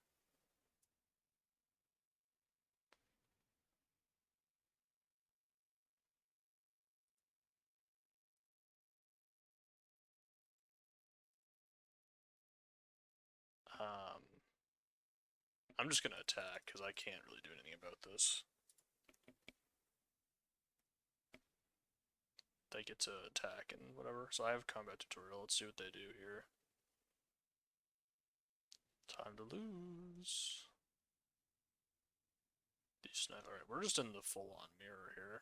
Um, I'm just gonna attack because I can't really do anything about this. They get to attack and whatever. So I have combat tutorial. Let's see what they do here. Time to lose. Decent. Alright, we're just in the full-on mirror here.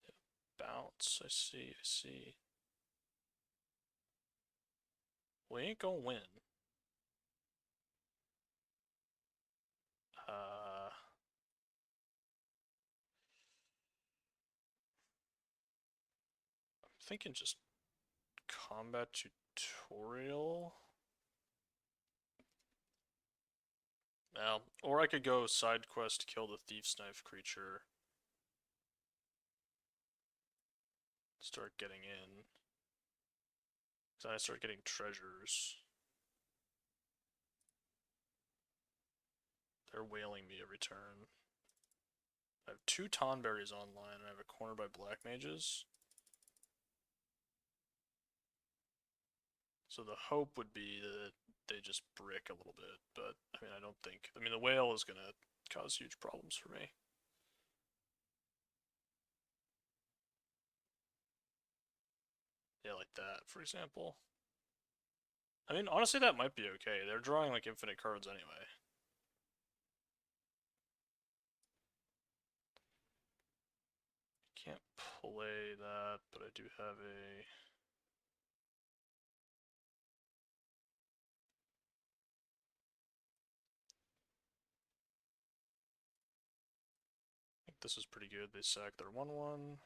Yeah, bounce. I see, I see. We ain't gonna win. I'm thinking just combat tutorial. Now, or I could go side quest, kill the Thief's Knife creature. Start getting in. Then I start getting treasures. They're wailing me every turn. I have 2 Tonberries online, and I have a corner by black mages. So the hope would be that they just brick a little bit, but I mean, I don't think. I mean, the whale is gonna cause huge problems for me. Yeah, like that, for example. I mean, honestly, that might be okay. They're drawing like infinite cards anyway. Can't play that, but I do have a... I think this is pretty good. They sack their 1/1.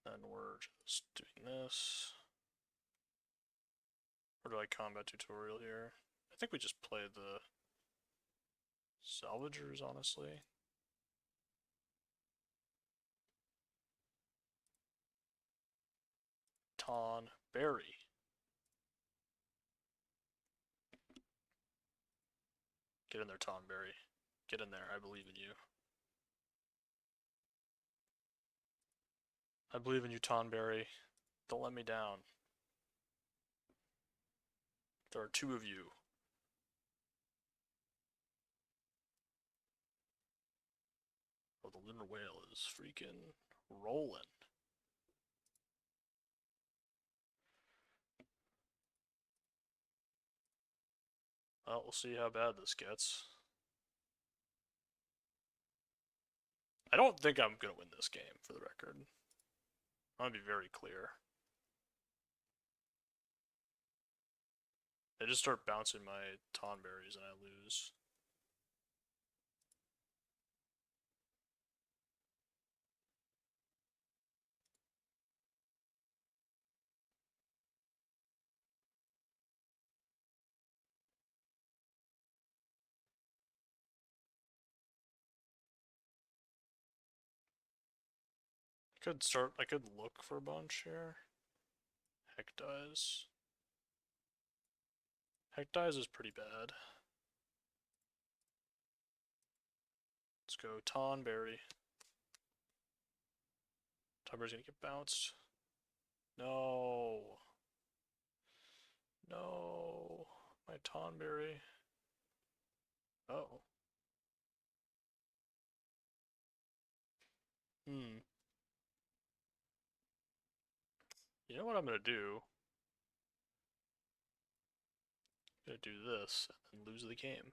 And we're just doing this. Or do I combat tutorial here? I think we just play the salvagers, honestly. Tonberry. Get in there, Tonberry. Get in there. I believe in you. I believe in you, Tonberry. Don't let me down. There are two of you. Oh, the lunar whale is freaking rolling. Well, we'll see how bad this gets. I don't think I'm going to win this game, for the record. I want to be very clear. They just start bouncing my Tonberries and I lose. I could look for a bunch here. Heck dies. Heck dies is pretty bad. Let's go Tonberry. Tonberry's gonna get bounced. No. No. My Tonberry. Oh. Hmm. You know what I'm gonna do? I'm gonna do this and then lose the game.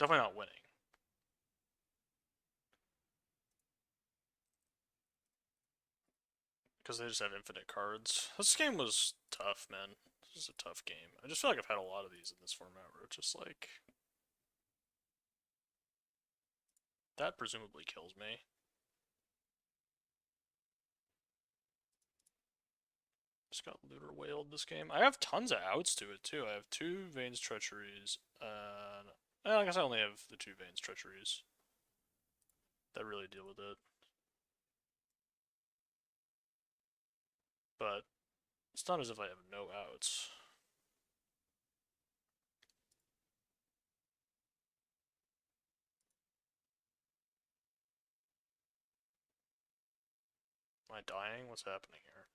Definitely not winning. Because they just have infinite cards. This game was tough, man. This is a tough game. I just feel like I've had a lot of these in this format where it's just like... That presumably kills me. Just got lunar whaled this game. I have tons of outs to it too. I have 2 Veins Treacheries. I guess I only have the 2 Veins Treacheries that really deal with it. But it's not as if I have no outs. Am I dying? What's happening here?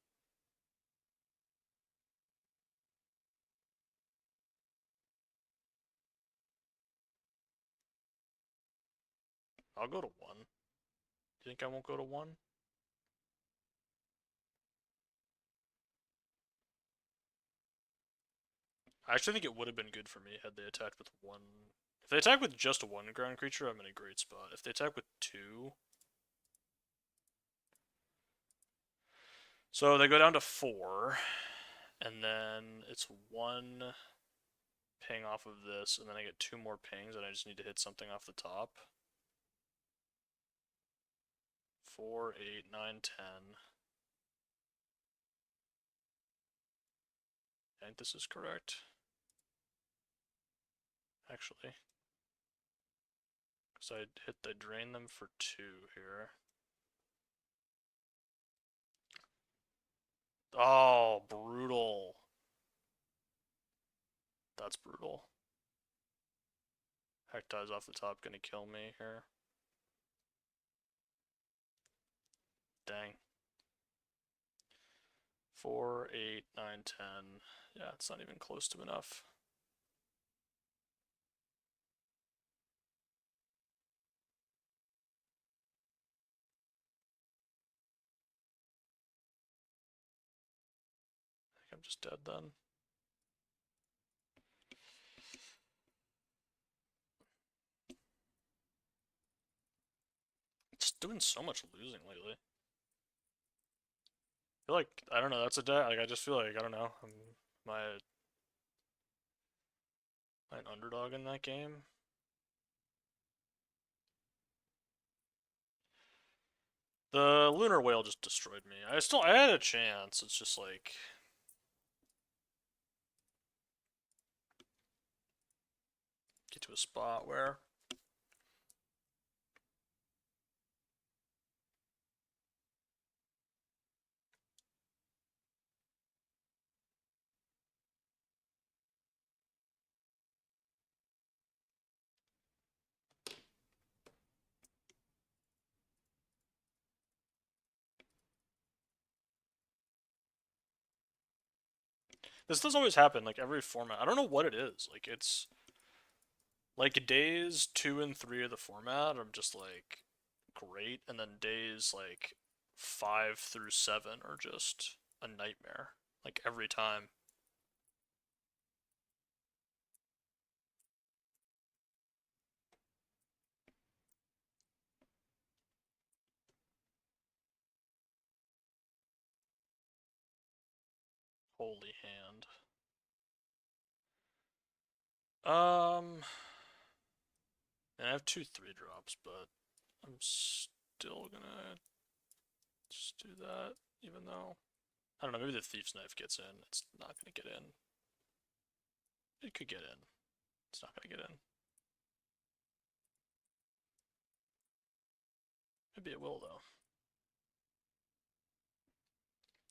I'll go to 1. Do you think I won't go to 1? I actually think it would have been good for me had they attacked with 1. If they attack with just 1 ground creature, I'm in a great spot. If they attack with 2... So they go down to 4, and then it's 1 ping off of this, and then I get 2 more pings, and I just need to hit something off the top. 4, 8, 9, 10. I think this is correct. Actually. Because I drain them for 2 here. Oh, brutal. That's brutal. Heck dies off the top, gonna kill me here. Dang. 4, 8, 9, 10. Yeah, it's not even close to enough. I think I'm just dead then. Just doing so much losing lately. I feel like, I don't know, that's a deck, like, I just feel like, I don't know, am I an underdog in that game? The lunar whale just destroyed me. I had a chance, it's just like... Get to a spot where This does always happen, like every format. I don't know what it is. Like it's like days 2 and 3 of the format are just like great, and then days like 5 through 7 are just a nightmare. Like every time. Holy hand. Um, and I have two 3 drops, but I'm still gonna just do that, even though I don't know. Maybe the thief's knife gets in. It's not gonna get in. It could get in. It's not gonna get in. Maybe it will though.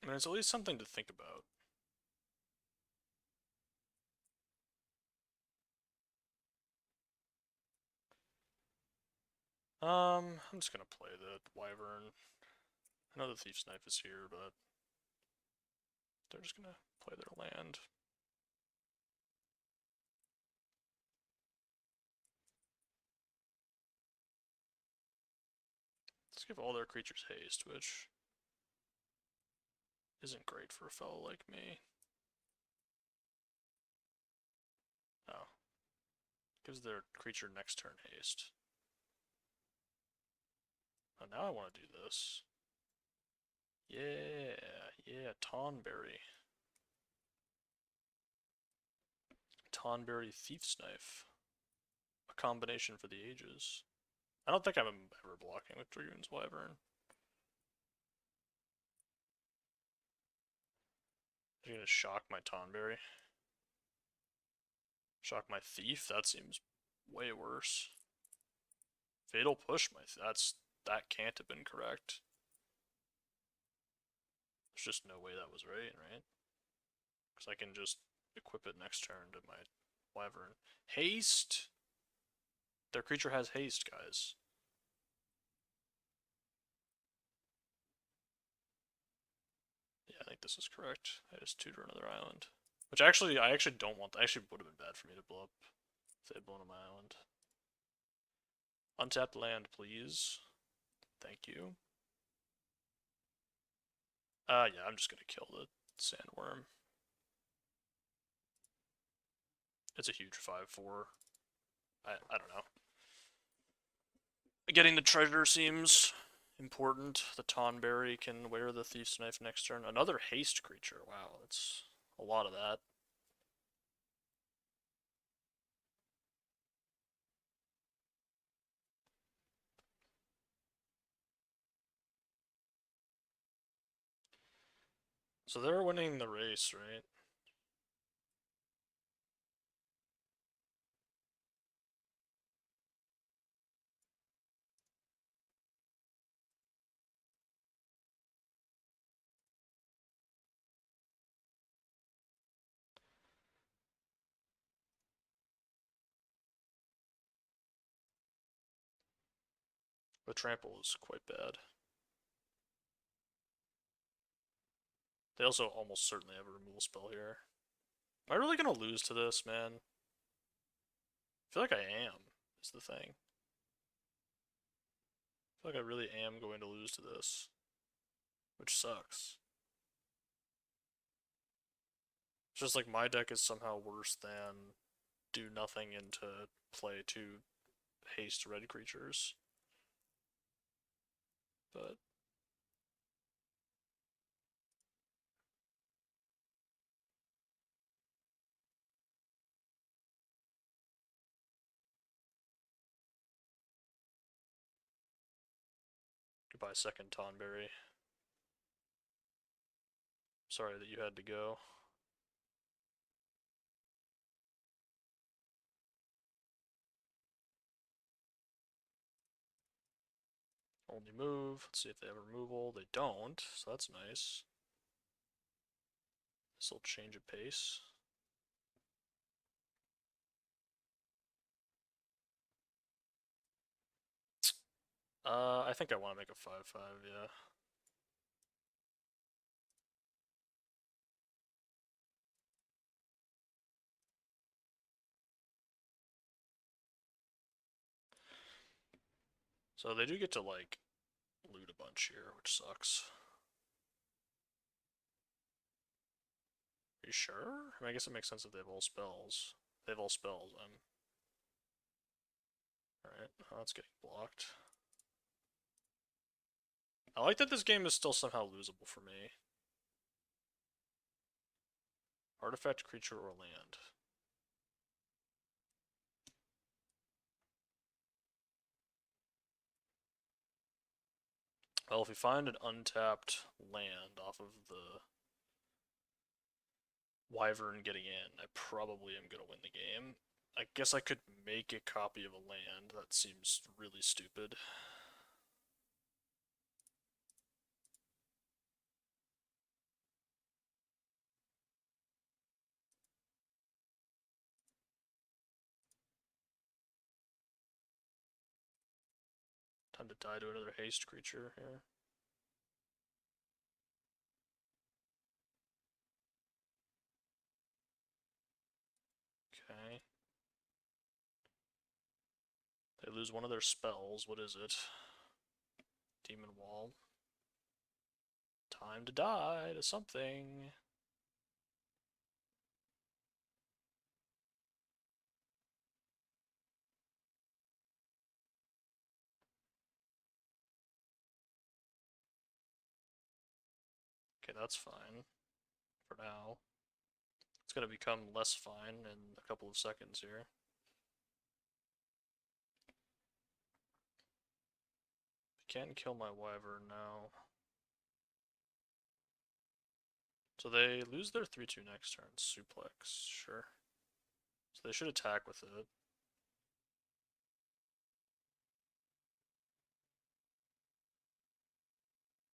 I mean, it's at least something to think about. I'm just gonna play the wyvern. I know the thief's knife is here, but they're just gonna play their land. Let's give all their creatures haste, which isn't great for a fellow like me. Oh, gives their creature next turn haste. Oh, now I want to do this. Yeah, yeah, Tonberry. Tonberry Thief's Knife. A combination for the ages. I don't think I'm ever blocking with Dragoon's Wyvern. Are you gonna shock my Tonberry? Shock my Thief? That seems way worse. Fatal Push my that can't have been correct. There's just no way that was right, right? Because I can just equip it next turn to my Wyvern. Haste! Their creature has haste, guys. Yeah, I think this is correct. I just tutor another island. Which actually, I actually don't want. Actually, would have been bad for me to blow up if they had blown up my island. Untapped land, please. Thank you. Yeah, I'm just gonna kill the sandworm. It's a huge 5/4. I don't know. Getting the treasure seems important. The Tonberry can wear the Thief's Knife next turn. Another haste creature. Wow, that's a lot of that. So they're winning the race, right? The trample is quite bad. They also almost certainly have a removal spell here. Am I really gonna lose to this, man? I feel like I am, is the thing. I feel like I really am going to lose to this. Which sucks. It's just like my deck is somehow worse than do nothing into play 2 haste red creatures. But goodbye, second Tonberry. Sorry that you had to go. Only move. Let's see if they have removal. They don't, so that's nice. This will change of pace. I think I want to make a 5/5, yeah. So they do get to, like, loot a bunch here, which sucks. Are you sure? I mean, I guess it makes sense if they have all spells. They have all spells, Alright, oh, that's getting blocked. I like that this game is still somehow losable for me. Artifact, creature, or land. Well, if we find an untapped land off of the Wyvern getting in, I probably am going to win the game. I guess I could make a copy of a land. That seems really stupid. Time to die to another haste creature here. Okay. They lose one of their spells. What is it? Demon Wall. Time to die to something. Okay, that's fine. For now. It's gonna become less fine in a couple of seconds here. Can't kill my Wyvern now. So they lose their 3-2 next turn. Suplex, sure. So they should attack with it.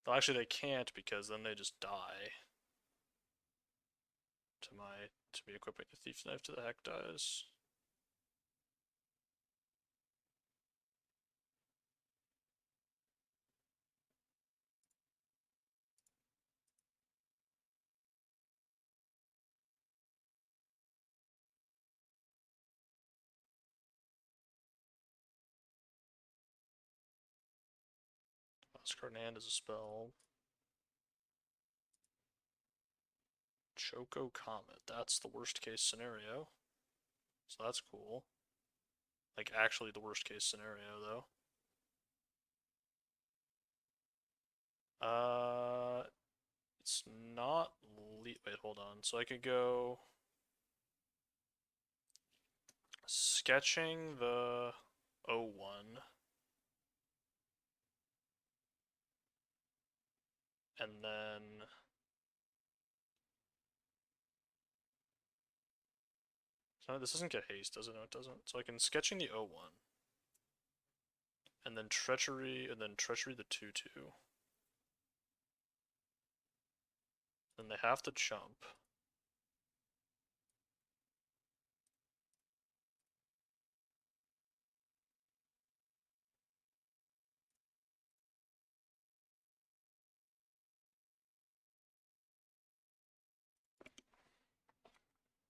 Well, actually they can't because then they just die. To be equipping the Thief's Knife to the heck dies. Discard hand is a spell. Choco Comet. That's the worst case scenario. So that's cool. Like, actually the worst case scenario, though. It's not wait, hold on. So I could go sketching the 01 and then so this doesn't get haste, does it? No, it doesn't. So I can sketching the 01 and then treachery the 2-2. Then they have to jump.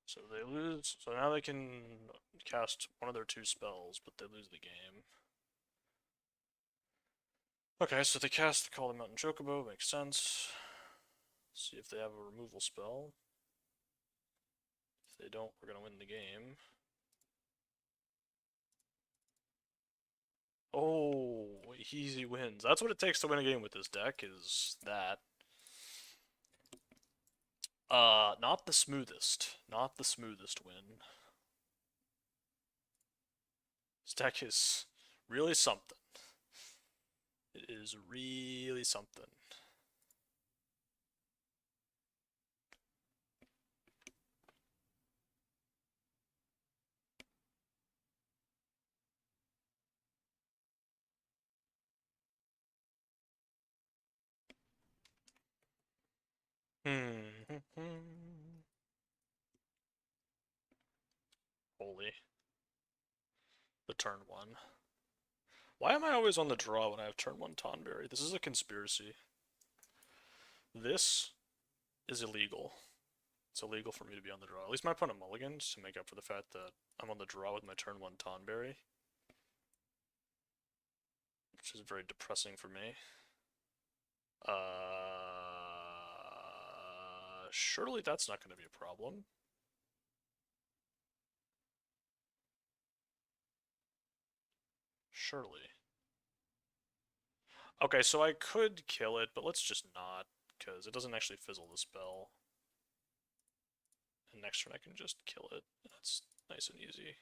So they lose. So now they can cast one of their 2 spells, but they lose the game. Okay, so they cast the Call the Mountain Chocobo, makes sense. See if they have a removal spell. If they don't, we're gonna win the game. Oh, easy wins. That's what it takes to win a game with this deck, is that. Not the smoothest. Not the smoothest win. This deck is really something. It is really something. Holy. The turn 1. Why am I always on the draw when I have turn 1 Tonberry? This is a conspiracy. This is illegal. It's illegal for me to be on the draw. At least my opponent mulligans to make up for the fact that I'm on the draw with my turn 1 Tonberry. which is very depressing for me. Surely that's not going to be a problem. Surely. Okay, so I could kill it, but let's just not, because it doesn't actually fizzle the spell. And next turn I can just kill it. That's nice and easy.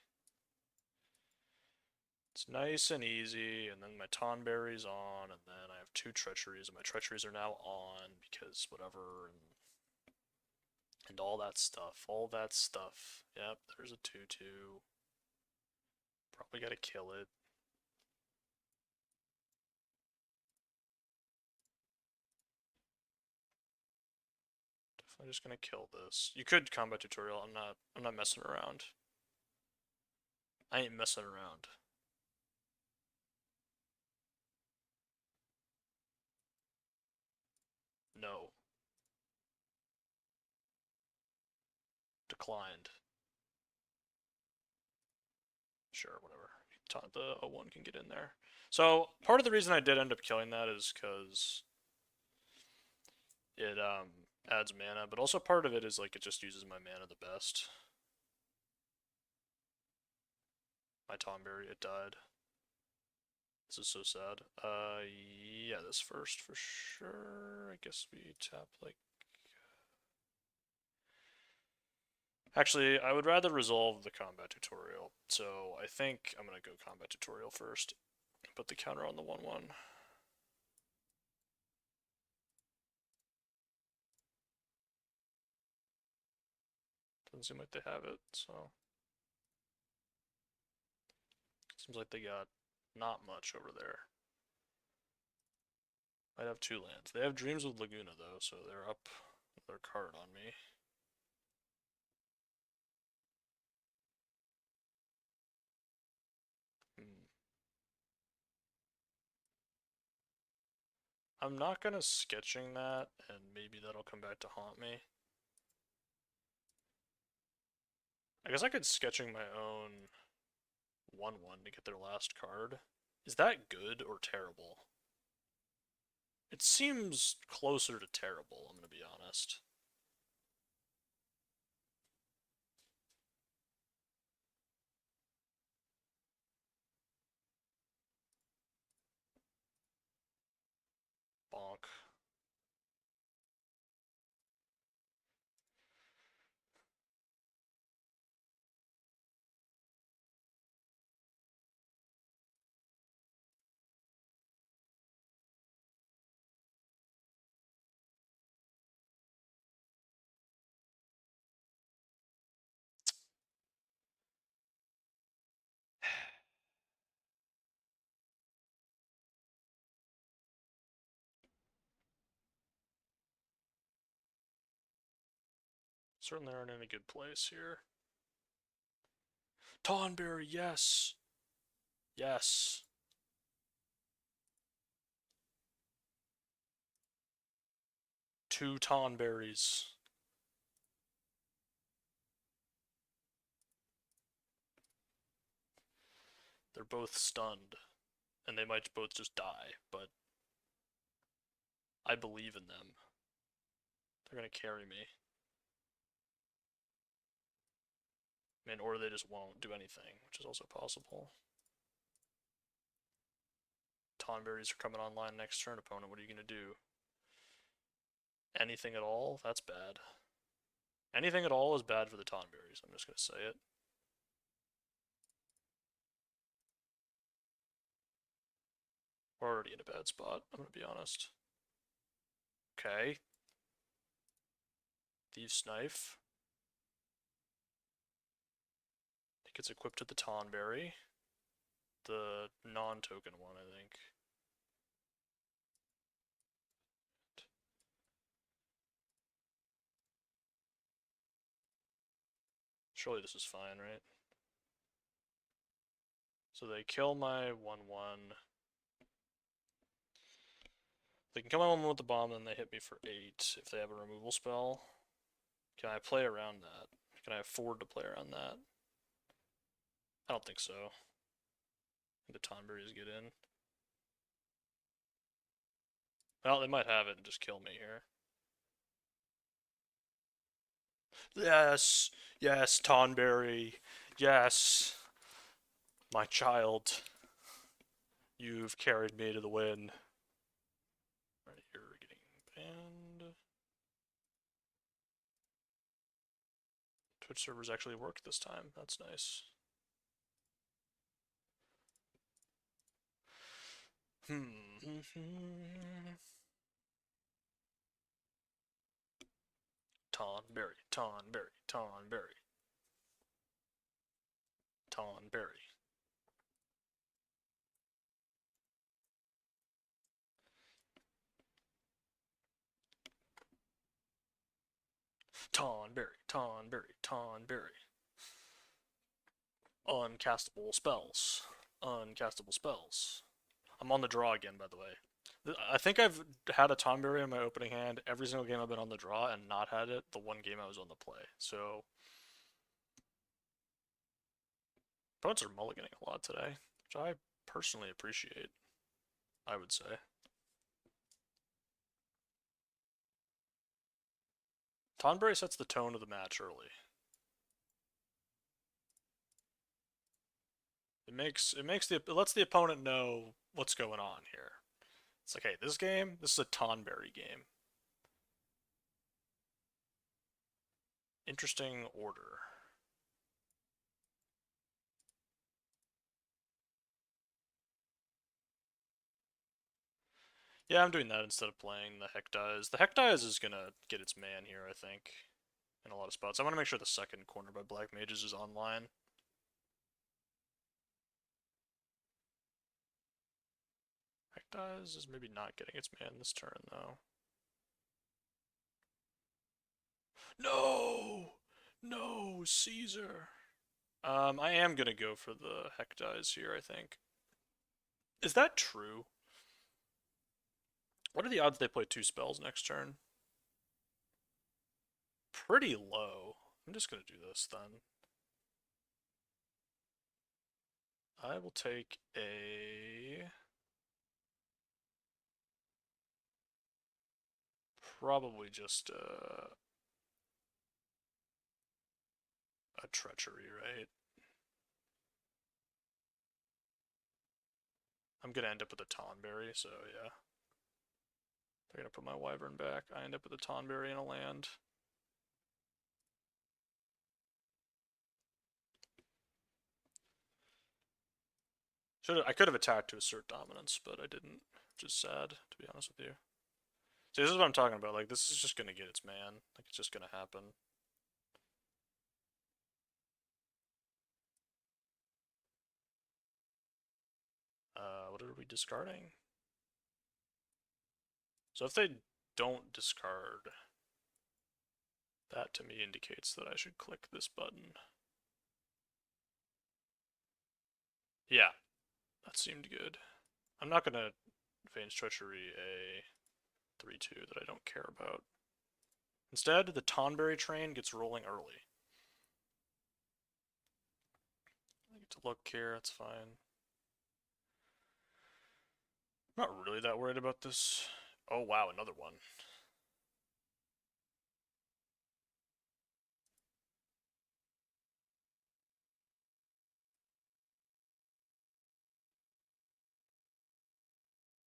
It's nice and easy, and then my Tonberry's on, and then I have two Treacheries, and my Treacheries are now on, because whatever, and all that stuff. All that stuff. Yep, there's a 2-2. Probably gotta kill it. Definitely just gonna kill this. You could combat tutorial, I'm not messing around. I ain't messing around. No. Declined. Sure, whatever. The 01 can get in there. So, part of the reason I did end up killing that is because it adds mana, but also part of it is like it just uses my mana the best. My Tomberry, it died. This is so sad. Yeah, this first for sure. I guess we tap like... Actually, I would rather resolve the combat tutorial, so I think I'm gonna go combat tutorial first. Put the counter on the 1-1. Doesn't seem like they have it, so... Seems like they got not much over there. Might have two lands. They have Dreams of Laguna, though, so they're up their card on me. Hmm. I'm not gonna sketching that, and maybe that'll come back to haunt me. I guess I could sketching my own 1-1 to get their last card. Is that good or terrible? It seems closer to terrible, I'm gonna be honest. Bonk. Certainly aren't in a good place here. Tonberry, yes! Yes! Two Tonberries. They're both stunned, and they might both just die, but I believe in them. They're gonna carry me. I mean, or they just won't do anything, which is also possible. Tonberries are coming online next turn, opponent. What are you gonna do? Anything at all? That's bad. Anything at all is bad for the Tonberries. I'm just gonna say it. We're already in a bad spot, I'm gonna be honest. Okay. Thieves' Knife. It gets equipped to the Tonberry. The non-token one, I think. Surely this is fine, right? So they kill my 1-1. They can kill my 1-1 with the bomb, then they hit me for 8 if they have a removal spell. Can I play around that? Can I afford to play around that? I don't think so. I think the Tonberries get in. Well, they might have it and just kill me here. Yes, yes, Tonberry. Yes, my child. You've carried me to the win. Right, you're getting banned. Twitch servers actually work this time. That's nice. Tonberry, Tonberry, Tonberry, Tonberry. Tonberry, Tonberry, Tonberry. Uncastable spells. Uncastable spells. I'm on the draw again, by the way. I think I've had a Tonberry in my opening hand every single game I've been on the draw and not had it the one game I was on the play. So, opponents are mulliganing a lot today, which I personally appreciate, I would say. Tonberry sets the tone of the match early. It lets the opponent know what's going on here. It's like, hey, this is a Tonberry game. Interesting order. Yeah, I'm doing that instead of playing the Heck Dies. The Heck Dies is gonna get its man here, I think, in a lot of spots. I want to make sure the second corner by Black Mages is online. Heck Dies is maybe not getting its man this turn, though. No! No, Caesar! I am gonna go for the Heck Dies here, I think. Is that true? What are the odds they play two spells next turn? Pretty low. I'm just gonna do this then. I will take probably just a treachery, right? I'm gonna end up with a Tonberry, so yeah. They're gonna put my Wyvern back. I end up with a Tonberry and a land. I could have attacked to assert dominance, but I didn't, which is sad, to be honest with you. See, this is what I'm talking about. Like, this is just gonna get its man. Like, it's just gonna happen. What are we discarding? So if they don't discard, that to me indicates that I should click this button. Yeah, that seemed good. I'm not gonna Vein's Treachery a 3-2 that I don't care about. Instead, the Tonberry train gets rolling early. I get to look here, that's fine. I'm not really that worried about this. Oh wow, another one.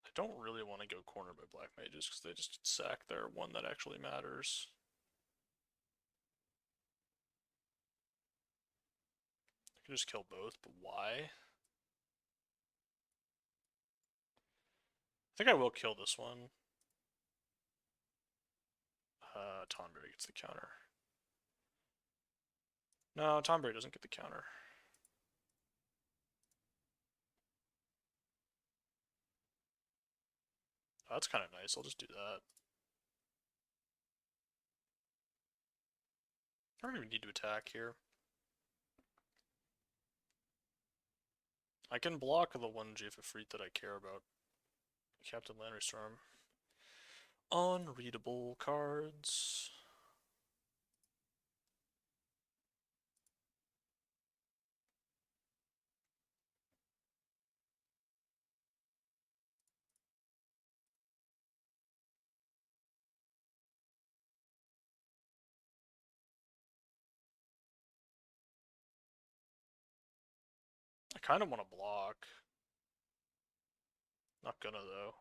I don't really want to go corner by Black Mages because they just sack their one that actually matters. I could just kill both, but why? I think I will kill this one. Tonberry gets the counter. No, Tonberry doesn't get the counter. Oh, that's kind of nice. I'll just do that. I don't even need to attack here. I can block the one Jaffa that I care about. Captain Landerstorm. Unreadable cards. kind of want to block. Not gonna, though.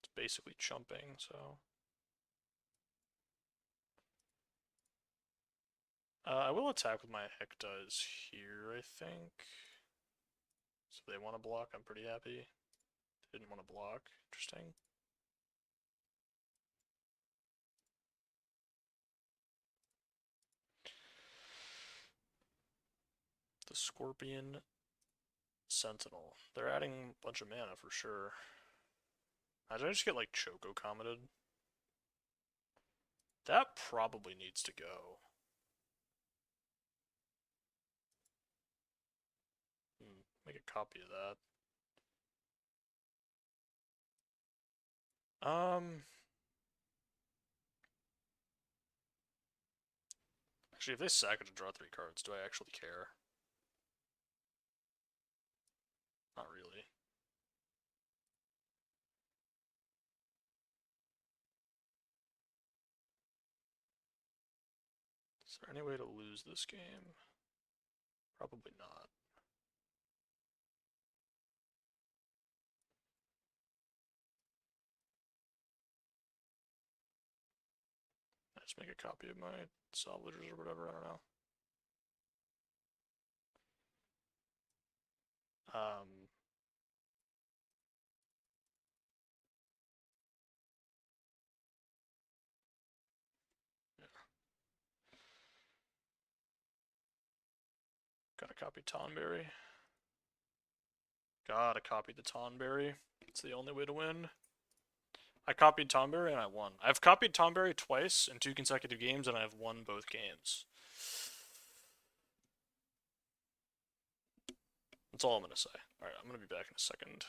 It's basically chumping, so... I will attack with my Hectas here, I think. So they want to block, I'm pretty happy. They didn't want to block. Interesting. The Scorpion Sentinel. They're adding a bunch of mana for sure. Did I just get like Choco commented? That probably needs to go. Make a copy of that. Actually, if they sack it to draw 3 cards, do I actually care? Not really. Is there any way to lose this game? Probably not. I just make a copy of my salvagers or whatever, I don't know. Yeah. Gotta copy Tonberry. Gotta copy the Tonberry. It's the only way to win. I copied Tonberry and I won. I've copied Tonberry twice in 2 consecutive games and I've won both games. That's all I'm gonna say. Alright, I'm gonna be back in a second.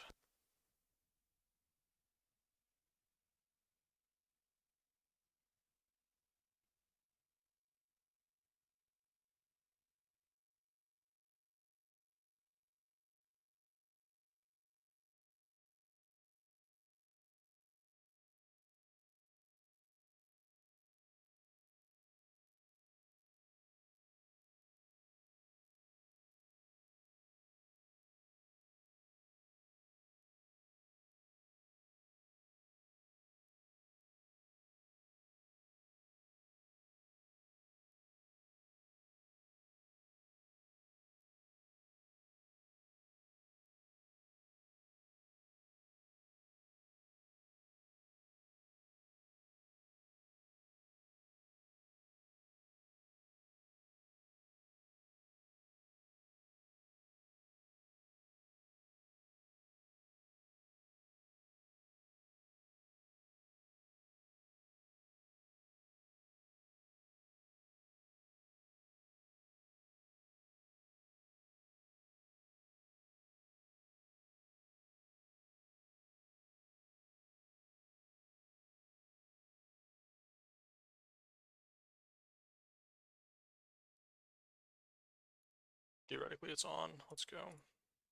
Theoretically, it's on. Let's go.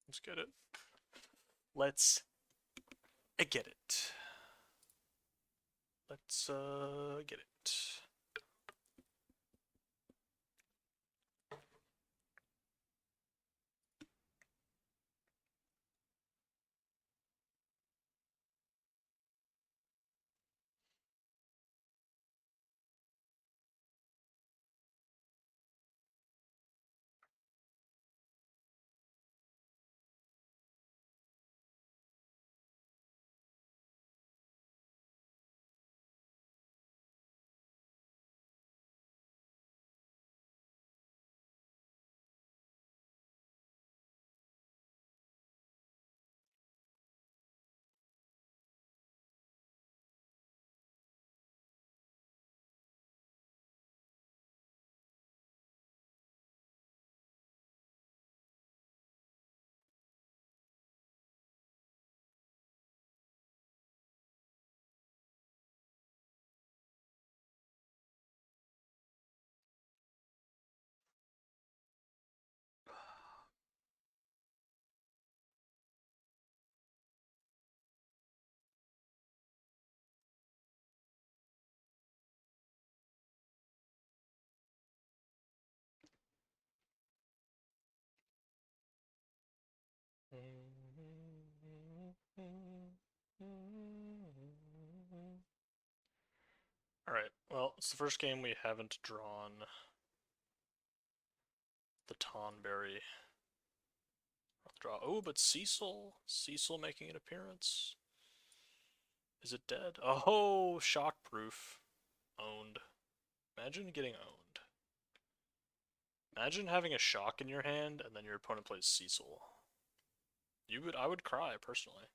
Let's get it. Let's get it. Let's get it. Alright, well, it's the first game we haven't drawn the Tonberry. Draw. Oh, but Cecil. Cecil making an appearance. Is it dead? Oh, shockproof. Owned. Imagine getting owned. Imagine having a shock in your hand and then your opponent plays Cecil. I would cry, personally.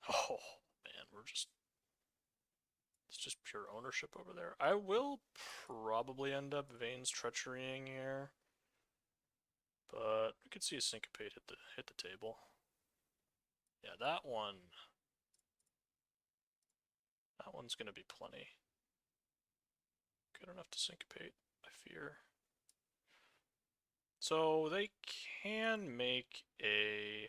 Oh, man, it's just pure ownership over there. I will probably end up Vane's Treacherying here. But we could see a Syncopate hit the table. Yeah, that one's gonna be plenty. Good enough to Syncopate, I fear. So they can make a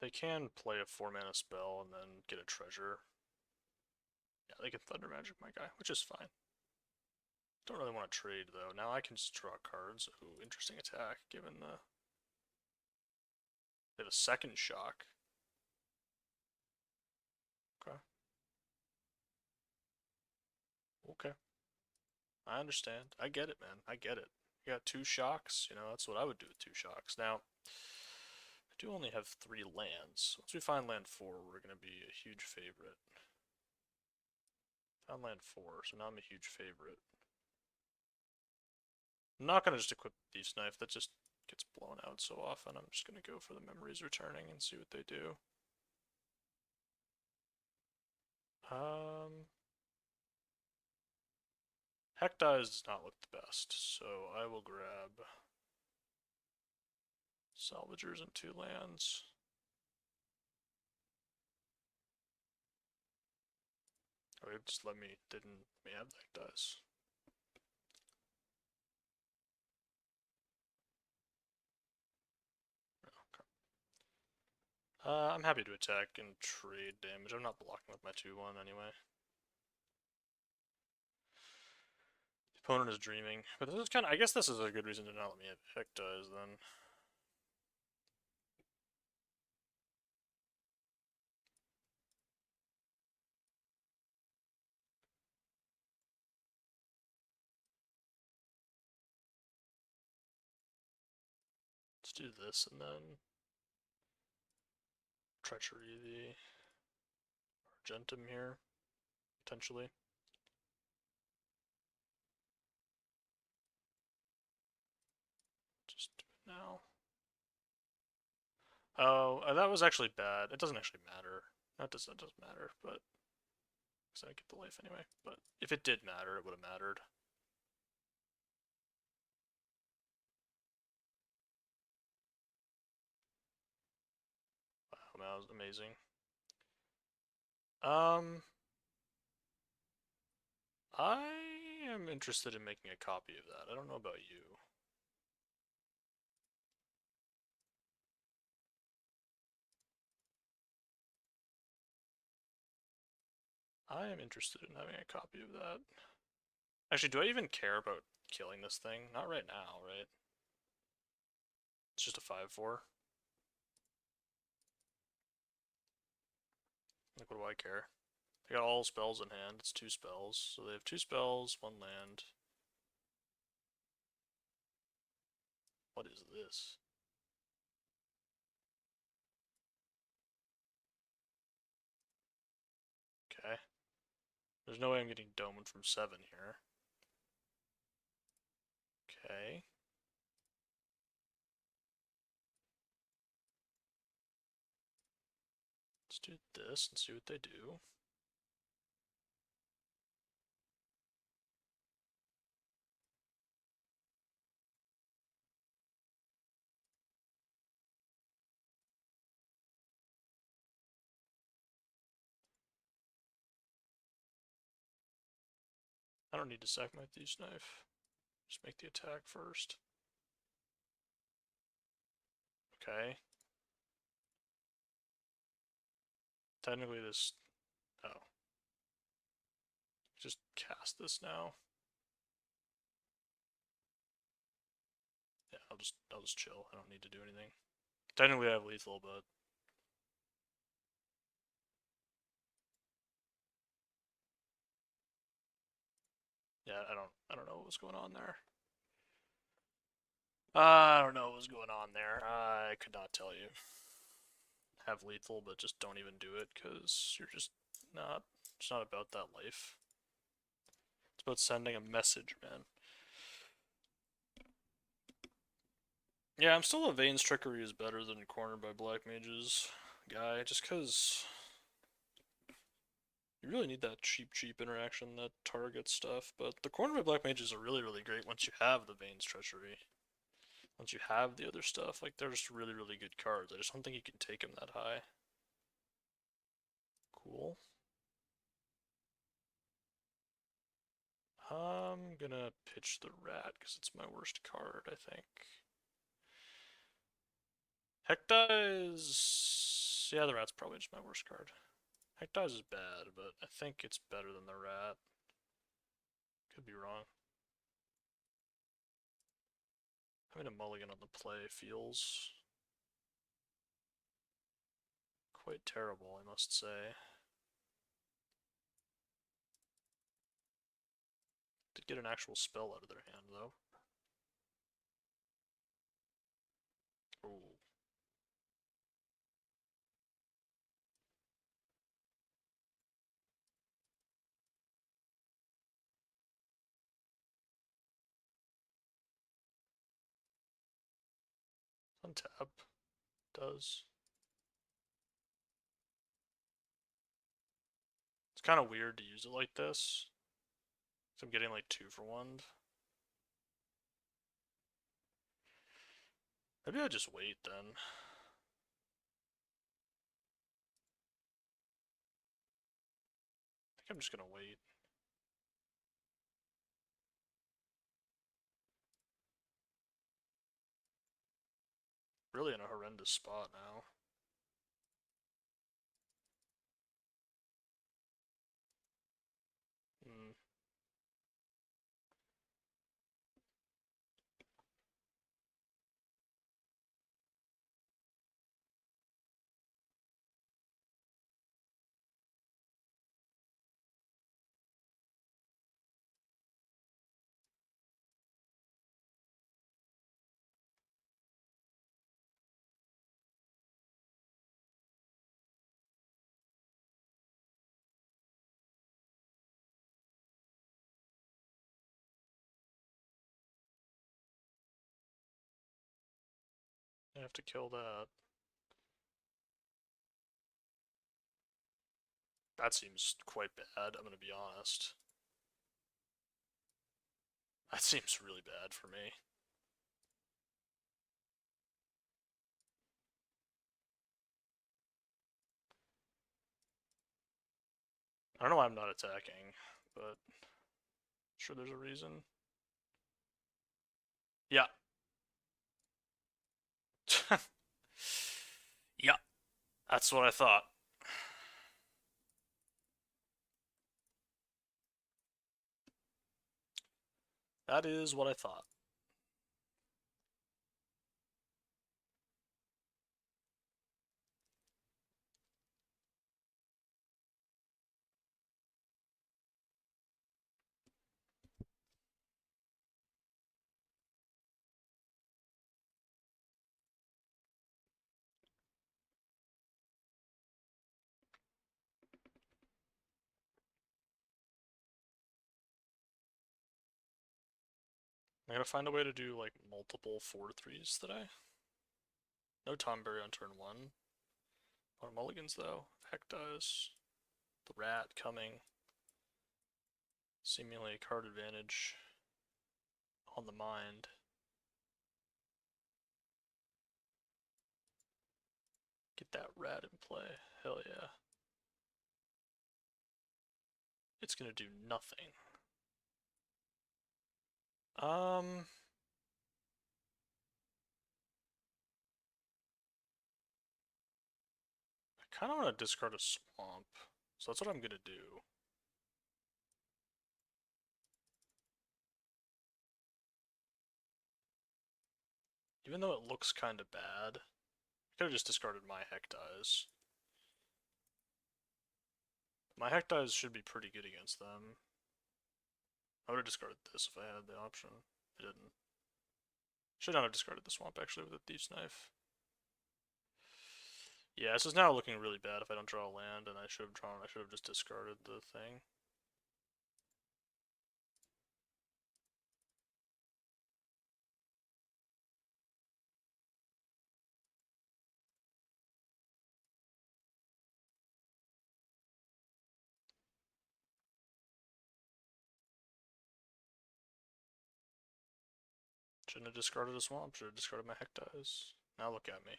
they can play a 4-mana spell and then get a treasure. Yeah, they can Thunder Magic my guy, which is fine. Don't really want to trade though. Now I can just draw cards. Ooh, interesting attack given they have a second shock. Okay. Okay. I understand. I get it, man. I get it. You got 2 shocks, that's what I would do with 2 shocks. Now, I do only have 3 lands. Once we find land 4, we're going to be a huge favorite. Found land 4, so now I'm a huge favorite. I'm not going to just equip Thief's Knife, that just gets blown out so often. I'm just going to go for the Memories Returning and see what they do. Heck Dies does not look the best, so I will grab Salvagers and 2 lands. Oh, it just didn't let me have Heck Dies. I'm happy to attack and trade damage. I'm not blocking with my 2-1 anyway. The opponent is dreaming. But this is I guess this is a good reason to not let me have Heck Dies then. Let's do this and then Treachery the Argentum here, potentially. Just do it now. Oh, that was actually bad. It doesn't actually matter. That doesn't matter, but because I get the life anyway. But if it did matter, it would have mattered. Wow, that was amazing. I am interested in making a copy of that. I don't know about you. I am interested in having a copy of that. Actually, do I even care about killing this thing? Not right now, right? It's just a 5/4. Like, what do I care? They got all spells in hand. It's 2 spells. So they have 2 spells, 1 land. What is this? Okay. There's no way I'm getting Doman from 7 here. Okay. Let's do this and see what they do. I don't need to sack my Thieves' Knife. Just make the attack first. Okay. Technically this... Oh. Just cast this now. I'll just chill. I don't need to do anything. Technically I have lethal, but yeah, I don't know what was going on there. I don't know what was going on there. I could not tell you. Have lethal, but just don't even do it because you're just not. It's not about that life. It's about sending a message, man. Yeah, I'm still a Vane's Trickery is better than Cornered by Black Mages guy, just because you really need that cheap interaction that targets stuff. But the Cornered by Black Mages are really great once you have the Vane's Treachery. Once you have the other stuff, like they're just really good cards. I just don't think you can take them that high. Cool. I'm gonna pitch the rat because it's my worst card, I think. Hektai is... yeah, the rat's probably just my worst card. Hektai is bad, but I think it's better than the rat. Could be wrong. Having a mulligan on the play feels quite terrible, I must say. Did get an actual spell out of their hand, though. Ooh. Untap. Does. It's kind of weird to use it like this. So I'm getting like 2 for 1. Maybe I just wait then. I think I'm just gonna wait. Really in a horrendous spot now. Hmm. I have to kill that. That seems quite bad, I'm gonna be honest. That seems really bad for me. I don't know why I'm not attacking, but I'm sure there's a reason. Yeah. Yeah, that's what I thought. That is what I thought. I gotta find a way to do like multiple 4/3s today. No Tomberry on turn 1. A lot of mulligans though. Heck does. The rat coming. Seemingly a card advantage on the mind. Get that rat in play. Hell yeah. It's gonna do nothing. Um, I kind of want to discard a swamp, so that's what I'm gonna do. Even though it looks kind of bad. Could have just discarded my Heck Dies. My Heck Dies should be pretty good against them. I would have discarded this if I had the option. I didn't. Should not have discarded the Swamp actually with a Thief's Knife. Yeah, this is now looking really bad if I don't draw a land, and I should have just discarded the thing. Shouldn't have discarded a Swamp, should have discarded my Heck Dies. Now look at me.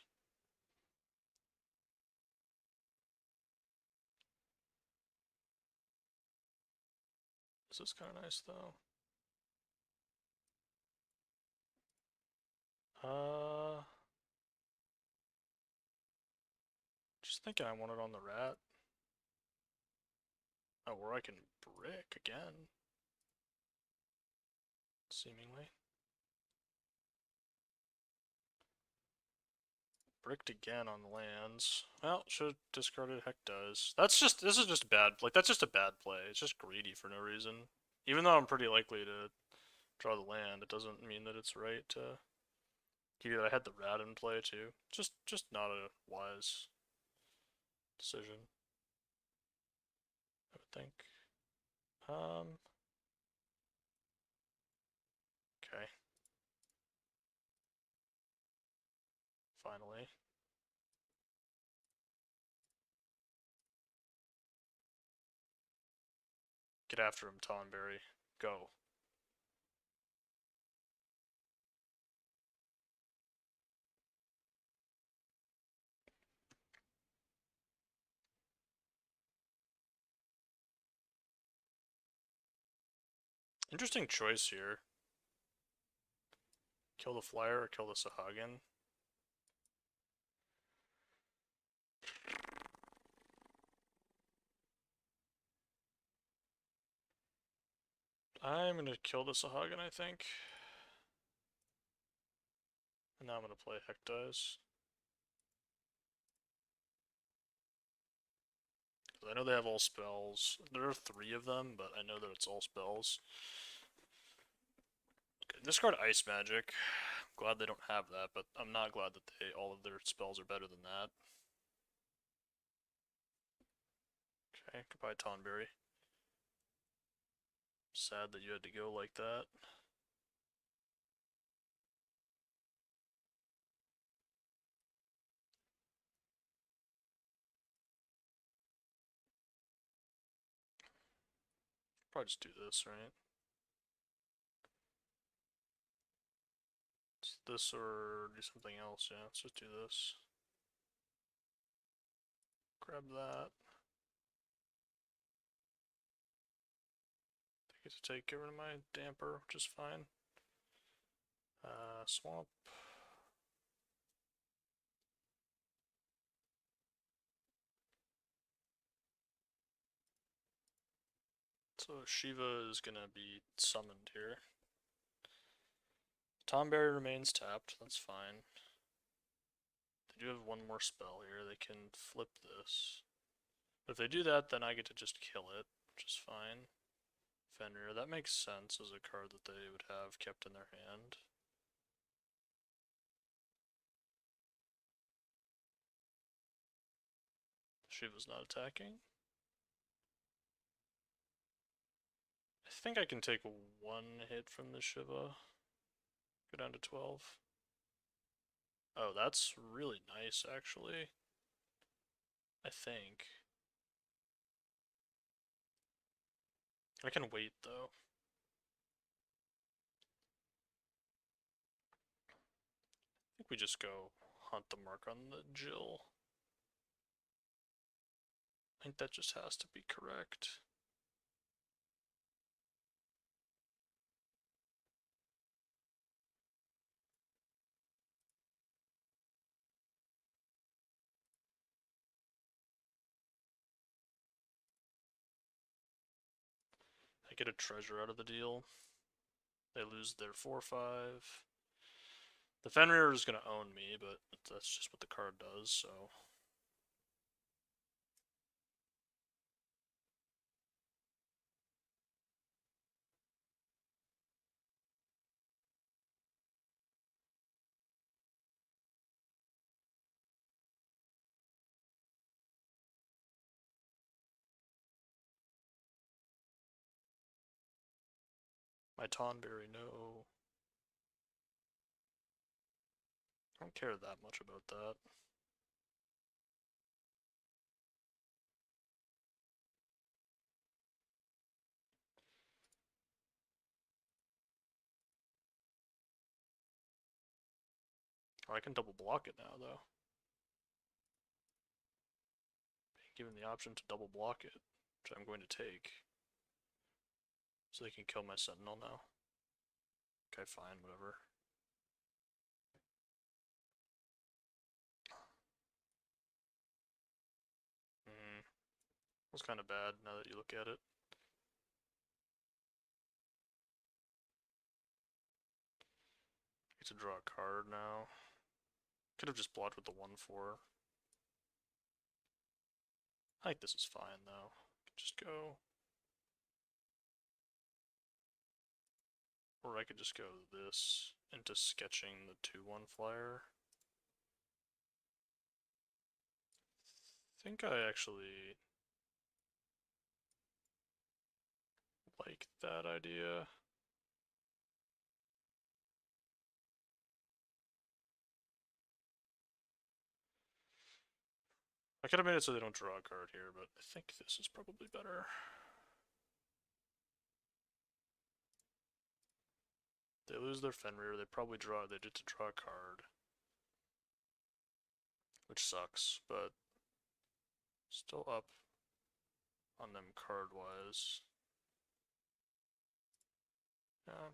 This is kind of nice though. Just thinking I want it on the rat. Oh, or I can brick again. Seemingly. Bricked again on the lands. Well, should have discarded Heck Dies. This is just bad, like, that's just a bad play. It's just greedy for no reason. Even though I'm pretty likely to draw the land, it doesn't mean that it's right to keep it. I had the rat in play too. Just not a wise decision, I would think. Okay. Finally. Get after him, Tonberry. Go. Interesting choice here. Kill the flyer or kill the Sahagin? I'm gonna kill the Sahagin, I think. And now I'm gonna play Heck Dies. I know they have all spells. There are 3 of them, but I know that it's all spells. Okay, discard Ice Magic. Glad they don't have that, but I'm not glad that all of their spells are better than that. Okay, goodbye Tonberry. Sad that you had to go like that. Probably just do this, right? It's this or do something else, yeah. Let's just do this. Grab that. I get to get rid of my damper, which is fine. Swamp. So Shiva is gonna be summoned here. Tonberry remains tapped, that's fine. They do have one more spell here, they can flip this. But if they do that, then I get to just kill it, which is fine. Fenrir, that makes sense as a card that they would have kept in their hand. Shiva's not attacking. I think I can take 1 hit from the Shiva. Go down to 12. Oh, that's really nice, actually. I think. I can wait, though. I think we just go hunt the mark on the Jill. I think that just has to be correct. I get a treasure out of the deal. They lose their 4-5. The Fenrir is gonna own me, but that's just what the card does, so. My Tonberry, no. I don't care that much about that. Oh, I can double block it now, though. Being given the option to double block it, which I'm going to take. So they can kill my Sentinel now. Okay, fine, whatever. Hmm. Was kind of bad now that you look at it. I get to draw a card now. Could have just blocked with the 1/4. I think this is fine though. Just go. Or I could just go this into sketching the 2/1 flyer. I think I actually like that idea. I could have made it so they don't draw a card here, but I think this is probably better. They lose their Fenrir, they probably they get to draw a card. Which sucks, but still up on them card-wise. Yeah.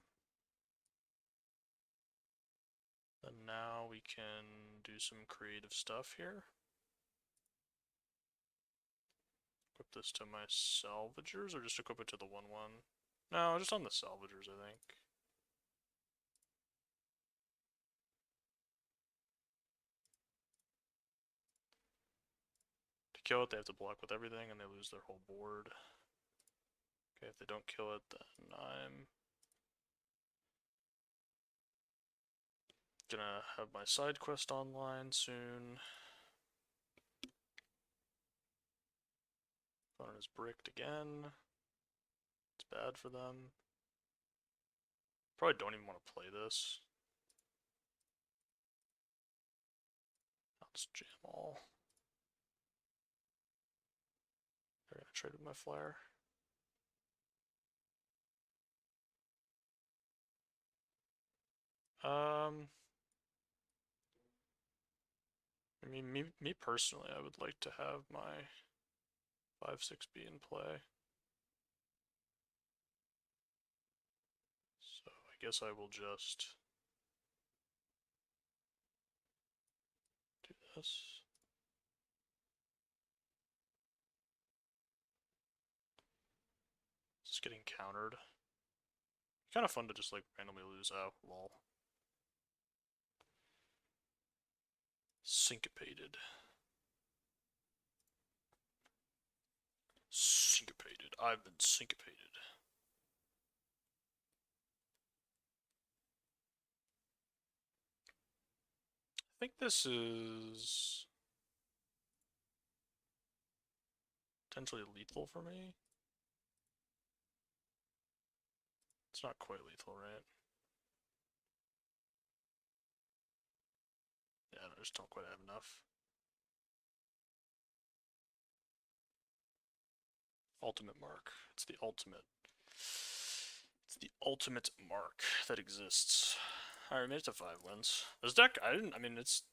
Then now we can do some creative stuff here. Equip this to my salvagers, or just equip it to the 1/1? No, just on the salvagers, I think. To kill it, they have to block with everything, and they lose their whole board. Okay, if they don't kill it, then I'm gonna have my side quest online soon. Opponent is bricked again. It's bad for them. Probably don't even want to play this. I'll just jam all. They're gonna trade with my flyer. I mean, me personally, I would like to have my 5/6B in play. So I guess I will just do this. It's just getting countered. Kind of fun to just like randomly lose. Oh, lol. Syncopated. Syncopated. I've been syncopated. I think this is potentially lethal for me. It's not quite lethal, right? Yeah, I just don't quite have enough. Ultimate mark. It's the ultimate. It's the ultimate mark that exists. Alright, made it to 5 wins. This deck, I mean, it's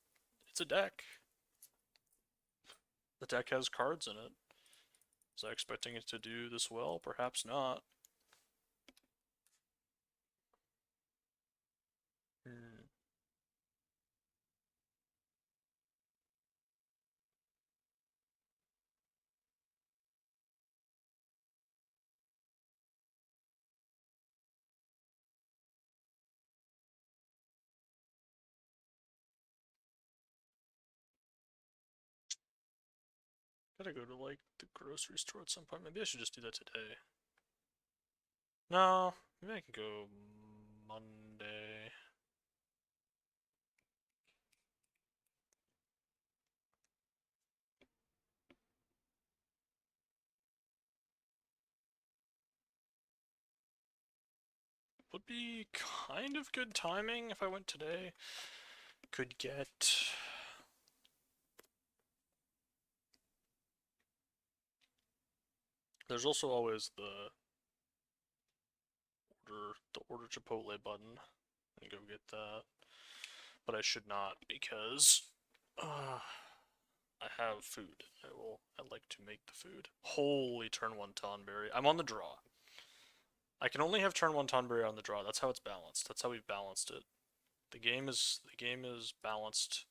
a deck. The deck has cards in it. Was I expecting it to do this well? Perhaps not. Hmm. Gotta go to like the grocery store at some point. Maybe I should just do that today. No, maybe I can go Monday. Would be kind of good timing if I went today. Could get... There's also always the order Chipotle button. And go get that. But I should not because I have food. I'd like to make the food. Holy turn 1 Tonberry. I'm on the draw. I can only have turn 1 Tonberry on the draw. That's how it's balanced. That's how we've balanced it. The game is balanced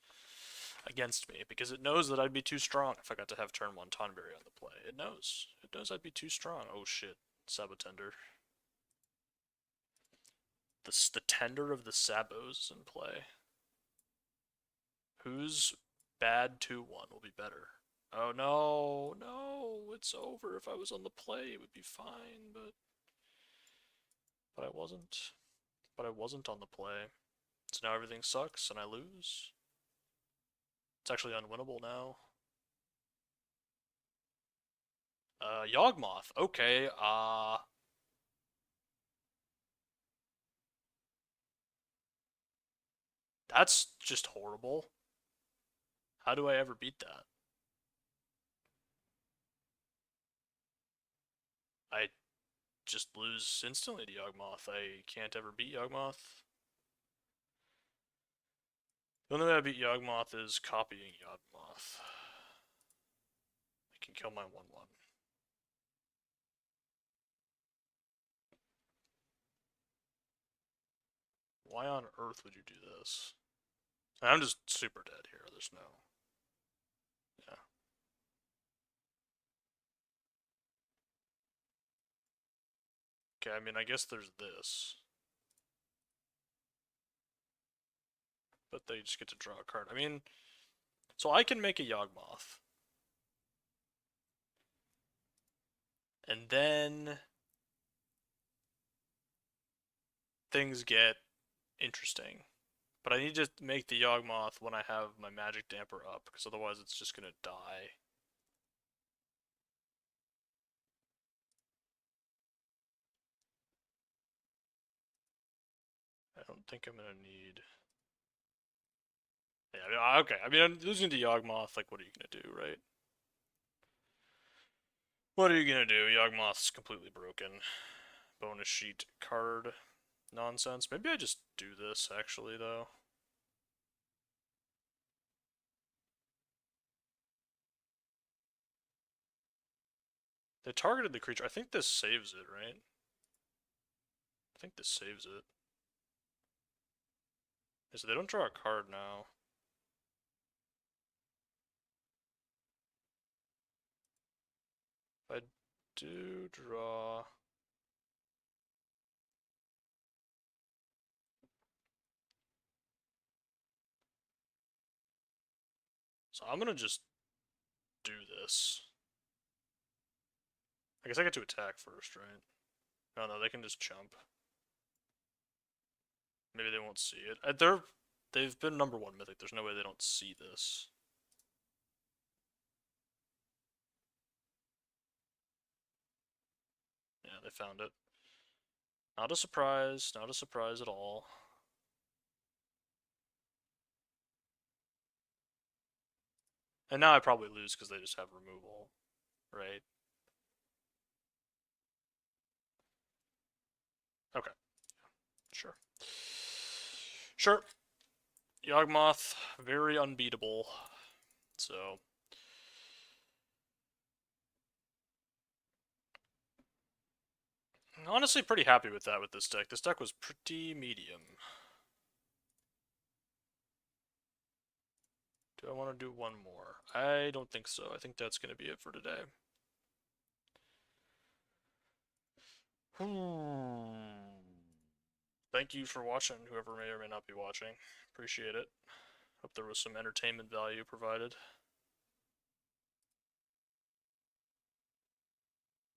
against me because it knows that I'd be too strong if I got to have turn 1 Tonberry on the play. It knows. It knows I'd be too strong. Oh shit. Sabotender. The tender of the Sabos is in play. Whose bad 2-1 will be better? Oh no, no, it's over. If I was on the play, it would be fine, but I wasn't. But I wasn't on the play. So now everything sucks and I lose. It's actually unwinnable now. Yawgmoth. Okay, that's just horrible. How do I ever beat that? I just lose instantly to Yawgmoth. I can't ever beat Yawgmoth. The only way I beat Yawgmoth is copying Yawgmoth. I can kill my 1-1. Why on earth would you do this? I'm just super dead here. There's no... Yeah. Okay, I mean, I guess there's this. But they just get to draw a card. I mean, so I can make a Yawgmoth. And then things get interesting. But I need to make the Yawgmoth when I have my magic damper up, because otherwise it's just gonna die. I don't think I'm gonna need... Yeah, okay. I mean, I'm losing to Yawgmoth, like, what are you gonna do, right? What are you gonna do? Yawgmoth's completely broken. Bonus sheet card nonsense. Maybe I just do this, actually, though. They targeted the creature. I think this saves it, right? I think this saves it. So they don't draw a card now. If I do draw... So I'm gonna just do this. I guess I get to attack first, right? Oh no, they can just jump. Maybe they won't see it. They've been number 1 Mythic. There's no way they don't see this. Yeah, they found it. Not a surprise. Not a surprise at all. And now I probably lose because they just have removal, right? Okay. Sure. Sure. Yawgmoth, very unbeatable. So... honestly pretty happy with that with this deck. This deck was pretty medium. Do I want to do one more? I don't think so. I think that's going to be it for today. Thank you for watching, whoever may or may not be watching. Appreciate it. Hope there was some entertainment value provided.